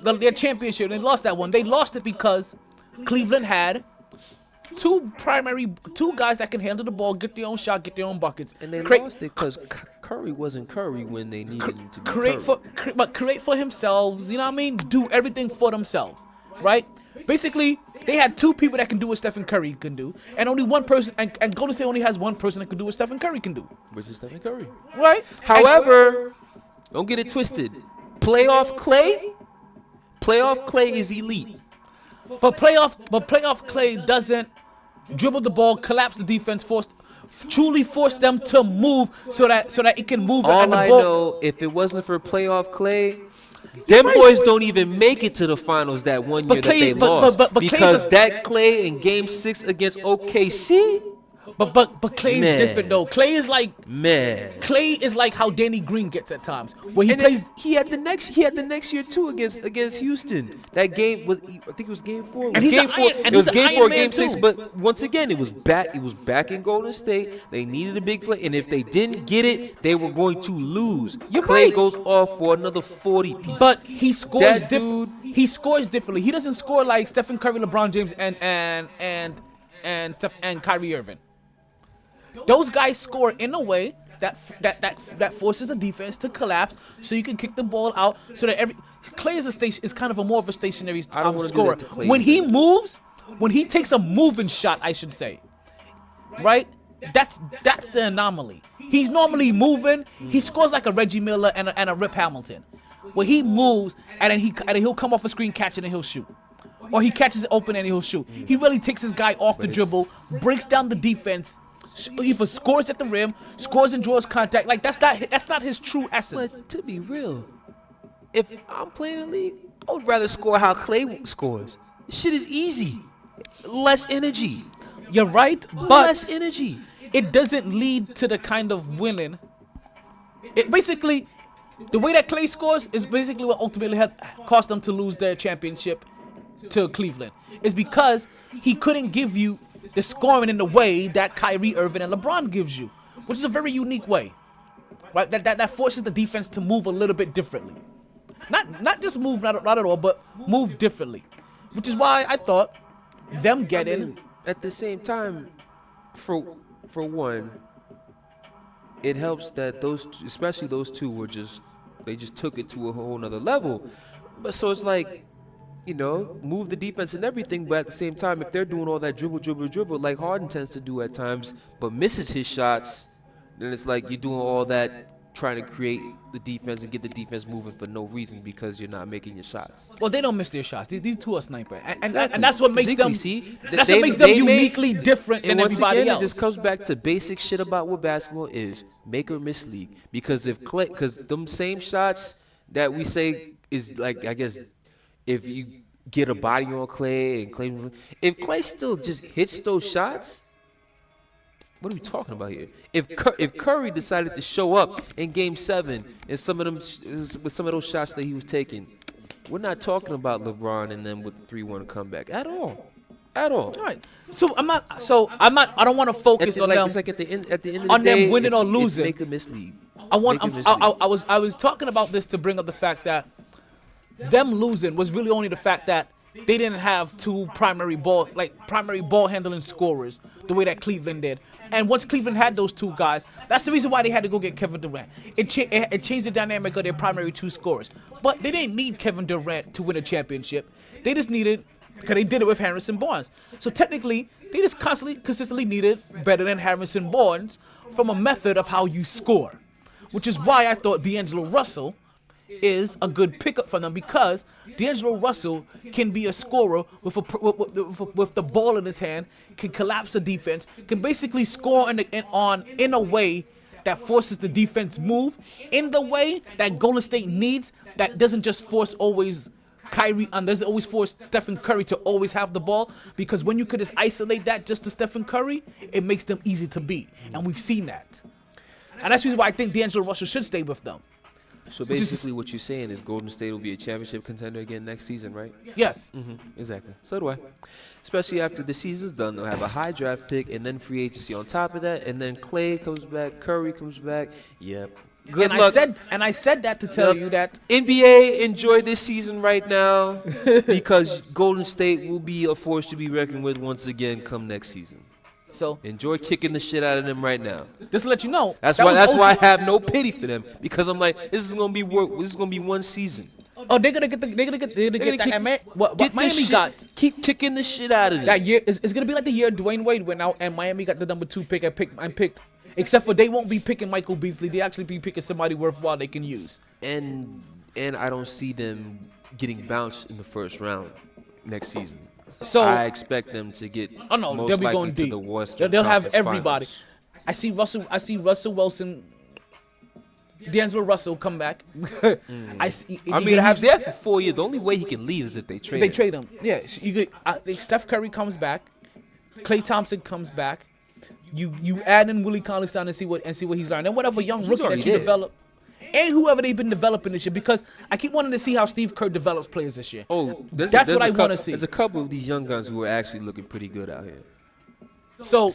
they lost that one. They lost it because Cleveland had two guys that can handle the ball, get their own shot, get their own buckets. And they lost it because Curry wasn't Curry when they needed him to be create for themselves. You know what I mean? Do everything for themselves, right? Basically, they had 2 people that can do what Stephen Curry can do, and only one person. And Golden State only has 1 person that can do what Stephen Curry can do, which is Stephen Curry. right? However, don't get it twisted. Playoff Clay is elite. But playoff Clay doesn't dribble the ball, collapse the defense, truly force them to move so that it can move. All and the I ball, know, if it wasn't for playoff Clay, them boys don't even make it to the finals that one year that they lost. but Clay's because that Clay in Game 6 against OKC, But Clay's different though. Clay is like how Danny Green gets at times. When he plays, he had the next year too against Houston. That game was, I think it was game 4. And he's game an 4. Iron- and It was he's an game 4, Iron Man game 6. too. But once again, it was back in Golden State. They needed a big play, and if they didn't get it, they were going to lose. Clay goes off for another 40. But he scores That different. He scores differently. He doesn't score like Stephen Curry, LeBron James, and Kyrie Irving. Those guys score in a way that forces the defense to collapse, so you can kick the ball out. So that Clay is kind of more of a stationary scorer. When he moves, when he takes a moving shot, I should say, right? That's the anomaly. He's normally moving. He scores like a Reggie Miller and a Rip Hamilton. When he moves and then he'll come off a screen catch it and he'll shoot. Or he catches it open and he'll shoot. He really takes his guy off the dribble, breaks down the defense, either scores at the rim, scores and draws contact. Like that's not his true essence. But to be real, if I'm playing in the league, I would rather score how Clay scores. Shit is easy. Less energy. You're right, but less energy. It doesn't lead to the kind of winning. It basically, the way that Clay scores is basically what ultimately cost them to lose their championship to Cleveland. It's because he couldn't give you the scoring in the way that Kyrie Irving and LeBron gives you, which is a very unique way, right? That forces the defense to move a little bit differently. Not just move, not at all, but move differently, which is why I thought them getting at the same time, for one, it helps that especially those two they just took it to a whole nother level. But so it's like, move the defense and everything, but at the same time, if they're doing all that dribble, like Harden tends to do at times, but misses his shots, then it's like you're doing all that trying to create the defense and get the defense moving for no reason because you're not making your shots. Well, they don't miss their shots. These two are snipers, and Exactly. that's what makes them. That's what makes them uniquely different than once everybody again, else. It just comes back to basic shit about what basketball is: make or miss league. Because because them same shots that we say is like, I guess, if you get a body on Clay and Clay, if Clay still just hits those shots. What are we talking about here? If Curry decided to show up in Game 7 and some of those shots that he was taking, we're not talking about LeBron and them with 3-1 comeback at all. All right. So I'm not. I don't want to focus on them. It's like at the end of the on day, them winning it's, or losing. It's make or miss league. I was talking about this to bring up the fact that them losing was really only the fact that they didn't have two primary ball handling scorers the way that Cleveland did. And once Cleveland had those two guys, that's the reason why they had to go get Kevin Durant. It changed the dynamic of their primary two scorers. But they didn't need Kevin Durant to win a championship. They just needed, because they did it with Harrison Barnes. So technically, they just consistently needed better than Harrison Barnes from a method of how you score. Which is why I thought D'Angelo Russell is a good pickup for them, because D'Angelo Russell can be a scorer with the ball in his hand, can collapse the defense, can basically score in a way that forces the defense move in the way that Golden State needs, that doesn't just force always Kyrie and doesn't always force Stephen Curry to always have the ball, because when you could just isolate that just to Stephen Curry, it makes them easy to beat, and we've seen that. And that's the reason why I think D'Angelo Russell should stay with them. So basically, what you're saying is Golden State will be a championship contender again next season, right? Yes. Exactly. So do I. Especially after the season's done, they'll have a high draft pick and then free agency on top of that, and then Clay comes back, Curry comes back. Yep. Good luck. I said that to tell you that NBA, enjoy this season right now because Golden State will be a force to be reckoned with once again come next season. So enjoy kicking the shit out of them right now. Just to let you know. That's why I have no pity for them, because I'm like, this is gonna be one season. Oh, they're gonna get that. What Miami got? Keep kicking the shit out of them. That year is gonna be like the year Dwayne Wade went out and Miami got the number 2 pick and picked. Except for they won't be picking Michael Beasley. They actually be picking somebody worthwhile they can use. And I don't see them getting bounced in the first round next season. So I expect them to get they'll be going deep. To the Western they'll have Conference everybody. Finals. I see Russell Wilson, D'Angelo Russell come back. He's there for 4 years. The only way he can leave is if they trade him. They trade him. Yeah, Steph Curry comes back. Klay Thompson comes back. You add in Willie Cauley-Stein and see what he's learned, and whatever young rookie that already you there. develop, and whoever they've been developing this year. Because I keep wanting to see how Steve Kerr develops players this year. Oh, that's what I want to see. There's a couple of these young guns who are actually looking pretty good out here. So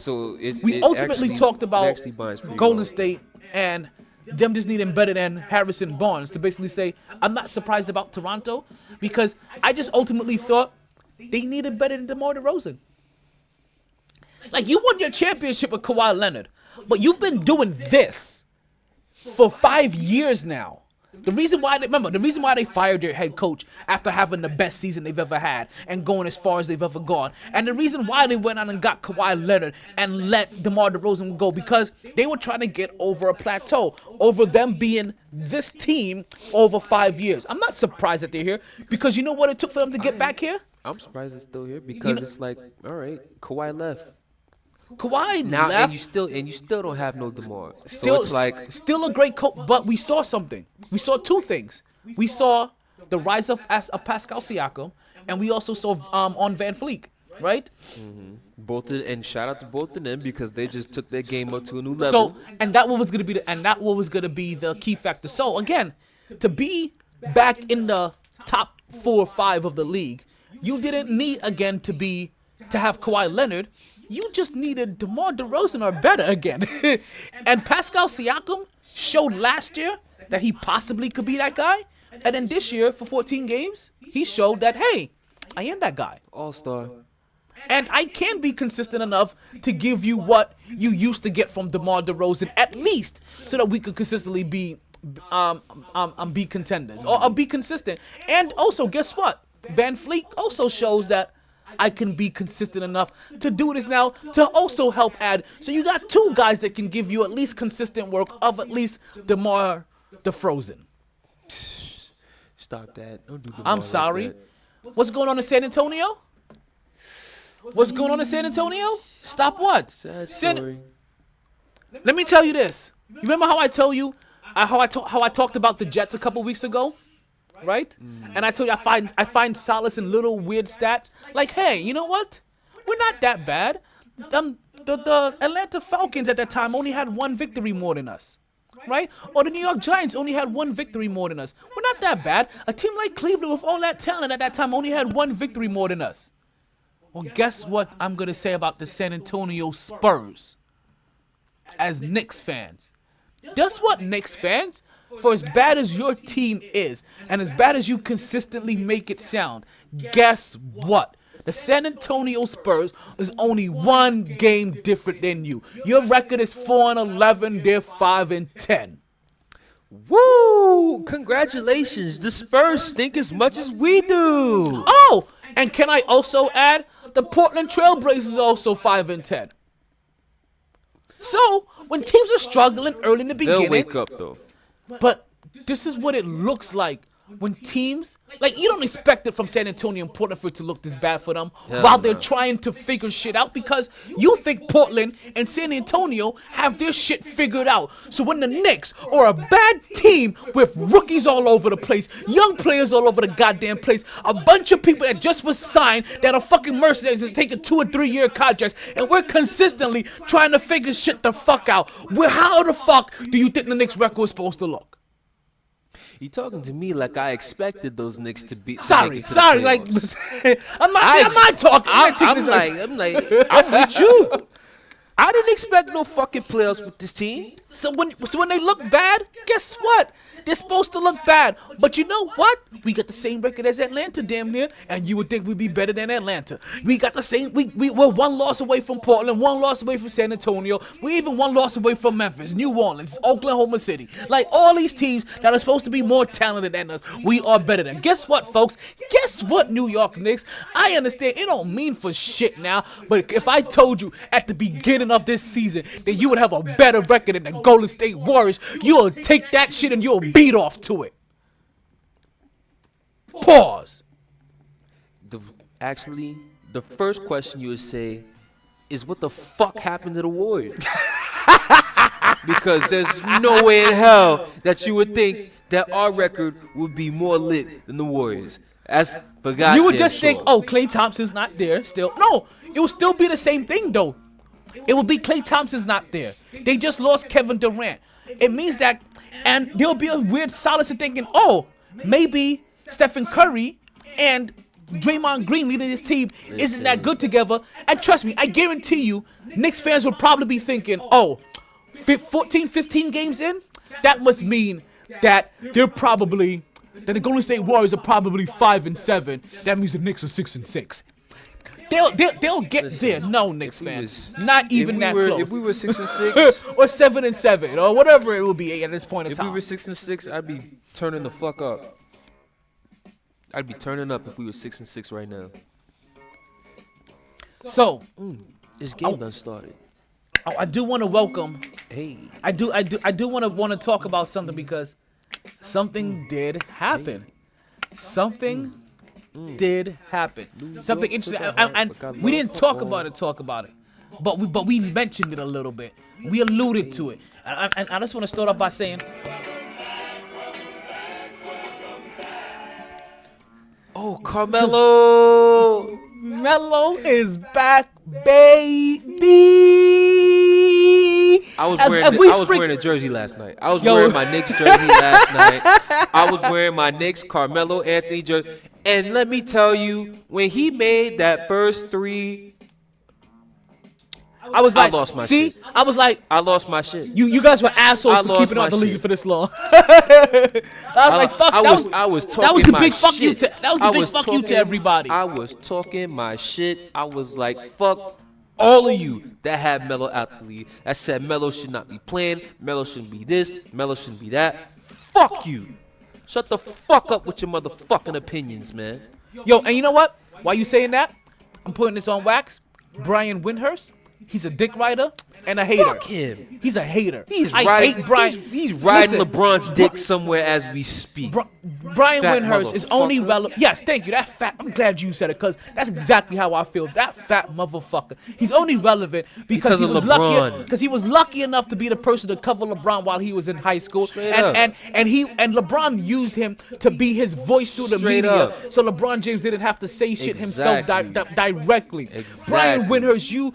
we ultimately actually talked about actually binds pretty Golden well. State and them just needing better than Harrison Barnes to basically say, I'm not surprised about Toronto because I just ultimately thought they needed better than DeMar DeRozan. Like, you won your championship with Kawhi Leonard, but you've been doing this for 5 years now. The reason why they fired their head coach after having the best season they've ever had and going as far as they've ever gone, and the reason why they went out and got Kawhi Leonard and let DeMar DeRozan go, because they were trying to get over a plateau, over them being this team over 5 years. I'm not surprised that they're here, because you know what it took for them to get back here? I'm surprised it's still here because it's like, all right, Kawhi left. Kawhi Now left. and you still don't have no DeMar. Still, So it's like still a great coach, but we saw something. We saw two things. We saw the rise of Pascal Siakam, and we also saw on Van Fleek, right? and shout out to both of them because they just took their game up to a new level. So, and that was gonna be the key factor. So again, to be back in the top 4 or 5 of the league, you didn't need again to have Kawhi Leonard. You just needed DeMar DeRozan or better again. And Pascal Siakam showed last year that he possibly could be that guy. And then this year, for 14 games, he showed that, hey, I am that guy. All-star. And I can be consistent enough to give you what you used to get from DeMar DeRozan, at least, so that we could consistently be contenders or be consistent. And also, guess what? Van Fleet also shows that I can be consistent enough to do this now to also help add. So you got 2 guys that can give you at least consistent work of at least DeMar DeRozan. Stop that. Don't do DeMar I'm like sorry. that. What's going on in San Antonio? What's going on in San Antonio? Stop what? Sad San- story. Let me tell you this. You remember how I tell you how I talked about the Jets a couple weeks ago? Right? And I told you I find solace in little weird stats. Like, hey, you know what? We're not that bad. The Atlanta Falcons at that time only had 1 victory more than us. Right? Or the New York Giants only had 1 victory more than us. We're not that bad. A team like Cleveland with all that talent at that time only had 1 victory more than us. Well, guess what I'm going to say about the San Antonio Spurs as Knicks fans? Guess what, Knicks fans? For as bad as your team is, and as bad as you consistently make it sound, guess what? The San Antonio Spurs is only 1 game different than you. Your record is 4-11, they're 5-10. Woo! Congratulations. The Spurs stink as much as we do. Oh, and can I also add, the Portland Trailblazers are also 5-10. So, when teams are struggling early in the beginning, They'll wake up, though. but this is what it looks like when teams, like, you don't expect it from San Antonio and Portland for it to look this bad for them while they're trying to figure shit out, because you think Portland and San Antonio have their shit figured out. So when the Knicks are a bad team with rookies all over the place, young players all over the goddamn place, a bunch of people that just was signed that are fucking mercenaries and taking 2 or 3 year contracts, and we're consistently trying to figure shit the fuck out. How the fuck do you think the Knicks record is supposed to look? You talking to me like I expected those Knicks to be. Sorry, like I'm not talking. I'm with you. I didn't expect no fucking playoffs with this team. So when they look bad, guess what? They're supposed to look bad. But you know what? We got the same record as Atlanta, damn near, and you would think we'd be better than Atlanta. We got the same. We're 1 loss away from Portland, 1 loss away from San Antonio. We're even 1 loss away from Memphis, New Orleans, Oklahoma City. Like, all these teams that are supposed to be more talented than us, we are better than. Guess what, folks? Guess what, New York Knicks? I understand it don't mean for shit now, but if I told you at the beginning of this season that you would have a better record than the Golden State Warriors, you'll take that shit and you'll beat off to it. Pause. Actually, the first question you would say is, what the fuck happened to the Warriors? Because there's no way in hell that you would think that our record would be more lit than the Warriors. That's forgot. You would just think, oh, Klay Thompson's not there still. No, it would still be the same thing, though. It would be Klay Thompson's not there. They just lost Kevin Durant. It means that, and there'll be a weird solace in thinking, oh, maybe Stephen Curry and Draymond Green leading this team isn't that good together. And trust me, I guarantee you, Knicks fans would probably be thinking, oh, 14, 15 games in? That must mean that the Golden State Warriors are probably 5-7. That means the Knicks are 6-6. They'll get there. No, Knicks fans, not even that close. If we were 6-6 or 7-7 or whatever it will be at this point in time. If we were 6-6, I'd be turning the fuck up. I'd be turning up if we were 6-6 right now. So this game done started. I do want to welcome. Hey, I do want to talk about something because something did happen. Something did happen. Something interesting, and we didn't talk about it, but we mentioned it a little bit. We alluded to it, and I just want to start off by saying, oh, Carmelo. Melo is back, baby. I was wearing a jersey last night. I was wearing my Knicks jersey last night. I was wearing my Knicks Carmelo Anthony jersey. And let me tell you, when he made that first three, I was like, I lost my see? shit. I was like, I lost my shit. You guys were assholes I for lost keeping my out the league shit. for this long. I was like, fuck. I was talking that was the my big fuck shit. you to. That was the big fuck you to everybody. I was talking my shit. I was like, fuck all of you that had Melo out the league. That said Melo should not be playing. Melo shouldn't be this. Melo shouldn't be that. Fuck you. Shut the fuck up with your motherfucking opinions, man. Yo, and you know what? Why you saying that? I'm putting this on wax. Brian Windhurst. He's a dick rider and a hater. Fuck him. He's a hater. I hate Brian. He's riding Listen, LeBron's dick somewhere as we speak. Brian Fat Windhurst is only motherfucker. relevant. Yes, thank you. That fat. I'm glad you said it because that's exactly how I feel. That fat motherfucker. He's only relevant because he of was LeBron. lucky. Because he was lucky enough to be the person to cover LeBron while he was in high school, Straight up. and LeBron used him to be his voice through the Straight media. up. So LeBron James didn't have to say shit himself Exactly. directly. Exactly. Brian Windhurst, you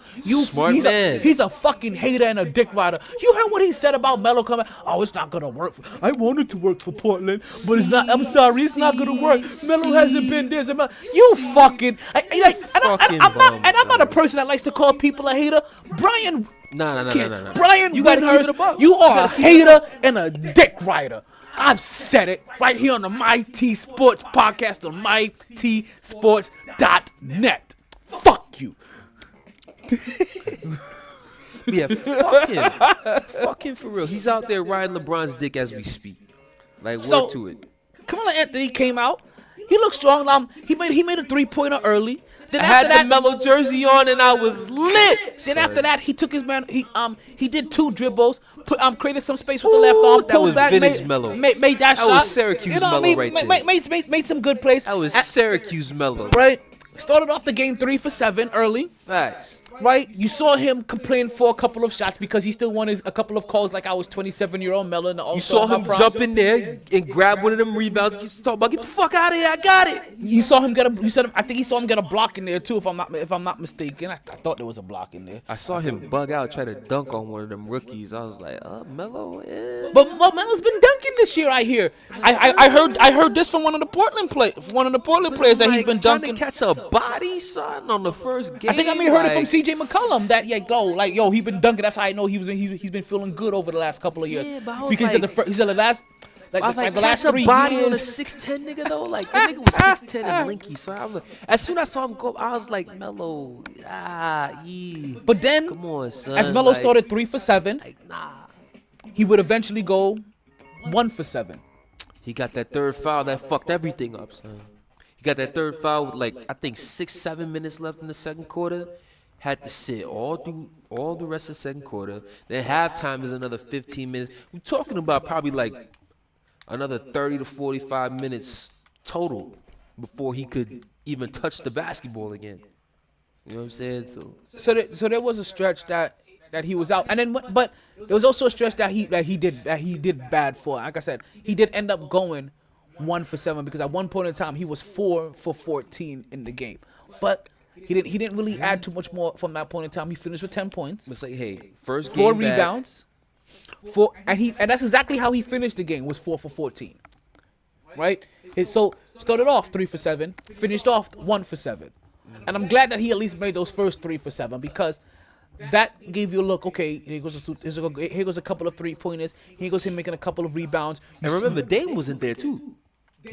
Smart he's man. he's a fucking hater and a dick rider. You heard what he said about Melo coming? Oh, it's not gonna work. I wanted to work for Portland, but it's not. I'm sorry, it's not gonna work. Melo hasn't been there. You fucking. I'm not a person that likes to call people a hater. Brian. No. Brian, You gotta keep it a Windhurst, buck. you are a hater and a dick rider. I've said it right here on the MyT Sports podcast on mytsports.net. Fuck you. Yeah, fuck him for real. He's out there riding LeBron's dick as we speak. Like, word to it. Carmelo Anthony came out. He looked strong. He made a 3-pointer early. Then I after had that, the Melo jersey on and I was lit. Then after that, he took his man. He did 2 dribbles. Created some space with the left arm. That Pulled was back. vintage Melo. Made that That shot. was Syracuse Melo right there. Made some good plays. That was Syracuse Melo. Right. Started off the game 3 for 7 early. Facts. Right, you saw him complain for a couple of shots because he still wanted a couple of calls like I was 27-year-old Melo in the All-Star. You saw him jump in there and grab one of them rebounds. He's talking about, get the fuck out of here, I got it. You saw him get I think he saw him get a block in there too, if I'm not mistaken. I thought there was a block in there. I saw him bug out, try to dunk on one of them rookies. I was like, Melo, yeah. But Melo's been dunking this year, I hear. I heard this from one of the Portland players that he's been dunking. Trying to catch a body, son, on the first game. I think I may have heard it from CJ McCollum that he's been dunking. That's how I know he's been feeling good over the last couple of years. Yeah, but I was because like, he said the last the last 3 catch a body on a years. 6'10" nigga though. Like that nigga was 6'10" and lanky. So as soon as I saw him go, I was like, Melo, yeah. But then, come on, son. as Melo started 3 for 7, he would eventually go 1 for 7. He got that third foul that fucked everything up, son. He got that third foul with I think 6-7 minutes left in the second quarter. Had to sit all the rest of the second quarter. Then halftime is another 15 minutes. We're talking about probably another 30 to 45 minutes total before he could even touch the basketball again. You know what I'm saying? So there was a stretch that he was out, and then but there was also a stretch that he did bad for. Like I said, he did end up going 1 for 7 because at one point in time he was 4 for 14 in the game. But He didn't really add too much more from that point in time. He finished with 10 points, It's like, hey, first game 4 back. rebounds, and that's exactly how he finished the game, was 4 for 14. Right? So started off 3 for 7, finished off 1 for 7. And I'm glad that he at least made those first 3 for 7, because that gave you a look. Okay, here goes a couple of 3-pointers. Here goes him making a couple of rebounds. And remember, Dame wasn't there too.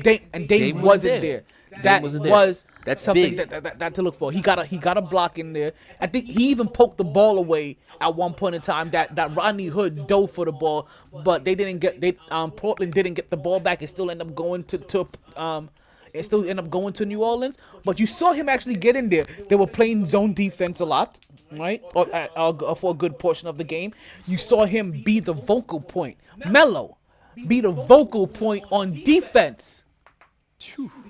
Dame wasn't there. That wasn't there. was That's something big. that to look for. He got a block in there. I think he even poked the ball away at one point in time. That Rodney Hood dove for the ball, but Portland didn't get the ball back. It still ended up going to New Orleans. But you saw him actually get in there. They were playing zone defense a lot, right? Or for a good portion of the game. You saw him be the vocal point. Melo be the vocal point on defense.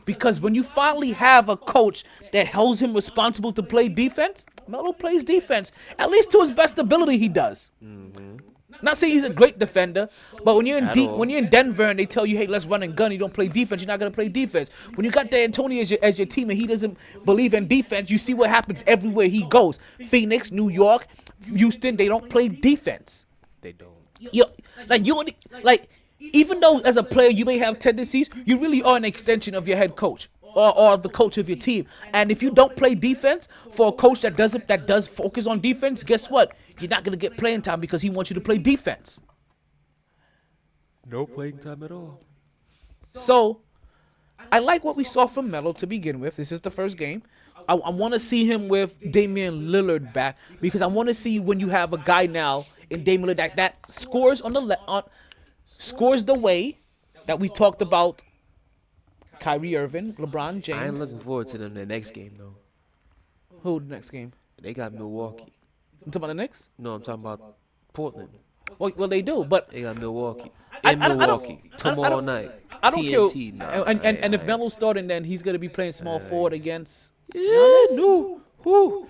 Because when you finally have a coach that holds him responsible to play defense, Melo plays defense. At least to his best ability, he does. Not saying he's a great defender, but when you're in Denver and they tell you, hey, let's run and gun, you don't play defense, you're not gonna play defense. When you got D'Antoni as your team and he doesn't believe in defense, you see what happens everywhere he goes. Phoenix, New York, Houston, they don't play defense. They don't. Even though as a player you may have tendencies, you really are an extension of your head coach or the coach of your team. And if you don't play defense for a coach that does focus on defense, guess what? You're not gonna get playing time because he wants you to play defense. No playing time at all. So I like what we saw from Melo to begin with. This is the first game. I want to see him with Damian Lillard back, because I want to see when you have a guy now in Damian Lillard that scores scores the way that we talked about Kyrie Irving, LeBron James. I ain't looking forward to them the next game though. Who the next game? They got Milwaukee. You talking about the Knicks? No, I'm talking about Portland. Well, they do, but They got Milwaukee. Milwaukee Tomorrow night. I don't TNT, care. nah, And if Melo's starting, then he's gonna be playing small forward against. No. Who?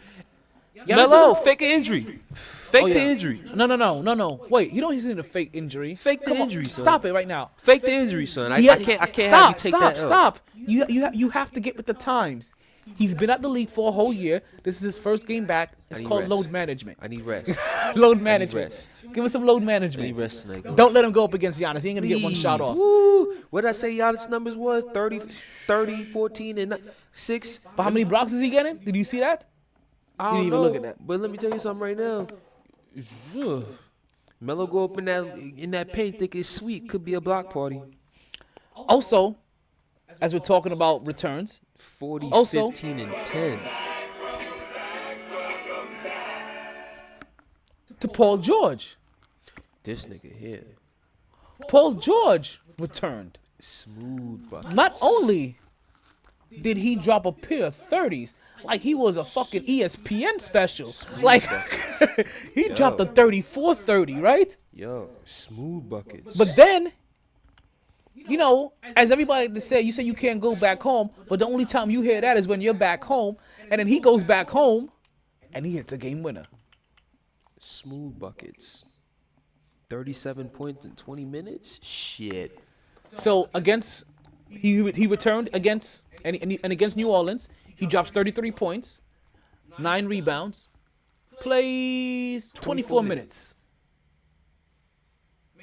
Melo, fake an injury. Fake the injury. No. Wait, you don't need a fake injury. Fake the injury, son. Stop it right now. Fake the injury, son. I can't have you take that L. Stop. You have to get with the times. He's been at the league for a whole year. This is his first game back. It's called load management. I need rest. Load management. rest. Give us some load management. I need rest tonight. Don't let him go up against Giannis. He ain't gonna get one shot off. Woo. What did I say Giannis' numbers was? 30, 14, and 6. But how many blocks is he getting? Did you see that? I You don't didn't even know, look at that. But let me tell you something right now. Melo go up in that paint, think it's sweet. Could be a block party. Also, as we're talking about returns, 40, Also- 15, and 10. to Paul George. This nigga here. Paul George returned. Smooth bucket. Not only did he drop a pair of 30s, like he was a fucking ESPN special. Like, he dropped a 34-30, right? Yo, smooth buckets. But then, you know, as everybody like to say, you say you can't go back home, but the only time you hear that is when you're back home, and then he goes back home, and he hits a game winner. Smooth buckets. 37 points in 20 minutes? Shit. So he returned against and against New Orleans, he drops 33 points, 9 rebounds, plays 24 minutes.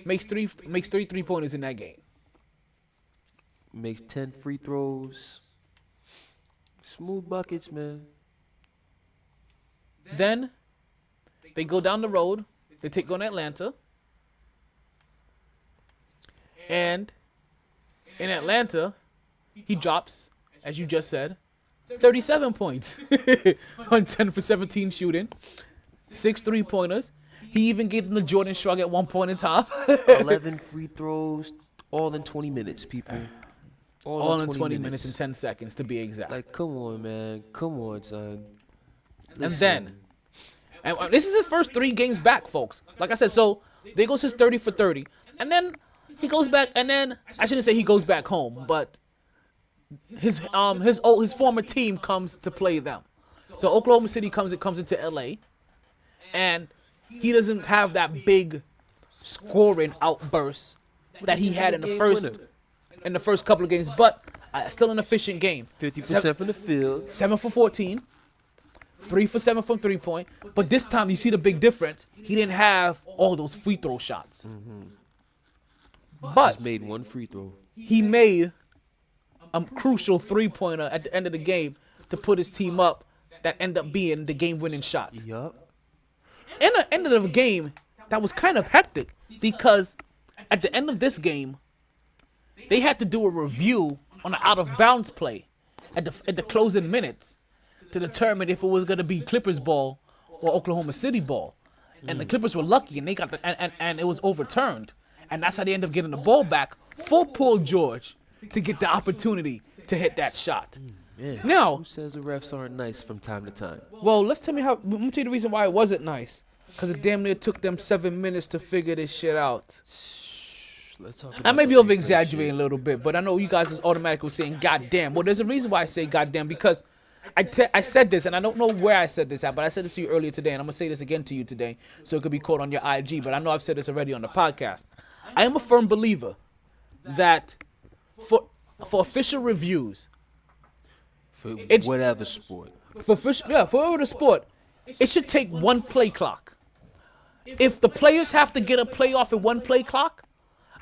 Makes three 3-pointers in that game. Makes 10 free throws. Smooth buckets, man. Then they go down the road. They take on Atlanta. And in Atlanta, he drops, as you just said, 37 points on 10 for 17 shooting, 6 3-pointers. He even gave them the Jordan shrug at one point in time. 11 free throws, all in 20 minutes, people. All in 20 minutes and 10 seconds, to be exact. Like, come on, man. Come on, son. And then, and this is his first 3 games back, folks. Like I said, so there goes his 30 for 30. And then he goes back, and then, I shouldn't say he goes back home, but his former team comes to play them. So Oklahoma City comes into LA, and he doesn't have that big scoring outburst that he had in the first couple of games, but still an efficient game. 50% from the field. 7 for 14, 3 for 7 from 3-point. But this time, you see the big difference. He didn't have all those free throw shots. But Just made one free throw. he made a crucial 3-pointer at the end of the game to put his team up that ended up being the game-winning shot. Yup. In the end of the game, that was kind of hectic because at the end of this game, they had to do a review on an out-of-bounds play at the closing minutes to determine if it was going to be Clippers ball or Oklahoma City ball. And the Clippers were lucky, and they got and it was overturned. And that's how they ended up getting the ball back for Paul George to get the opportunity to hit that shot. Yeah. Now, who says the refs aren't nice from time to time? well, let me tell you the reason why it wasn't nice. Because it damn near took them 7 minutes to figure this shit out. Let's talk I about may be the over replay exaggerating a shit. little bit, but I know you guys is automatically saying goddamn. Well, there's a reason why I say goddamn, because I said this, and I don't know where I said this at, but I said this to you earlier today, and I'm going to say this again to you today, so it could be caught on your IG, but I know I've said this already on the podcast. I am a firm believer that for official reviews, For It's- whatever sport. for whatever the sport, it should take one play clock. If the players have to get a play off at one play clock,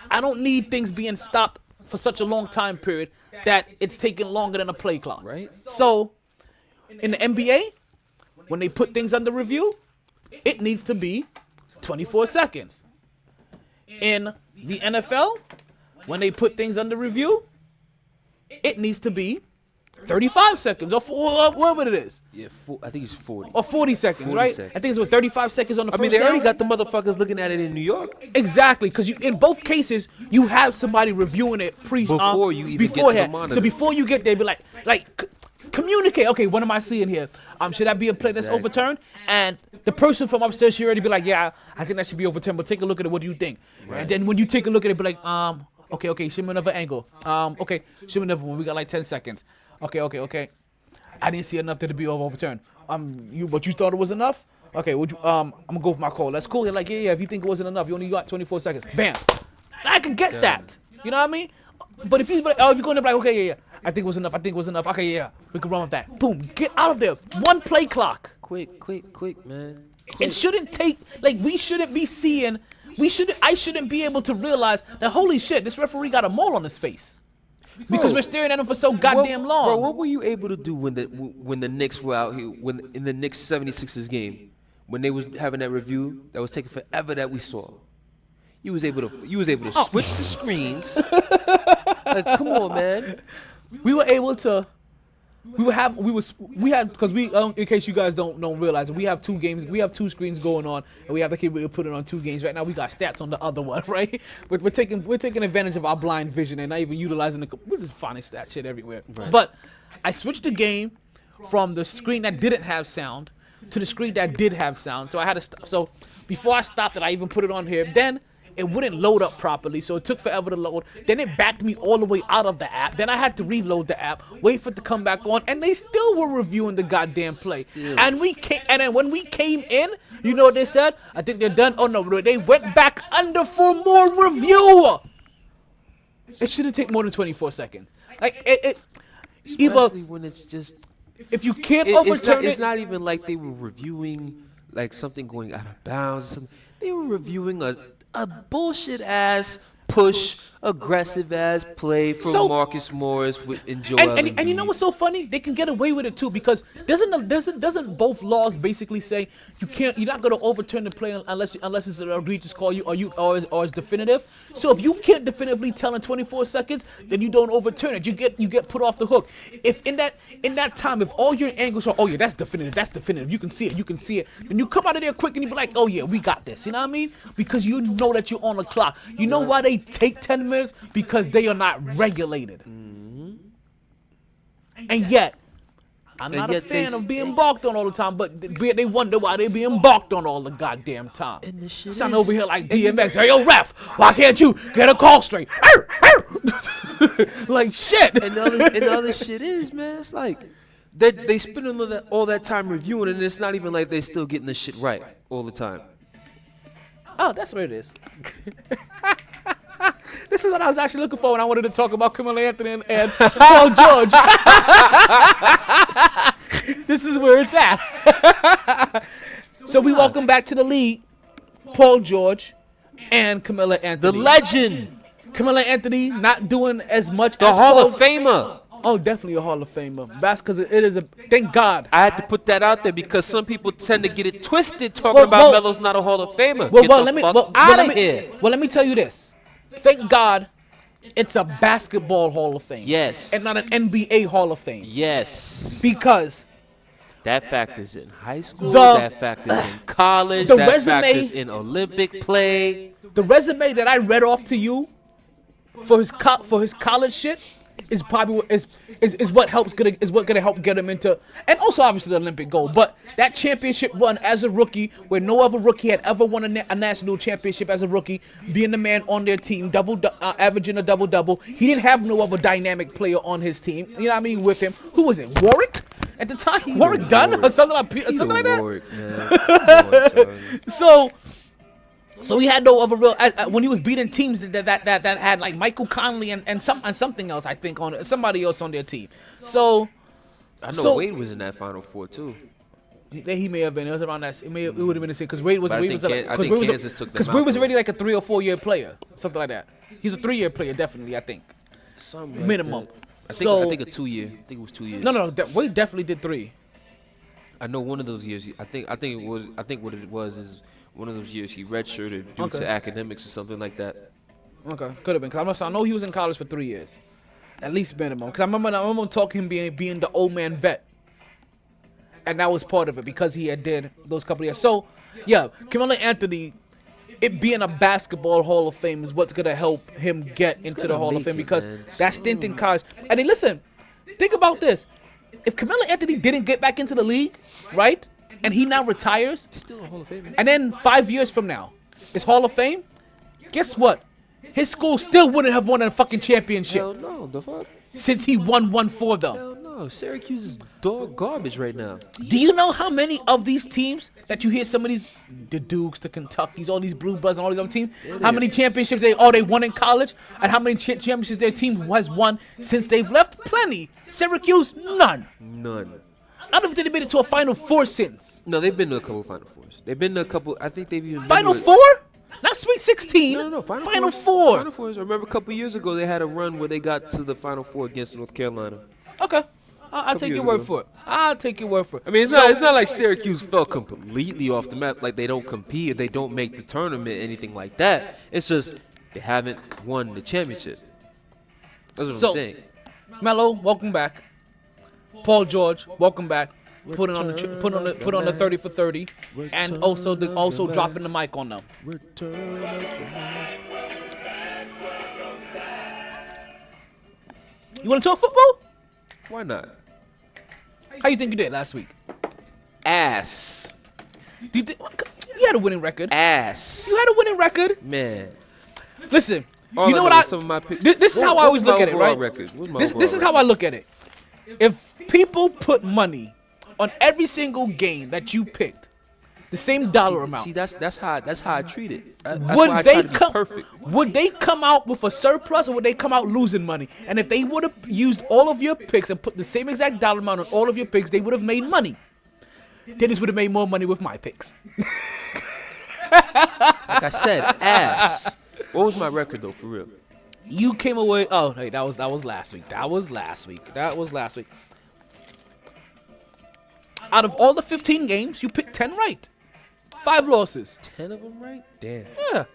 I don't need things being stopped for such a long time period that it's taking longer than a play clock. Right. So, in the NBA, when they put things under review, it needs to be 24 seconds. In the NFL, when they put things under review, it needs to be 35 seconds or whatever it is. Yeah, I think it's 40. Or 40 seconds, 40 right? seconds. I think it's what 35 seconds on the I first mean, they already down. got the motherfuckers looking at it in New York. Exactly, because in both cases, you have somebody reviewing it Before you even get to the beforehand. monitor. So before you get there, be like communicate. Okay, what am I seeing here? Should that be a play that's Exactly. overturned? And the person from upstairs should already be like, yeah, I think that should be overturned. But take a look at it. What do you think? Right. And then when you take a look at it, be like, okay, show me another angle. Okay, show me another one. We got like 10 seconds. Okay. I didn't see enough to be overturned. But you thought it was enough? Okay, I'm gonna go with my call. That's cool. You're like, yeah. If you think it wasn't enough, you only got 24 seconds. Bam. I can get that. You know what I mean? But if you're going to be like, okay, yeah. I think it was enough. Okay, yeah. We can run with that. Boom. Get out of there. One play clock. Quick, man. It shouldn't take, we shouldn't be seeing, I shouldn't be able to realize that, holy shit, this referee got a mole on his face. Because we're staring at him for so goddamn long. Bro, what were you able to do when the Knicks were out here, in the Knicks 76ers game, when they was having that review that was taking forever that we saw? You was able to switch the screens. Like, come on, man. We were able to. Because in case you guys don't realize, we have 2 games. We have 2 screens going on, and we have the capability to put it on 2 games. Right now, we got stats on the other one, right? But we're taking advantage of our blind vision and not even utilizing we're just finding stat shit everywhere. Right. But I switched the game from the screen that didn't have sound to the screen that did have sound. So I had to stop. So before I stopped it, I even put it on here. Then it wouldn't load up properly, so it took forever to load. Then it backed me all the way out of the app. Then I had to reload the app, wait for it to come back on, and they still were reviewing the goddamn play. And then when we came in, you know what they said? I think they're done. Oh no, they went back under for more review. It shouldn't take more than 24 seconds. Like Especially when it's just. If you can't overturn it's not even like they were reviewing like something going out of bounds or something. They were reviewing a bullshit ass push, aggressive ass play from Marcus Morris and Joel. And you know what's so funny? They can get away with it too, because doesn't both laws basically say you're not gonna overturn the play unless it's an egregious call or it's definitive. So if you can't definitively tell in 24 seconds, then you don't overturn it. You get put off the hook. If in that time, if all your angles are, oh yeah, that's definitive, you can see it, then you come out of there quick and you be like, oh yeah, we got this. You know what I mean? Because you know that you're on the clock. You know why they take 10 minutes? Because they are not regulated. Mm-hmm. And yet, I'm not a fan of being balked on all the time, but they wonder why they being balked on all the goddamn time. And this shit Sound over here like DMX. Hey, yo, ref, why can't you get a call straight? Like shit. And the other shit is, man, it's like they spend all that time reviewing, and it's not even like they're still getting the shit right all the time. Oh, that's what it is. This is what I was actually looking for when I wanted to talk about Camille Anthony and Paul George. This is where it's at. So we welcome back to the league Paul George and Camilla Anthony. The legend. Camilla Anthony not doing as much. The as Hall Paul. of Famer. Oh, definitely a Hall of Famer. That's because it is a. Thank God. I had to put that out there because some people tend to get it twisted talking about Melo's not a Hall of Famer. Get the fuck out of here. Well, let me tell you this. Thank God it's a basketball Hall of Fame. Yes. And not an NBA Hall of Fame. Yes. Because that factors in high school. The- that factors in college. the that resume- factors in Olympic play. the resume that I read off to you for his college shit is probably what gonna help get him into, and also obviously the Olympic gold. But that championship run as a rookie, where no other rookie had ever won a national championship as a rookie, being the man on their team, averaging a double. He didn't have no other dynamic player on his team. You know what I mean? With him, who was it? Warwick at the time. Warwick Dunn or something like that. Warwick, man. So he had no other real when he was beating teams that had like Michael Conley and something else, I think, on somebody else on their team. So I know Wade was in that Final Four too. He may have been. It was around that. It would have been the same because Wade was. But I think Kansas took them because Wade was out, already like a 3 or 4 year player, something like that. He's a 3-year player, definitely. I think Something like minimum. that. I So think a 2 year. I think it was 2 years. no. Wade definitely did 3. I know one of those years. I think what it was is one of those years he redshirted due to academics or something like that. Okay, could have been. Cause I know he was in college for 3 years, at least minimum. Cause I remember talking him being the old man vet, and that was part of it because he had did those couple of years. So yeah, Camilla Anthony, it being a basketball Hall of Fame is what's gonna help him get into the Hall of Fame because that stint in college. And then listen, think about this: if Camilla Anthony didn't get back into the league, right, and he now retires, Still a Hall of Famer. and then 5 years from now, it's Hall of Fame. Guess what? His school still wouldn't have won a fucking championship Hell no, the fuck? since he won one for them. Hell no, Syracuse is dog garbage right now. Do you know how many of these teams that you hear some of these, the Dukes, the Kentuckys, all these Blue Bloods and all these other teams, how many championships they won in college, and how many championships their team has won since they've left? Plenty. Syracuse, none. None. I don't even think they made it to a Final Four since. No, they've been to a couple Final Fours. They've been to a couple. I think they've even been Final to Four? Not Sweet 16. No. Final Four. Final Fours. I remember a couple years ago they had a run where they got to the Final Four against North Carolina. Okay. I'll take your word for it. I'll take your word for it. I mean, it's not like Syracuse fell completely off the map. Like they don't compete, or they don't make the tournament, anything like that. It's just they haven't won the championship. That's what I'm saying. Melo, welcome back. Paul George, welcome back. Put on the 30 for 30, and also dropping the mic on them. You want to talk football? Why not? How you think you did last week? Ass. You had a winning record. Ass. You had a winning record. Man. Listen, All you know I what know I? is some of my picks. This is how I always look at it, right? Record? This is how I look at it. If people put money on every single game that you picked, the same dollar amount. See, that's how I treat it. That's would why I they try to be come? perfect. Would they come out with a surplus, or would they come out losing money? And if they would have used all of your picks and put the same exact dollar amount on all of your picks, they would have made money. Dennis would have made more money with my picks. Like I said, ass. What was my record though, for real? You came away. Oh, hey, that was last week. That was last week. Out of all the 15 games, you picked 10 right. 5 losses. 10 of them right? Damn. Yeah.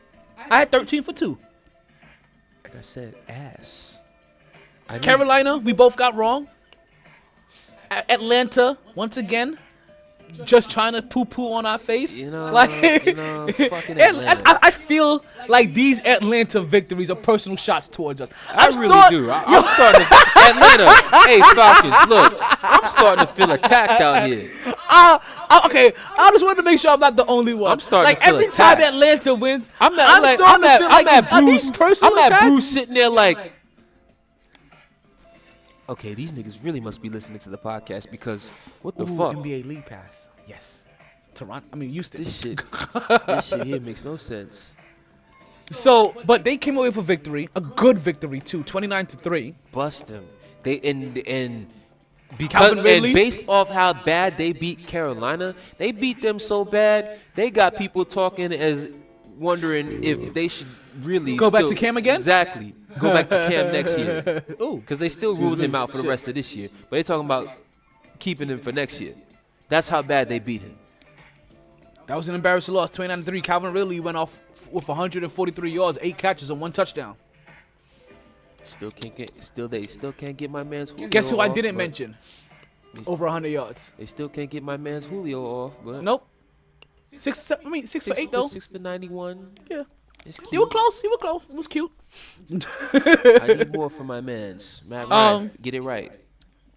I had 13 for 2. Like I said, ass. Carolina, we both got wrong. Atlanta, once again, just trying to poo-poo on our face. You know, fucking Atlanta. I feel like these Atlanta victories are personal shots towards us. I really do. I'm starting to... Atlanta, hey, Falcons, look. I'm starting to feel attacked out here. Okay, I just wanted to make sure I'm not the only one. I'm starting to feel every attacked. time Atlanta wins, I'm starting to feel like Bruce. I'm at Bruce sitting there like... Okay, these niggas really must be listening to the podcast because what the fuck? NBA League Pass. Yes. Toronto. I mean, Houston. This shit here makes no sense. So, but they came away with a victory, a good victory too, 29-3. Bust them. They and Because Calvin Ridley? and based off how bad they beat Carolina, they beat them so bad they got people talking as wondering if they should really Go back to Cam again? Exactly. Go back to Cam next year. Ooh. Because they still ruled him out for the rest of this year. But they talking about keeping him for next year. That's how bad they beat him. That was an embarrassing loss. 29-3. Calvin Ridley went off with 143 yards, 8 catches, and 1 touchdown. They still can't get my man's Julio. Guess who I off, didn't but mention? Over 100 yards. They still can't get my man's Julio off. But Nope. 6 for 8 though. 6 for 91. Yeah. It's cute. You were close. You were close. It was cute. I need more for my man's. Matt Ryan, get it right.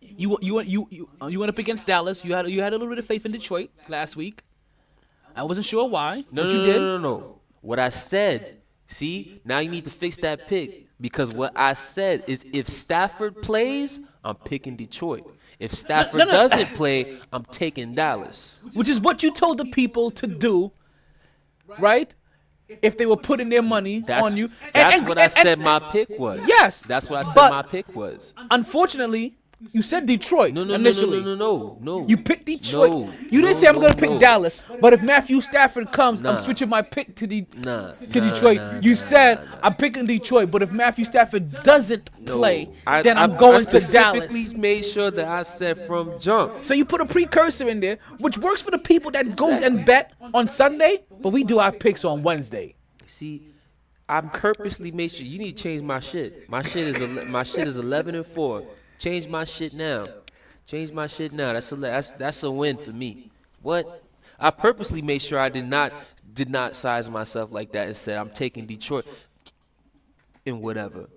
You went up against Dallas. You had a little bit of faith in Detroit last week. I wasn't sure why. No, but no, you did. no. What I said. See, now you need to fix that pick because what I said is if Stafford plays, I'm picking Detroit. If Stafford doesn't play, I'm taking Dallas. Which is what you told the people to do, right? If they were putting their money on you. That's what I said my pick was. Yes. That's what I said but my pick was. Unfortunately, you said Detroit initially. No. You picked Detroit. No, you didn't say I'm going to pick no. Dallas. But if Matthew Stafford comes, I'm switching my pick to Detroit. You said I'm picking Detroit. But if Matthew Stafford doesn't play, then I'm going to Dallas. I specifically made sure that I said from jump. So you put a precursor in there, which works for the people that goes and bet on Sunday. But we do our picks on Wednesday. See, I'm purposely made sure you need to change my shit. My shit is 11-4. Change my shit now. Change my shit now. That's a win for me. What? I purposely made sure I did not size myself like that and said I'm taking Detroit and whatever.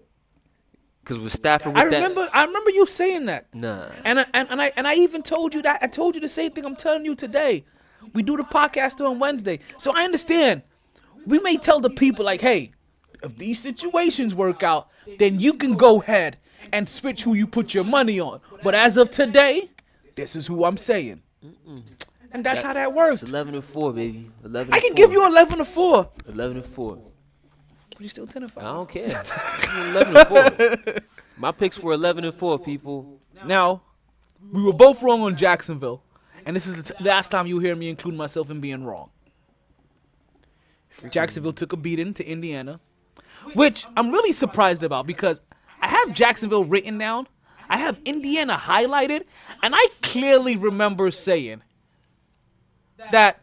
Because with Stafford, with I remember you saying that. Nah. And I even told you that. I told you the same thing I'm telling you today. We do the podcast on Wednesday, so I understand. We may tell the people like, hey, if these situations work out, then you can go ahead and switch who you put your money on. But as of today, this is who I'm saying. And that's how that works. It's 11-4, baby. 11-4. I can give you 11-4. 11-4. But you're still 10-5. I don't care. 11-4. My picks were 11-4, people. Now, we were both wrong on Jacksonville. And this is the last time you hear me include myself in being wrong. Jacksonville took a beating to Indiana, which I'm really surprised about because I have Jacksonville written down. I have Indiana highlighted, and I clearly remember saying that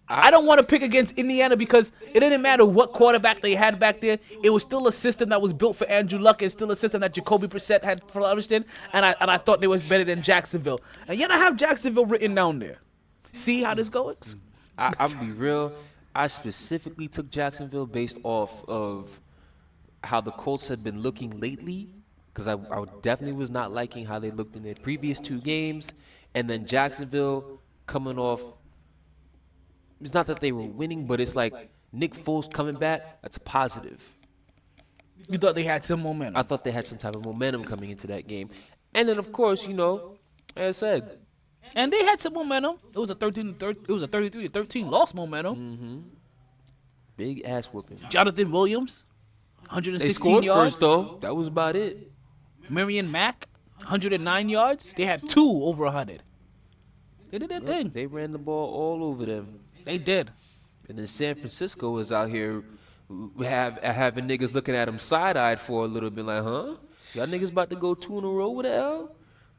I don't want to pick against Indiana because it didn't matter what quarterback they had back there. It was still a system that was built for Andrew Luck. It's still a system that Jacoby Brissett had flourished in, and I thought they was better than Jacksonville. And yet I have Jacksonville written down there. See how this goes? I'll be real. I specifically took Jacksonville based off of how the Colts had been looking lately, because I definitely was not liking how they looked in their previous 2 games, and then Jacksonville coming off. It's not that they were winning, but it's like Nick Foles coming back. That's a positive. You thought they had some momentum. I thought they had some type of momentum coming into that game, and then of course, as I said. And they had some momentum. It was a 33-13 loss momentum. Mm-hmm. Big ass whooping. Jonathan Williams, 116 they scored yards. First though. That was about it. Marion Mack, 109 yards. They had 2 over 100. They did their thing. They ran the ball all over them. They did. And then San Francisco was out here having niggas looking at them side-eyed for a little bit like, huh? Y'all niggas about to go 2 in a row with the L?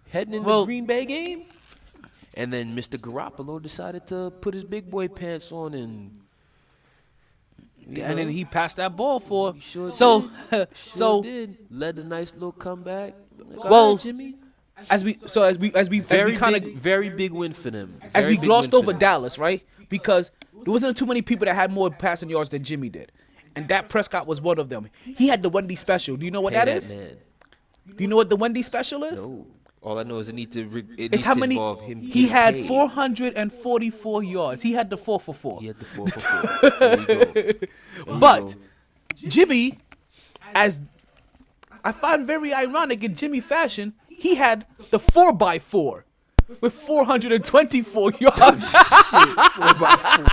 Heading into the Green Bay game? And then Mr. Garoppolo decided to put his big boy pants on and then he passed that ball for. Sure So did. Led a nice little comeback. Well, Jimmy. As we Very big win for them. As Very we big glossed win for over them. Because there wasn't too many people that had more passing yards than Jimmy did, and Dak Prescott was one of them. He had the Wendy special. Do you know what that is? Man. Do you know what the Wendy special is? No. All I know is it needs to It's how many involve him. he had paid. 444 yards. He had the 4 for 4. He had the 4 for 4. There you go. But Jimmy, as I find very ironic in Jimmy fashion, he had the 4x4 with 424 yards. 4x4.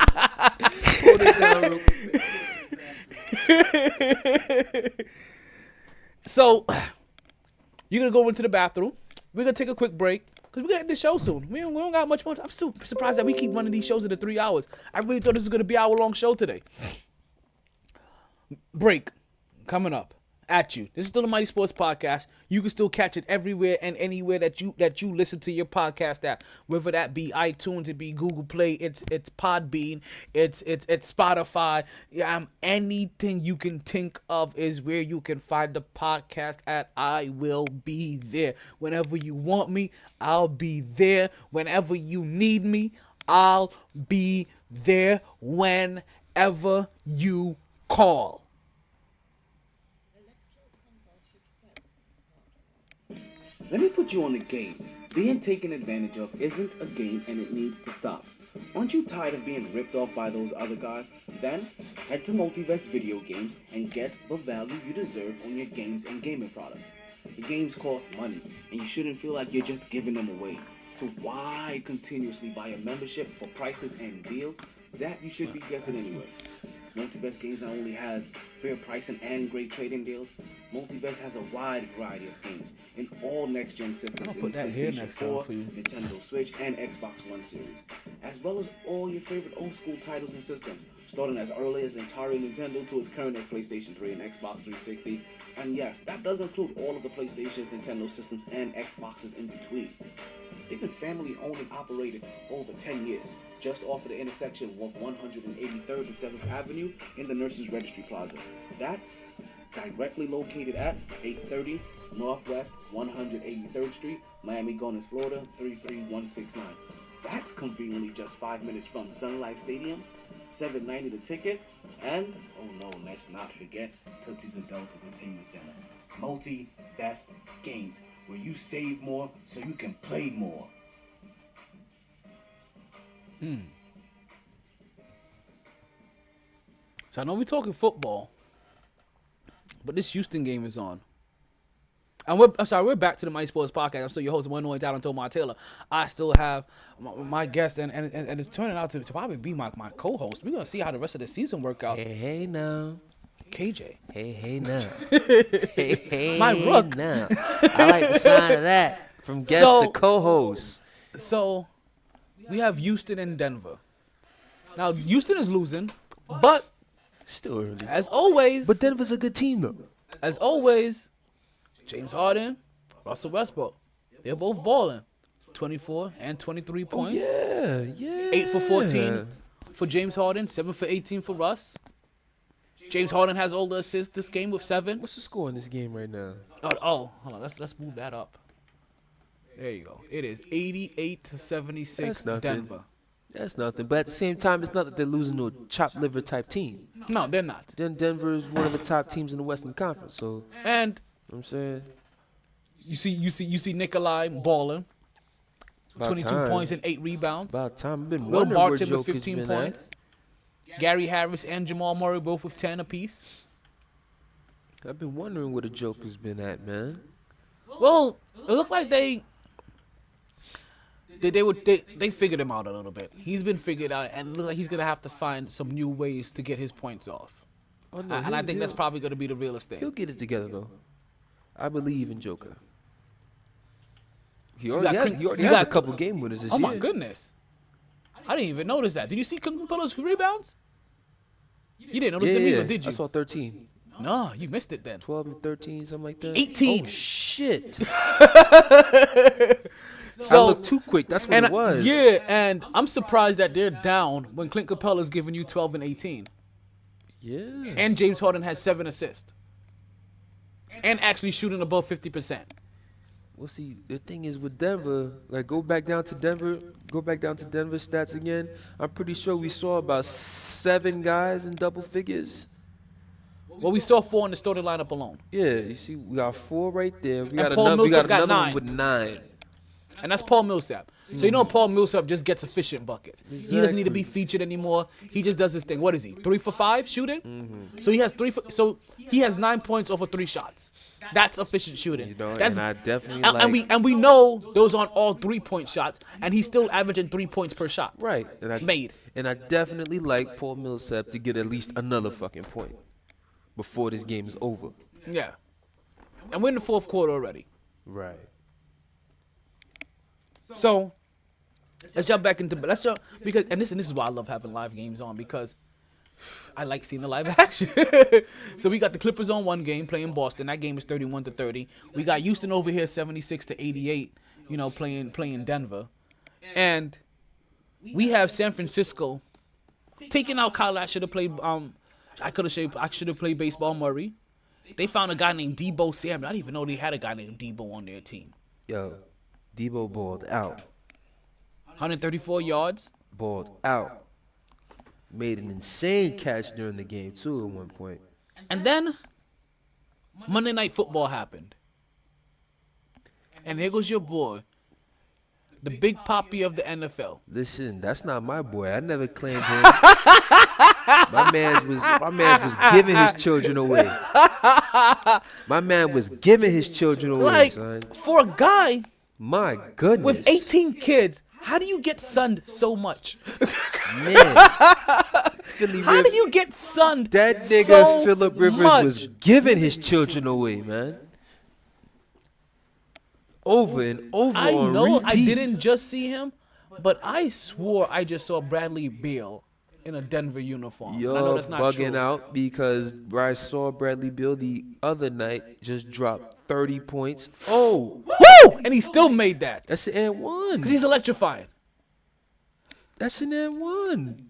Hold it down real quick. So You're gonna go into the bathroom. We're gonna take a quick break because we're gonna end the show soon. We don't got much more. I'm still surprised that we keep running these shows into 3 hours. I really thought this was gonna be an hour-long show today. Break coming up at you. This is still the Mighty Sports Podcast. You can still catch it everywhere and anywhere that you listen to your podcast at. Whether that be iTunes, it be Google Play, it's Podbean, it's Spotify. Anything you can think of is where you can find the podcast at. I will be there. Whenever you want me, I'll be there. Whenever you need me, I'll be there. Whenever you call. Let me put you on the game. Being taken advantage of isn't a game and it needs to stop. Aren't you tired of being ripped off by those other guys? Then head to Multiverse Video Games and get the value you deserve on your games and gaming products. The games cost money and you shouldn't feel like you're just giving them away. So why continuously buy a membership for prices and deals that you should be getting anyway? Multiverse Games not only has fair pricing and great trading deals, Multiverse has a wide variety of games in all next-gen systems in PlayStation 4, Nintendo Switch, and Xbox One series, as well as all your favorite old-school titles and systems, starting as early as Atari Nintendo to as current as PlayStation 3 and Xbox 360. And yes, that does include all of the PlayStations, Nintendo systems, and Xboxes in between. They've been family-owned and operated for over 10 years, just off of the intersection of 183rd and 7th Avenue in the Nurses Registry Plaza. That's directly located at 830 Northwest 183rd Street, Miami Gardens, Florida 33169. That's conveniently just 5 minutes from Sun Life Stadium, $7.90 the ticket, and, oh no, let's not forget Tootsie's Adult Entertainment Center. Multi-Vest Games, where you save more so you can play more. So I know we're talking football, but this Houston game is on. And we're back to the Mighty Sports Podcast. I'm still your host, one and only talent, Tomar Taylor. I still have my guest, and it's turning out to probably be my co-host. We're gonna see how the rest of the season work out. Hey now. KJ. Hey now. hey My rook. now. I like the sound of that. From guest to co-host. So we have Houston and Denver. Now Houston is losing, but still early. As always. But Denver's a good team though. As always, James Harden, Russell Westbrook, they're both balling. 24 and 23 points. Oh, yeah. 8 for 14 for James Harden, 7 for 18 for Russ. James Harden has all the assists this game with 7. What's the score in this game right now? Oh, hold on. Let's move that up. There you go. It is 88-76 Denver. That's nothing. But at the same time, it's not that they're losing to a chopped liver type team. No, they're not. Then Denver is one of the top teams in the Western Conference. So, and you know what I'm saying, you see Nikolai balling. 22 points and 8 rebounds. About time. I've been Will wondering where Barton with Joker's 15 been points. Gary Harris and Jamal Murray both with 10 apiece. I've been wondering where the Joker's been at, man. Well, it looked like they figured him out a little bit. He's been figured out, and it looks like he's gonna have to find some new ways to get his points off. Oh, no, and I think that's probably gonna be the realest thing. He'll get it together though. I believe in Joker. He already has a couple game winners this year. Oh my goodness! I didn't even notice that. Did you see Capella's rebounds? You didn't notice them either, did you? I saw 13. No, you missed it then. 12 and 13, something like that. 18. Oh shit! So, I looked too quick. That's what it was. Yeah, and I'm surprised that they're down when Clint Capella's giving you 12 and 18. Yeah. And James Harden has 7 assists. And actually shooting above 50%. Well, see, the thing is with Denver, like go back down to Denver stats again. I'm pretty sure we saw about 7 guys in double figures. Well, we saw 4 in the starting lineup alone. Yeah, you see, we got 4 right there. We got Paul Millsap got another 9. one with 9. And that's Paul Millsap. So you know Paul Millsap just gets efficient buckets. Exactly. He doesn't need to be featured anymore. He just does his thing. What is he? 3 for 5 shooting? Mm-hmm. So he has 9 points over 3 shots. That's efficient shooting. You know, that's, and I definitely and we know those aren't all 3-point shots, and he's still averaging 3 points per shot. Right. And I definitely like Paul Millsap to get at least another fucking point before this game is over. Yeah. And we're in the 4th quarter already. Right. So let's jump back into because this is why I love having live games on, because I like seeing the live action. So we got the Clippers on one game playing Boston. That game is 31-30. We got Houston over here 76-88. Playing Denver, and we have San Francisco taking out Kyle. I should have played. I should have played baseball Murray. They found a guy named Debo Samuel. I didn't even know they had a guy named Debo on their team. Yo, Debo balled out. 134 yards. Balled out. Made an insane catch during the game too at one point. And then Monday Night Football happened. And here goes your boy, the big poppy of the NFL. Listen, that's not my boy. I never claimed him. My man was giving his children away. My man was giving his children away, son. For a guy, my goodness, with 18 kids, how do you get sunned so much? Man, how do you get sunned? That nigga so Phillip Rivers much? Was giving his children away, man. Over and over. I on know repeat. I didn't just see him, but I swore I just saw Bradley Beal in a Denver uniform. You're I know that's not bugging true. out because I saw Bradley Beal the other night just drop 30 points. Oh, woo! And he still made that. That's an and one. Because he's electrifying. That's an and one.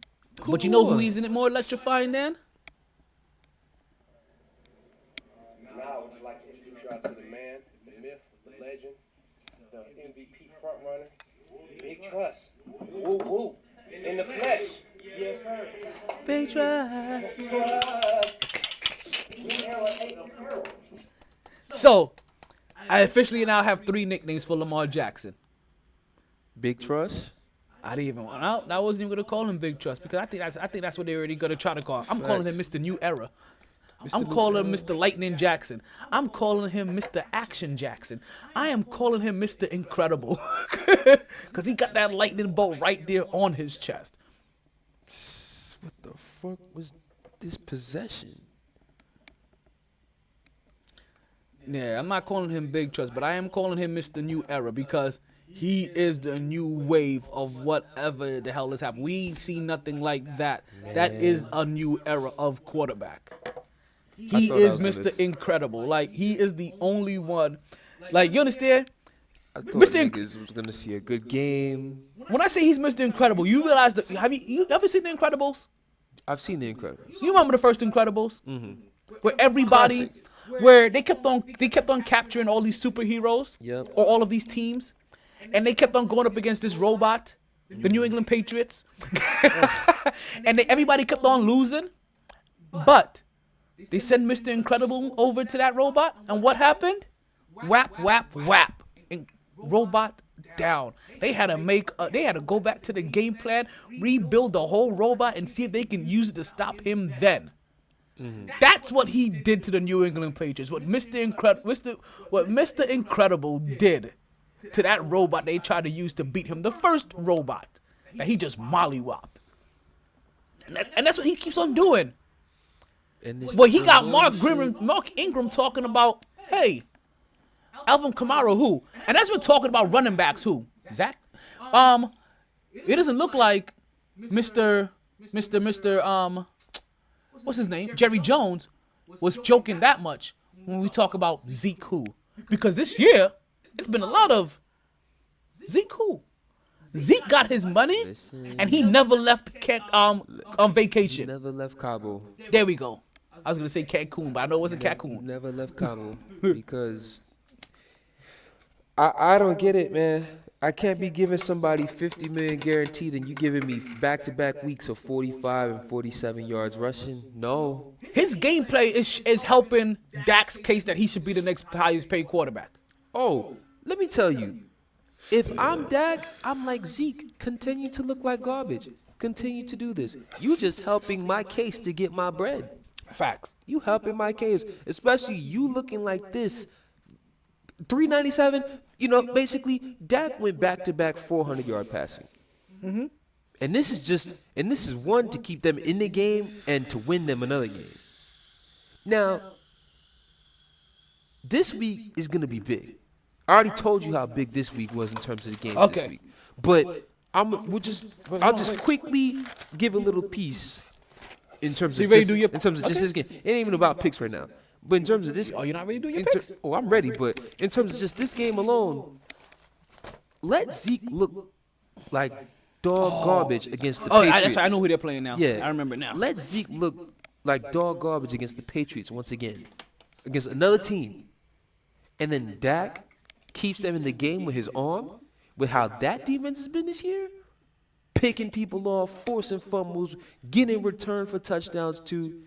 But you know who he's more electrifying than? Now I would like to introduce y'all to the man, the myth, the legend, the MVP front runner, Big Trust. Woo woo. In the flesh. Yes, sir. Big Trust. So, I officially now have 3 nicknames for Lamar Jackson. Big Trust. I didn't even want out. I wasn't even gonna call him Big Trust because I think that's what they're already gonna try to call him. I'm calling him Mr. New Era. I'm calling him Mr. Lightning Jackson. I'm calling him Mr. Action Jackson. I am calling him Mr. Incredible because he got that lightning bolt right there on his chest. What the fuck was this possession? Yeah, I'm not calling him Big Trust, but I am calling him Mr. New Era because he is the new wave of whatever the hell is happening. We see nothing like that. Man. That is a new era of quarterback. He is Mr. Incredible. Like, he is the only one. Like, you understand? I thought niggas was gonna see a good game. When I say he's Mr. Incredible, you realize that have you ever seen The Incredibles? I've seen The Incredibles. You remember the first Incredibles? Mm-hmm. Where everybody, where they kept on capturing all these superheroes, yep, or all of these teams, and they kept on going up against this robot, the New England Patriots, and everybody kept on losing, but they sent Mr. Incredible over to that robot, and what happened? Whap, whap, whap. Robot down. They had to go back to the game plan, rebuild the whole robot, and see if they can use it to stop him then. Mm-hmm. That's what he did to the New England Patriots. What Mr. Incredible did to that robot they tried to use to beat him. The first robot that he just mollywopped. And that's what he keeps on doing. Well, he got Mark Ingram talking about, hey, Alvin Kamara who? And that's been talking about running backs who? Zach? It doesn't look like Mr. What's his name? Jerry Jones was joking that much when we talk about Zeke who. Because this year, it's been a lot of Zeke who. Zeke got his money, and he never left on vacation. Never left Cabo. There we go. I was going to say Cancun, but I know it wasn't Cancun. Never left Cabo because I don't get it, man. I can't be giving somebody $50 million guaranteed and you giving me back-to-back weeks of 45 and 47 yards rushing. No. His gameplay is helping Dak's case that he should be the next highest paid quarterback. Oh, let me tell you. If I'm Dak, I'm like Zeke. Continue to look like garbage. Continue to do this. You just helping my case to get my bread. Facts. You helping my case. Especially you looking like this. 397, basically, Dak went back-to-back 400-yard passing. Mm-hmm. And this is one to keep them in the game and to win them another game. Now, this week is going to be big. I already told you how big this week was in terms of the games Okay. this week. But I'll just quickly give a little piece in terms So of you ready just, to do your- in terms of just okay. this game. It ain't even about picks right now. But in terms of this, Oh, you're not ready to do your in ter- picks? oh, I'm ready. But in terms of just this game alone, let Zeke look like dog garbage against the Patriots. That's right. I know who they're playing now. Yeah, I remember now. Let Zeke look like dog garbage against the Patriots once again, against another team, and then Dak keeps them in the game with his arm, with how that defense has been this year, picking people off, forcing fumbles, getting return for touchdowns too.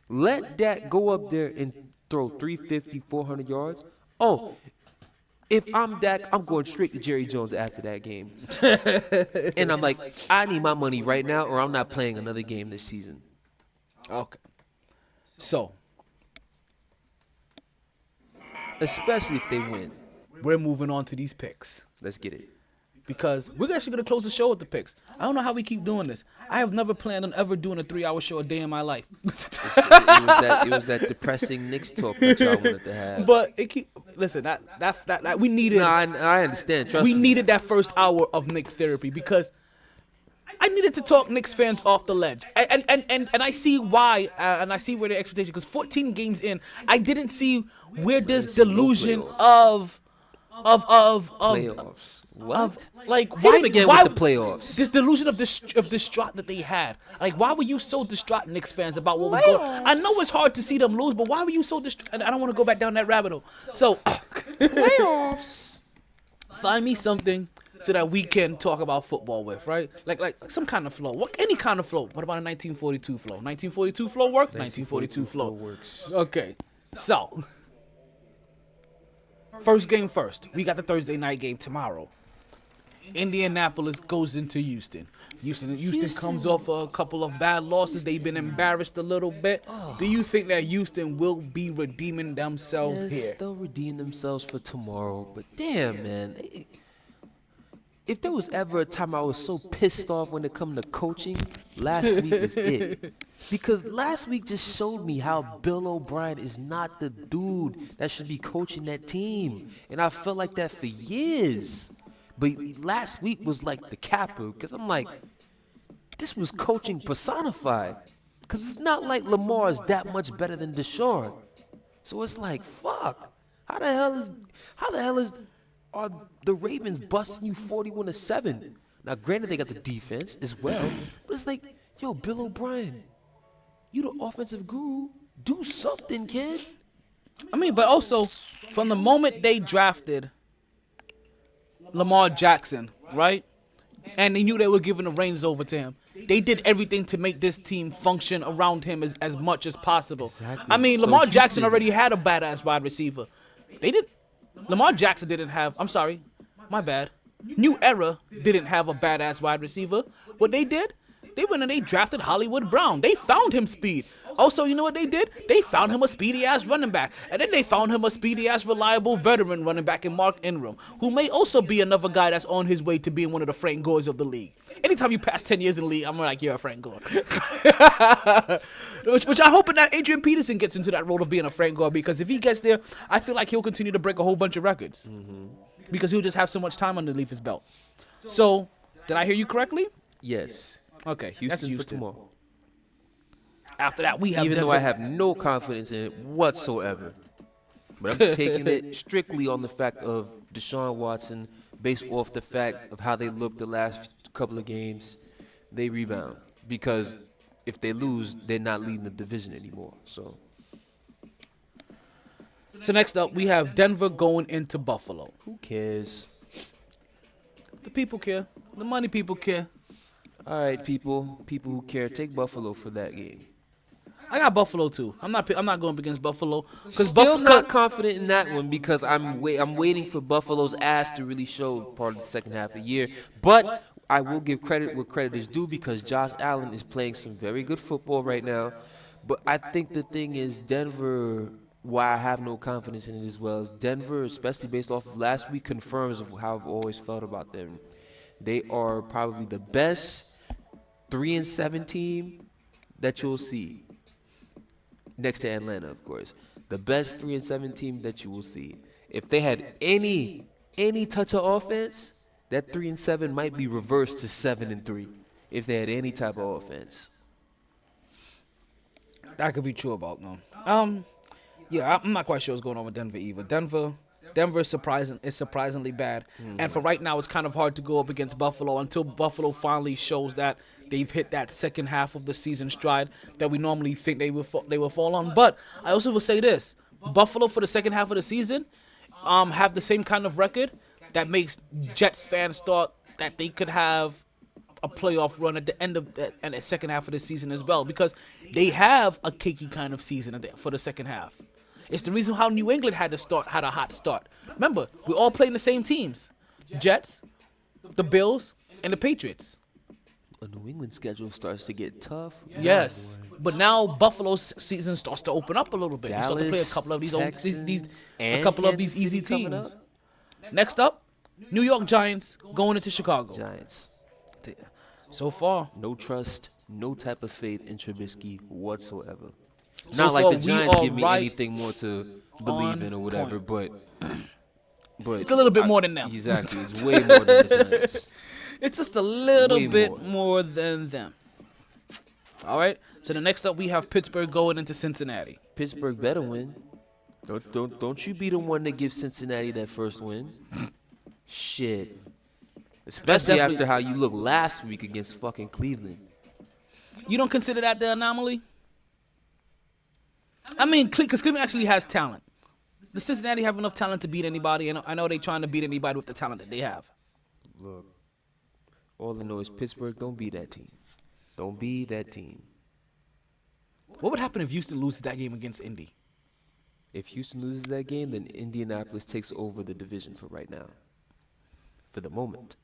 Let Dak go up there and throw 350, 400 yards. Oh, if I'm Dak, I'm going straight to Jerry Jones after that game. And I'm like, I need my money right now or I'm not playing another game this season. Okay. So, Especially if they win. we're moving on to these picks. Let's get it. Because we're actually going to close the show with the picks. I don't know how we keep doing this. I have never planned on ever doing a 3-hour show a day in my life. It was that depressing Knicks talk that y'all wanted to have. But it keep listen. That we needed. No, I understand. Trust we me. needed that first hour of Nick therapy because I needed to talk Knicks fans off the ledge. And I see why, and I see where their expectation. Because 14 games in, I didn't see where this delusion of Playoffs. What? like Hit why him again why, with the playoffs. This delusion of distraught that they had. Like, why were you so distraught, Knicks fans, about what was going on? I know it's hard to see them lose, but why were you so distraught? And I don't want to go back down that rabbit hole. So, playoffs. Find me something so that we can talk about football with, right? Like some kind of flow. Any kind of flow. What about a 1942 flow? 1942 flow work? 1942 flow works. Okay. So, first game first. We got the Thursday night game tomorrow. Indianapolis goes into Houston. Houston comes off a couple of bad losses. They've been embarrassed a little bit. Do you think that Houston will be redeeming themselves here? They'll redeem themselves for tomorrow. But damn, man. If there was ever a time I was so pissed off when it come to coaching, last week was it. Because last week just showed me how Bill O'Brien is not the dude that should be coaching that team. And I felt like that for years. But last week was like the capper. Because I'm like, this was coaching personified. Because it's not like Lamar is that much better than Deshaun. So it's like, fuck. How the hell are the Ravens busting you 41-7? Now, granted, they got the defense as well, but it's like, yo, Bill O'Brien, you the offensive guru. Do something, kid. I mean, but also, from the moment they drafted Lamar Jackson, right? And they knew they were giving the reins over to him. They did everything to make this team function around him as much as possible. Exactly. I mean, So Lamar Houston- Jackson already had a badass wide receiver. Lamar Jackson didn't have, I'm sorry, my bad. New Era didn't have a badass wide receiver. What they did? They went and they drafted Hollywood Brown. They found him speed. Also, you know what they did? They found him a speedy-ass running back. And then they found him a speedy-ass reliable veteran running back in Mark Ingram, who may also be another guy that's on his way to being one of the Frank Gores of the league. Anytime you pass 10 years in the league, I'm like, you're a Frank Gore. which I hope that Adrian Peterson gets into that role of being a Frank Gore, because if he gets there, I feel like he'll continue to break a whole bunch of records. Because he'll just have so much time underneath his belt. So, did I hear you correctly? Yes. Okay, Houston, that's for Houston. tomorrow. After that, we have Even Denver. though I have no confidence in it whatsoever. But I'm taking it strictly on the fact of Deshaun Watson, based off the fact of how they looked the last couple of games. They rebound. Because if they lose, they're not leading the division anymore. So next up, we have Denver going into Buffalo. who cares? The people care. The money people care. All right, people who care, take Buffalo for that game. I got Buffalo too. I'm not going up against Buffalo because Still not confident in that one because I'm waiting for Buffalo's ass to really show part of the second half of the year. But I will give credit where credit is due because Josh Allen is playing some very good football right now. But I think the thing is Denver, why I have no confidence in it as well, is Denver, especially based off of last week, confirms of how I've always felt about them. They are probably the best 3-7 team that you'll see. Next to Atlanta, of course. The best 3-7 team that you will see. If they had any touch of offense, that 3-7 might be reversed to 7-3. If they had any type of offense. That could be true about them. Yeah, I'm not quite sure what's going on with Denver either. Denver is surprisingly bad, and for right now, it's kind of hard to go up against Buffalo until Buffalo finally shows that they've hit that second half of the season stride that we normally think they will fall on. But I also will say this: Buffalo for the second half of the season, have the same kind of record that makes Jets fans thought that they could have a playoff run at the end of the second half of the season as well, because they have a cakey kind of season for the second half. It's the reason how New England had a hot start. Remember, we all playing the same teams: Jets, the Bills, and the Patriots. A New England schedule starts to get tough. Yes, but now Buffalo's season starts to open up a little bit. They start to play a couple of these easy teams. Next up, New York Giants going into Chicago. Giants. So far, no trust, no type of faith in Trubisky whatsoever. So Not like far, the Giants give me right anything more to believe in or whatever, but it's a little bit more than them. Exactly, it's way more than the Giants. It's just a little bit more than them. All right. So the next up, we have Pittsburgh going into Cincinnati. Pittsburgh better win. Don't you be the one that gives Cincinnati that first win. Shit. Especially after how you looked last week against fucking Cleveland. You don't consider that the anomaly? I mean, because Cleveland actually has talent. Does Cincinnati have enough talent to beat anybody? And I know they're trying to beat anybody with the talent that they have. Look, all I know is Pittsburgh, don't be that team. Don't be that team. What would happen if Houston loses that game against Indy? If Houston loses that game, then Indianapolis takes over the division for right now. For the moment.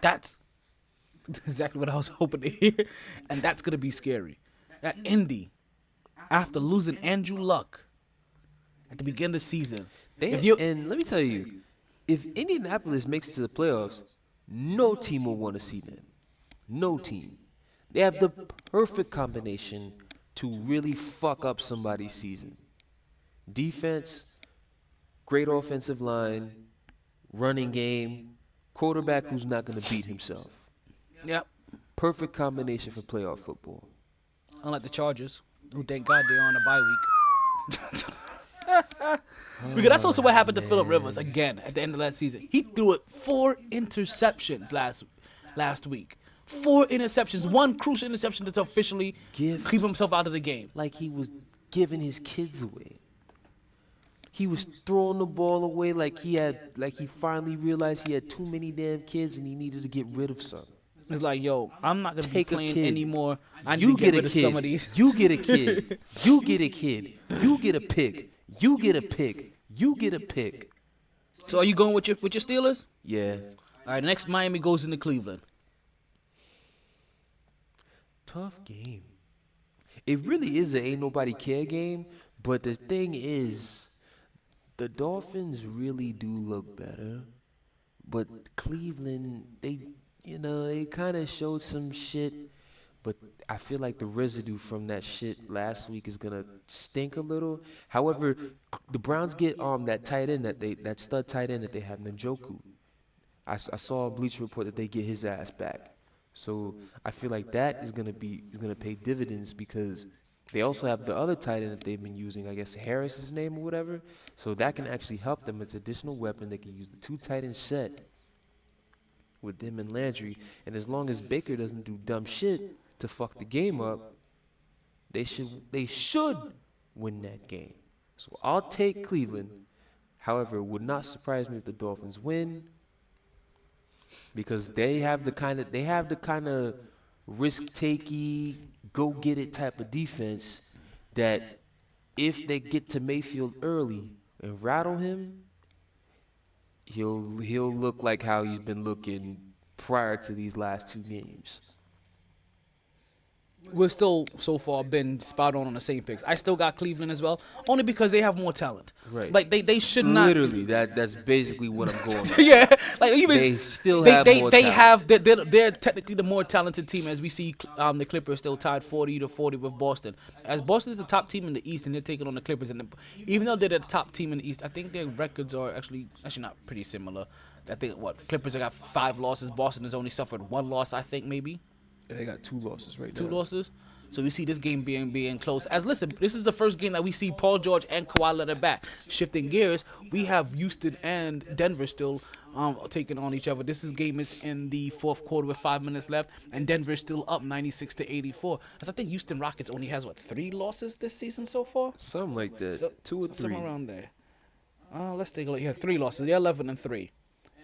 That's exactly what I was hoping to hear. And that's going to be scary. That Indy, after losing Andrew Luck at the beginning of the season. And let me tell you, if Indianapolis makes it to the playoffs, no team will want to see them. No team. They have the perfect combination to really fuck up somebody's season. Defense, great offensive line, running game, quarterback who's not going to beat himself. Yep. Perfect combination for playoff football. Unlike the Chargers, who thank God they're on a bye week. Because that's also what happened to Phillip Rivers again at the end of last season. He threw it 4 interceptions last week. 4 interceptions. One crucial interception to officially keep himself out of the game. Like he was giving his kids away. He was throwing the ball away like he finally realized he had too many damn kids and he needed to get rid of some. It's like, yo, I'm not gonna be playing anymore. I need You to get get rid a of kid. some of these. You get a kid. You get a kid. You get a pick. You get a pick. You get a pick. So are you going with your Steelers? Yeah. All right. Next, Miami goes into Cleveland. Tough game. It really is a ain't nobody care game. But the thing is, the Dolphins really do look better. But Cleveland, they kind of showed some shit. But I feel like the residue from that shit last week is gonna stink a little. However, the Browns get that tight end that stud tight end that they have, Njoku. I saw a Bleacher Report that they get his ass back. So I feel like that is gonna pay dividends because they also have the other tight end that they've been using. I guess Harris is his name or whatever. So that can actually help them. It's an additional weapon. They can use the 2 tight end set with them and Landry. And as long as Baker doesn't do dumb shit to fuck the game up, they should win that game. So I'll take Cleveland. However, it would not surprise me if the Dolphins win because they have the kind of risk-takey, go-get-it type of defense that if they get to Mayfield early and rattle him, he'll look like how he's been looking prior to these last 2 games. we're still so far been spot on the same picks. I still got Cleveland as well, only because they have more talent. Right. Like they should not. Literally, that's basically what I'm going with. Yeah, like even They still have more they talent. have they're technically the more talented team, as we see the Clippers still tied 40-40 with Boston. As Boston is the top team in the East and they're taking on the Clippers, and even though they're the top team in the East, I think their records are actually not pretty similar. I think Clippers have got 5 losses. Boston has only suffered 1 loss, I think maybe. They got 2 losses right now. 2 losses. So we see this game being close. As listen, this is the first game that we see Paul George and Kawhi Leonard back. Shifting gears, we have Houston and Denver still taking on each other. Game is in the 4th quarter with 5 minutes left, and Denver is still up 96-84. As I think Houston Rockets only has 3 losses this season so far. Something like that. So, 2 or 3. Somewhere around there. Let's take a look. Yeah, 3 losses. They're 11-3,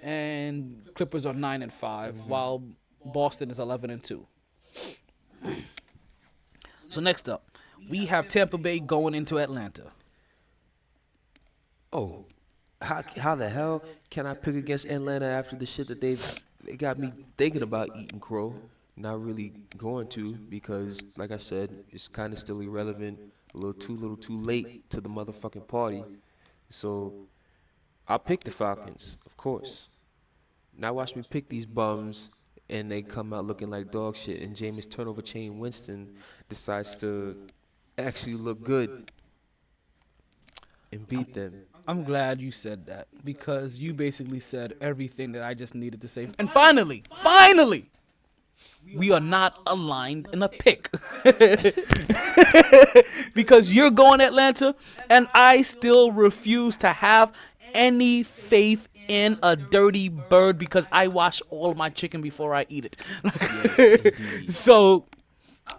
and Clippers are 9-5, while Boston is 11-2. So next up, we have Tampa Bay going into Atlanta. Oh, how the hell can I pick against Atlanta after the shit that they got me thinking about eating crow? Not really going to, because like I said, it's kind of still irrelevant. A little too late to the motherfucking party. So I'll pick the Falcons, of course. Now watch me pick these bums, and they come out looking like dog shit, and Jameis turnover chain Winston decides to actually look good and beat them. I'm glad you said that, because you basically said everything that I just needed to say. And finally, we are not aligned in a pick. Because you're going Atlanta, and I still refuse to have any faith in a dirty bird, because I wash all my chicken before I eat it. Yes, so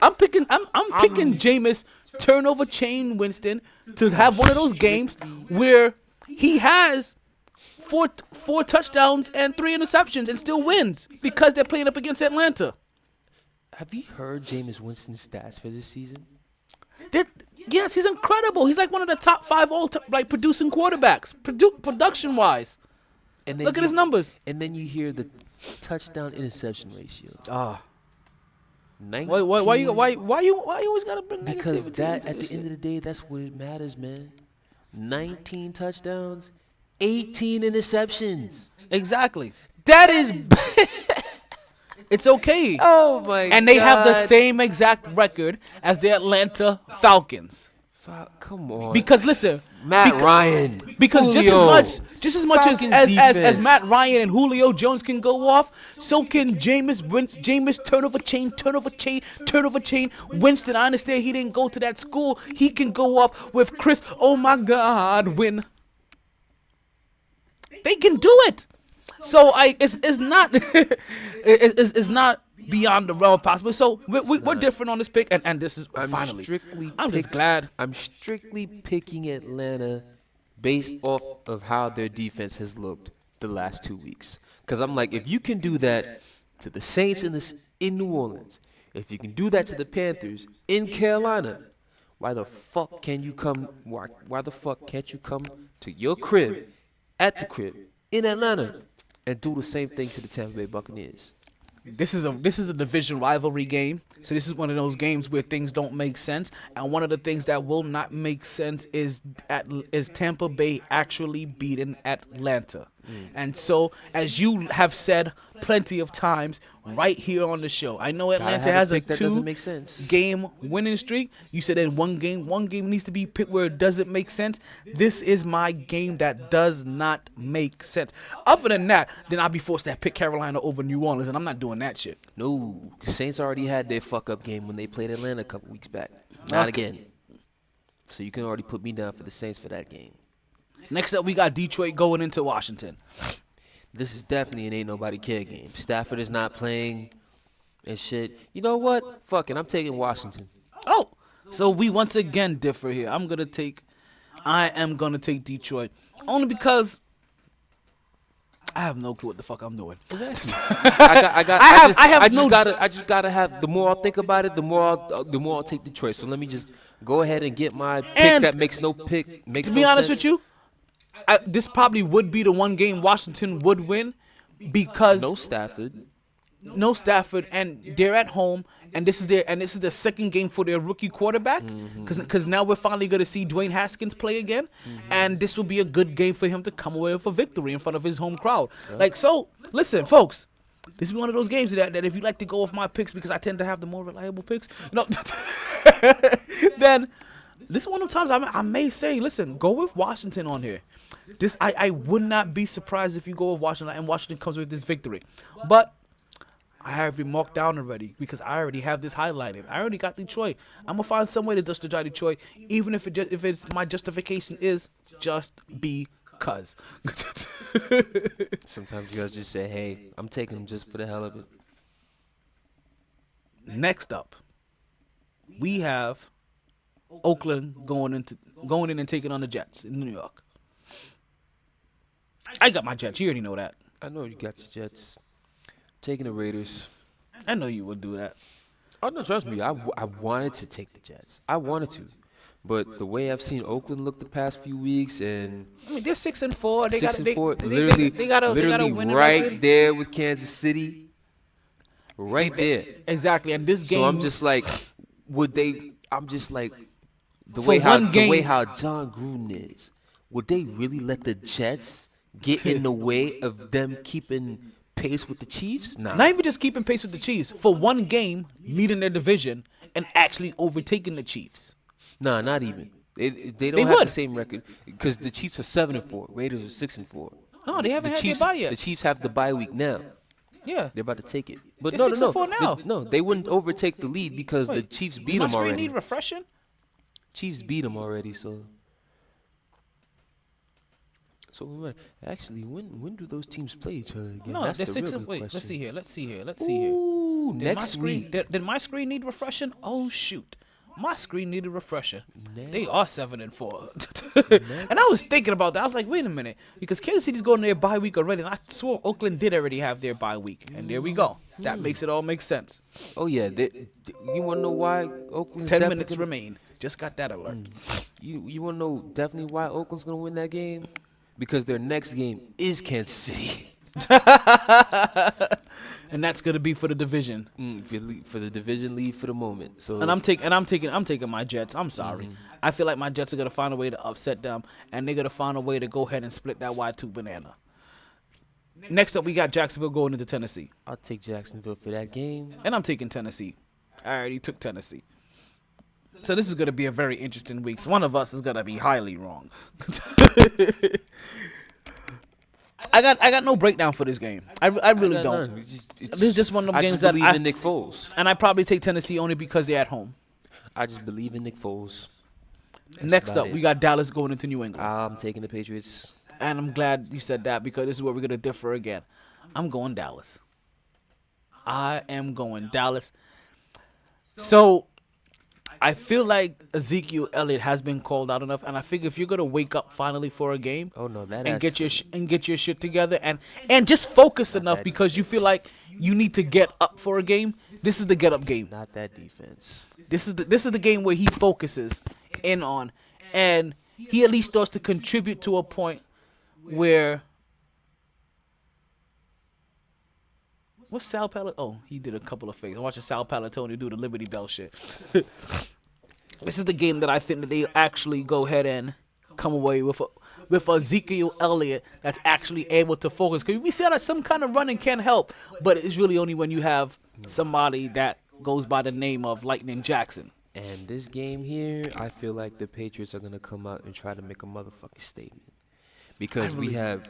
I'm picking Jameis turnover chain Winston to have one of those games where he has four touchdowns and 3 interceptions and still wins, because they're playing up against Atlanta. Have you heard Jameis Winston's stats for this season? Yes, he's incredible. He's like one of the top 5 producing quarterbacks, production wise. And then Look at his numbers. And then you hear the touchdown interception ratio. Ah. 19. Why you always gotta bring negativity? Because that, into at this the end shit? of the day, that's what it matters, man. 19 touchdowns, 18 interceptions. Exactly. That is. It's okay. Oh my god. And they have the same exact record as the Atlanta Falcons. Come on. Because listen, Matt Ryan. Because Julio. just as much as Matt Ryan and Julio Jones can go off, so can Jameis turnover chain Winston. I understand he didn't go to that school. He can go off with Chris. Oh my God, win. They can do it. So it's not it's not beyond the realm of possible. So we're different on this pick, and this is finally. I'm just glad. I'm strictly picking Atlanta based off of how their defense has looked the last 2 weeks. Because I'm like, if you can do that to the Saints in New Orleans, if you can do that to the Panthers in Carolina, why the fuck can you come? Why the fuck can't you come to your crib, at the crib in Atlanta, and do the same thing to the Tampa Bay Buccaneers? This is a division rivalry game. So this is one of those games where things don't make sense. And one of the things that will not make sense is Tampa Bay actually beating Atlanta. And so, as you have said plenty of times right here on the show, I know Atlanta has a 2-game winning streak. You said in one game needs to be picked where it doesn't make sense. This is my game that does not make sense. Other than that, then I'll be forced to pick Carolina over New Orleans, and I'm not doing that shit. No, Saints already had their fuck-up game when they played Atlanta a couple weeks back. Not again. So you can already put me down for the Saints for that game. Next up, we got Detroit going into Washington. This is definitely an ain't nobody care game. Stafford is not playing and shit. You know what? Fuck it. I'm taking Washington. Oh, so we once again differ here. I am gonna take Detroit only because I have no clue what the fuck I'm doing. I just gotta have. The more I think about it, the more I'll take Detroit. So let me just go ahead and get my pick that makes no pick. Makes to be no honest sense. with you, this probably would be the one game Washington would win because no Stafford. no Stafford, and they're at home, and this is the second game for their rookie quarterback, because now we're finally going to see Dwayne Haskins play again, and this will be a good game for him to come away with a victory in front of his home crowd. Like, so, listen, folks, this is one of those games that if you like to go with my picks, because I tend to have the more reliable picks, then this is one of the times I may say, listen, go with Washington on here. I would not be surprised if you go with Washington and Washington comes with this victory. But I have it marked down already because I already have this highlighted. I already got Detroit. I'm gonna find some way to justify Detroit, even if it's my justification is just because. Sometimes you guys just say, "Hey, I'm taking them just for the hell of it." Next up, we have Oakland going in and taking on the Jets in New York. I got my Jets. You already know that. I know you got your Jets. Taking the Raiders. I know you would do that. Oh, no, trust me. I wanted to take the Jets. I wanted to. But the way I've seen Oakland look the past few weeks, and I mean, they're 6-4. They 6-4, they gotta win right there with Kansas City. Right there. Exactly. And this game. So I'm just like, would they? I'm just like, the For way how one game- John Gruden is. Would they really let the Jets get in the way of them keeping pace with the Chiefs? Nah. Not even just keeping pace with the Chiefs. For one game, leading their division and actually overtaking the Chiefs. Nah, not even. They don't They have would. the same record because the Chiefs are 7-4. Raiders are 6-4. No, they haven't The had Chiefs, their bye yet. The Chiefs have the bye week now. Yeah. They're about to take it. But They're no. 6-4 now. No, they wouldn't overtake the lead because the Chiefs beat My them screen already. need refreshing? Chiefs beat them already, so. So actually, when do those teams play each other again? No, That's they're the 6 real and good wait. question. Let's see here. Ooh, Did next my screen, week. Did my screen need refreshing? Oh shoot. My screen needed refreshing. They are 7-4. And I was thinking about that. I was like, wait a minute. Because Kansas City's going to their bye week already. And I swore Oakland did already have their bye week. And there we go. That makes it all make sense. Oh yeah, you want to know why Oakland's 10 definitely minutes gonna- remain. Just got that alert. You want to know definitely why Oakland's gonna win that game? Because their next game is Kansas City. And that's gonna be for the division. For the division lead for the moment. So And I'm taking my Jets. I'm sorry. I feel like my Jets are gonna find a way to upset them, and they're gonna find a way to go ahead and split that Y2 banana. Next up, we got Jacksonville going into Tennessee, I'll take Jacksonville for that game. and I'm taking Tennessee. I already took Tennessee. So this is gonna be a very interesting week. So one of us is gonna be highly wrong. I got no breakdown for this game. I really got don't. none. This is just one of them I games just that believe in Nick Foles. and I probably take Tennessee only because they're at home. I just believe in Nick Foles. Next about up, it. we got Dallas going into New England. I'm taking the Patriots. And I'm glad you said that because this is where we're going to differ again. I'm going Dallas. I am going Dallas. So I feel like Ezekiel Elliott has been called out enough, and I figure if you're going to wake up finally for a game, Oh no, that and has- get your shit together and just focus enough because you feel like you need to get up for a game. This is the get up game. not that defense. This is the game where he focuses in on, and he at least starts to contribute to a point where. What's Sal Palatone? Oh, he did a couple of fakes. I'm watching Sal Palatone do the Liberty Bell shit. This is the game that I think that they actually go ahead and come away with Ezekiel Elliott that's actually able to focus. Because we see that some kind of running can help, but it's really only when you have somebody that goes by the name of Lightning Jackson. And this game here, I feel like the Patriots are gonna come out and try to make a motherfucking statement, because there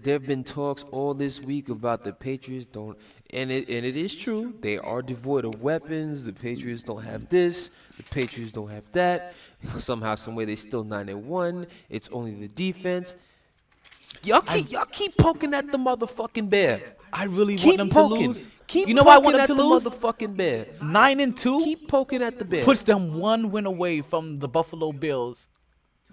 have been talks all this week about the Patriots don't, and it is true, they are devoid of weapons. The Patriots don't have this, the Patriots don't have that. Somehow, some way, they still 9-1. It's only the defense. Y'all keep poking at the motherfucking bear. I really Keep want them poking. to lose. Keep You know why I want poking them at to lose? the motherfucking bear. 9-2 Keep poking at the bear. puts them one win away from the Buffalo Bills,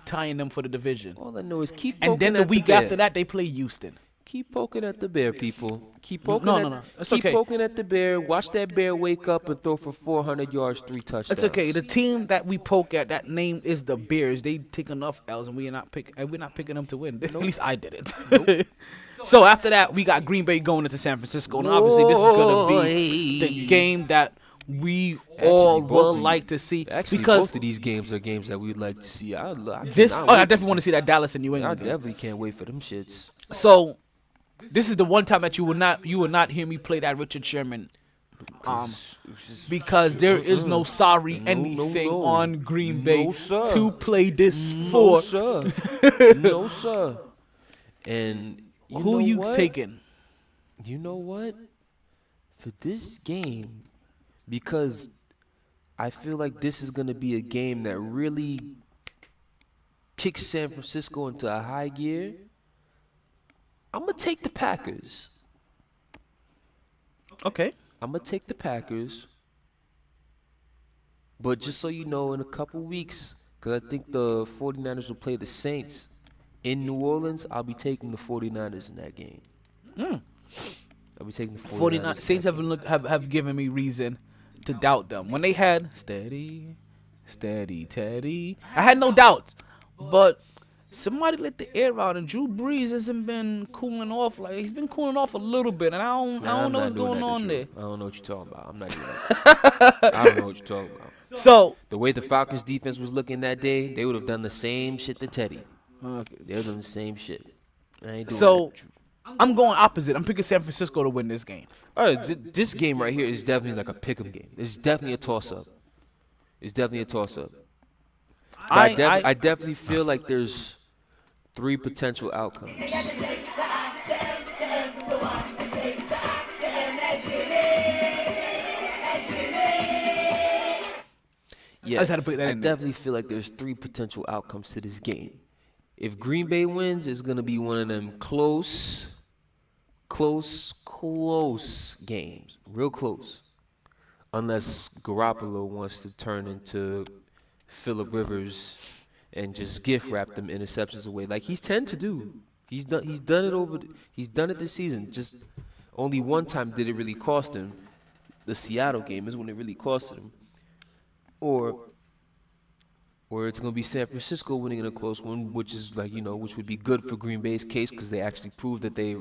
tying them for the division. All I know is keep poking And then the at week bear. after that, they play Houston. Keep poking at the bear, people. Keep No, poking no, at no. It's keep okay. poking at the bear. Watch that bear wake up and throw for 400 yards, 3 touchdowns. It's okay. The team that we poke at, that name is the Bears. They take enough L's, and we're not picking them to win. At least I did it. So after that, we got Green Bay going into San Francisco, and obviously this is gonna be the game that we all will like to see. Actually, Because both of these games are games that we'd like to see. I definitely want to see that Dallas and New I England game. definitely can't wait for them shits. So this is the one time that you will not hear me play that Richard Sherman. Because there is no sorry anything on Green Bay to play this for. No, sir. No, sir. And Who you taking? You know what? For this game, because I feel like this is going to be a game that really kicks San Francisco into a high gear, I'm going to take the Packers. Okay. I'm going to take the Packers. But just so you know, in a couple weeks, because I think the 49ers will play the Saints in New Orleans, I'll be taking the 49ers in that game. I'll be taking the 49ers. Saints have given me reason to doubt them. When they had steady Teddy, I had no doubts. But somebody let the air out, and Drew Brees hasn't been cooling off. Like, he's been cooling off a little bit, and I don't know what's going on there. I don't know what you're talking about. I'm not doing that. I don't know what you're talking about. So the way the Falcons defense was looking that day, they would have done the same shit to Teddy. Okay. They would have done the same shit. I ain't doing So that. I'm going opposite. I'm picking San Francisco to win this game. All right, this game right here is definitely like a pick'em game. It's definitely a toss-up. It's definitely a toss-up. I definitely feel like there's 3 potential outcomes. Yeah, I just had to put that in there. definitely feel like there's 3 potential outcomes to this game. If Green Bay wins, it's going to be one of them close games. Real close. Unless Garoppolo wants to turn into Phillip Rivers and just gift wrap them interceptions away, like he's tend to do. He's done it this season. Just only one time did it really cost him. The Seattle game is when it really cost him. Or it's going to be San Francisco winning in a close one, which is which would be good for Green Bay's case because they actually proved that they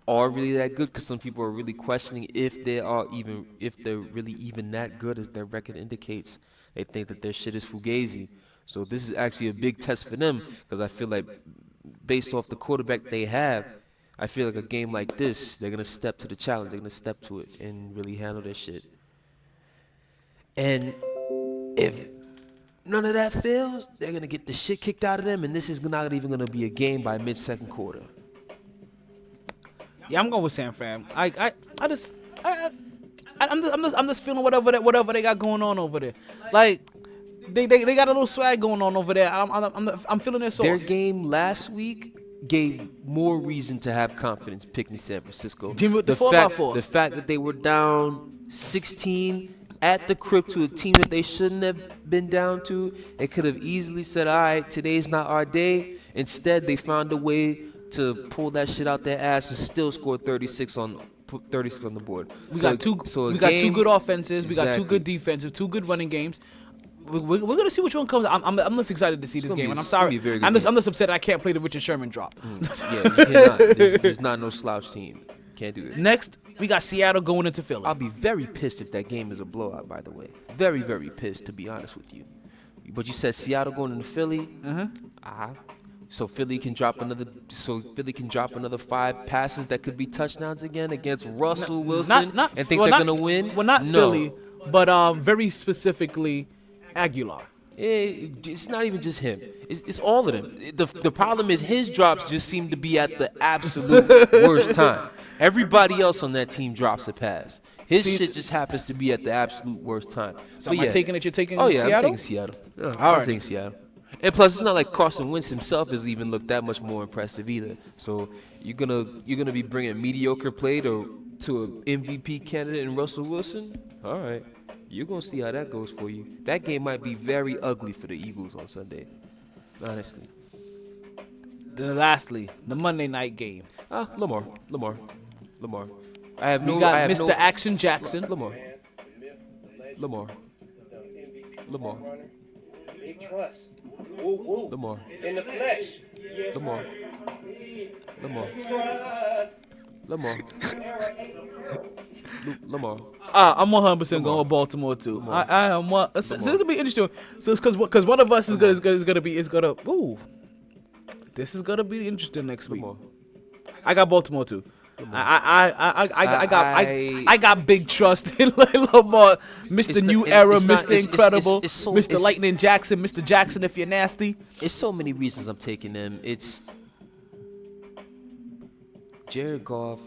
are really that good. Because some people are really questioning if they're really even that good as their record indicates. They think that their shit is fugazi. So this is actually a big test for them because I feel like based off the quarterback they have, I feel like a game like this, they're going to step to the challenge. They're going to step to it and really handle their shit. And if none of that fails, they're going to get the shit kicked out of them, and this is not even going to be a game by mid-second quarter. Yeah, I'm going with San Fran. I'm just feeling whatever they got going on over there. Like they got a little swag going on over there. I'm feeling their sauce. Their game last week gave more reason to have confidence picking San Francisco. The fact that they were down 16 at the crib to a team that they shouldn't have been down to, they could have easily said, all right, today's not our day. Instead, they found a way to pull that shit out their ass and still score 36 on the board. We got two good offenses. We got 2 good defenses, 2 good running games. We're gonna see which one comes. I'm just excited to see this game, and I'm sorry. I'm just upset I can't play the Richard Sherman drop. Yeah, you cannot. This is not no slouch team. Can't do it. Next, we got Seattle going into Philly. I'll be very pissed if that game is a blowout. By the way, very, very pissed to be honest with you. But you said Seattle going into Philly. So Philly can drop another 5 passes that could be touchdowns again against Russell Wilson and think they're gonna win. Well, not Philly, but very specifically Aguilar. It's not even just him. It's all of them. The problem is his drops just seem to be at the absolute worst time. Everybody else on that team drops a pass. His shit just happens to be at the absolute worst time. So am I taking it? You're taking Seattle? Seattle? I'm taking Seattle. I'm taking Seattle. And plus, it's not like Carson Wentz himself has even looked that much more impressive either. So you're gonna be bringing mediocre play to an MVP candidate in Russell Wilson. All right, you're gonna see how that goes for you. That game might be very ugly for the Eagles on Sunday. Honestly. Then lastly, the Monday night game. Lamar. I have We no. got I have Mr. no. Action Jackson. Lamar. Man, the myth, the legend, Lamar. the MVP Lamar. front runner. Big trust. Woo woo. Lamar. In the flesh. Lamar. Lamar. Lamar. Lamar. I'm 100% going with Baltimore too. Lamar. I am one. So it's gonna be interesting. So it's because one of us is gonna. Ooh, this is gonna be interesting next week. Lamar. I got Baltimore too. I got big trust in Lamar, Mr. New Era, Mr. Incredible, Mr. Lightning Jackson, Mr. Jackson if you're nasty. It's so many reasons I'm taking them. It's Jared Goff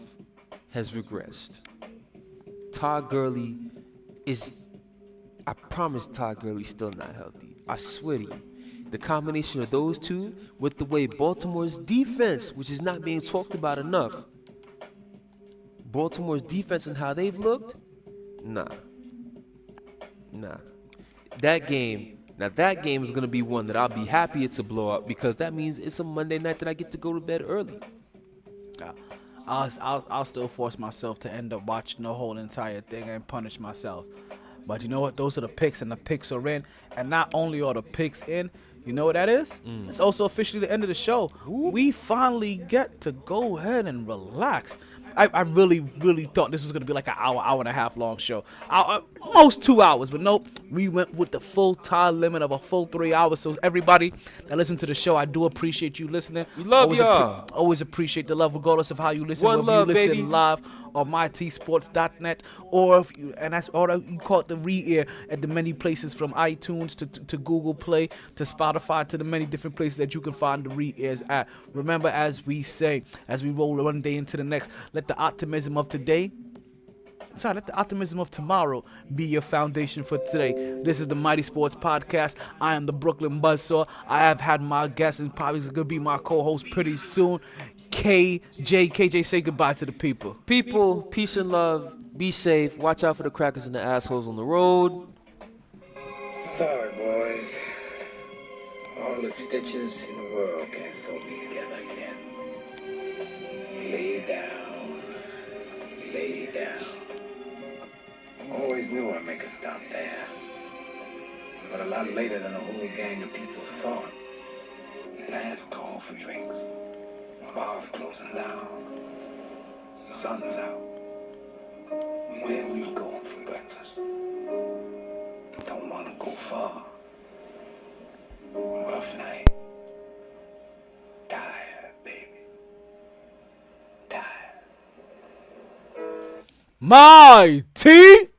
has regressed. Todd Gurley is. I promise Todd Gurley's still not healthy. I swear to you. The combination of those two with the way Baltimore's defense, which is not being talked about enough, Baltimore's defense and how they've looked, nah. That game is going to be one that I'll be happy it's a blowout because that means it's a Monday night that I get to go to bed early. I'll still force myself to end up watching the whole entire thing and punish myself. But you know what? Those are the picks, and the picks are in. And not only are the picks in, you know what that is? It's also officially the end of the show. We finally get to go ahead and relax. I really thought this was going to be like an hour and a half long show. Almost 2 hours, but nope. We went with the full time limit of a full 3 hours. So everybody that listen to the show, I do appreciate you listening. We love y'all. Always appreciate the love regardless of how you listen. One whether love, you listen baby. live on mytsports.net or if you, and that's or you call it the re-air at the many places from iTunes to Google Play to Spotify to the many different places that you can find the re-airs at. Remember, as we say, as we roll one day into the next, let the optimism of tomorrow be your foundation for today. This is the Mighty Sports Podcast. I am the Brooklyn Buzzsaw. I have had my guest and probably going to be my co-host pretty soon. KJ, say goodbye to the people. People, peace and love. Be safe. Watch out for the crackers and the assholes on the road. Sorry, boys. All the stitches in the world can't sew me together again. Lay down. Lay down. Always knew I'd make a stop there. But a lot later than a whole gang of people thought. Last call for drinks. Bars closing down. Sun's out. Where we going for breakfast? Don't want to go far. Rough night. Tired, baby. Tired. MyT.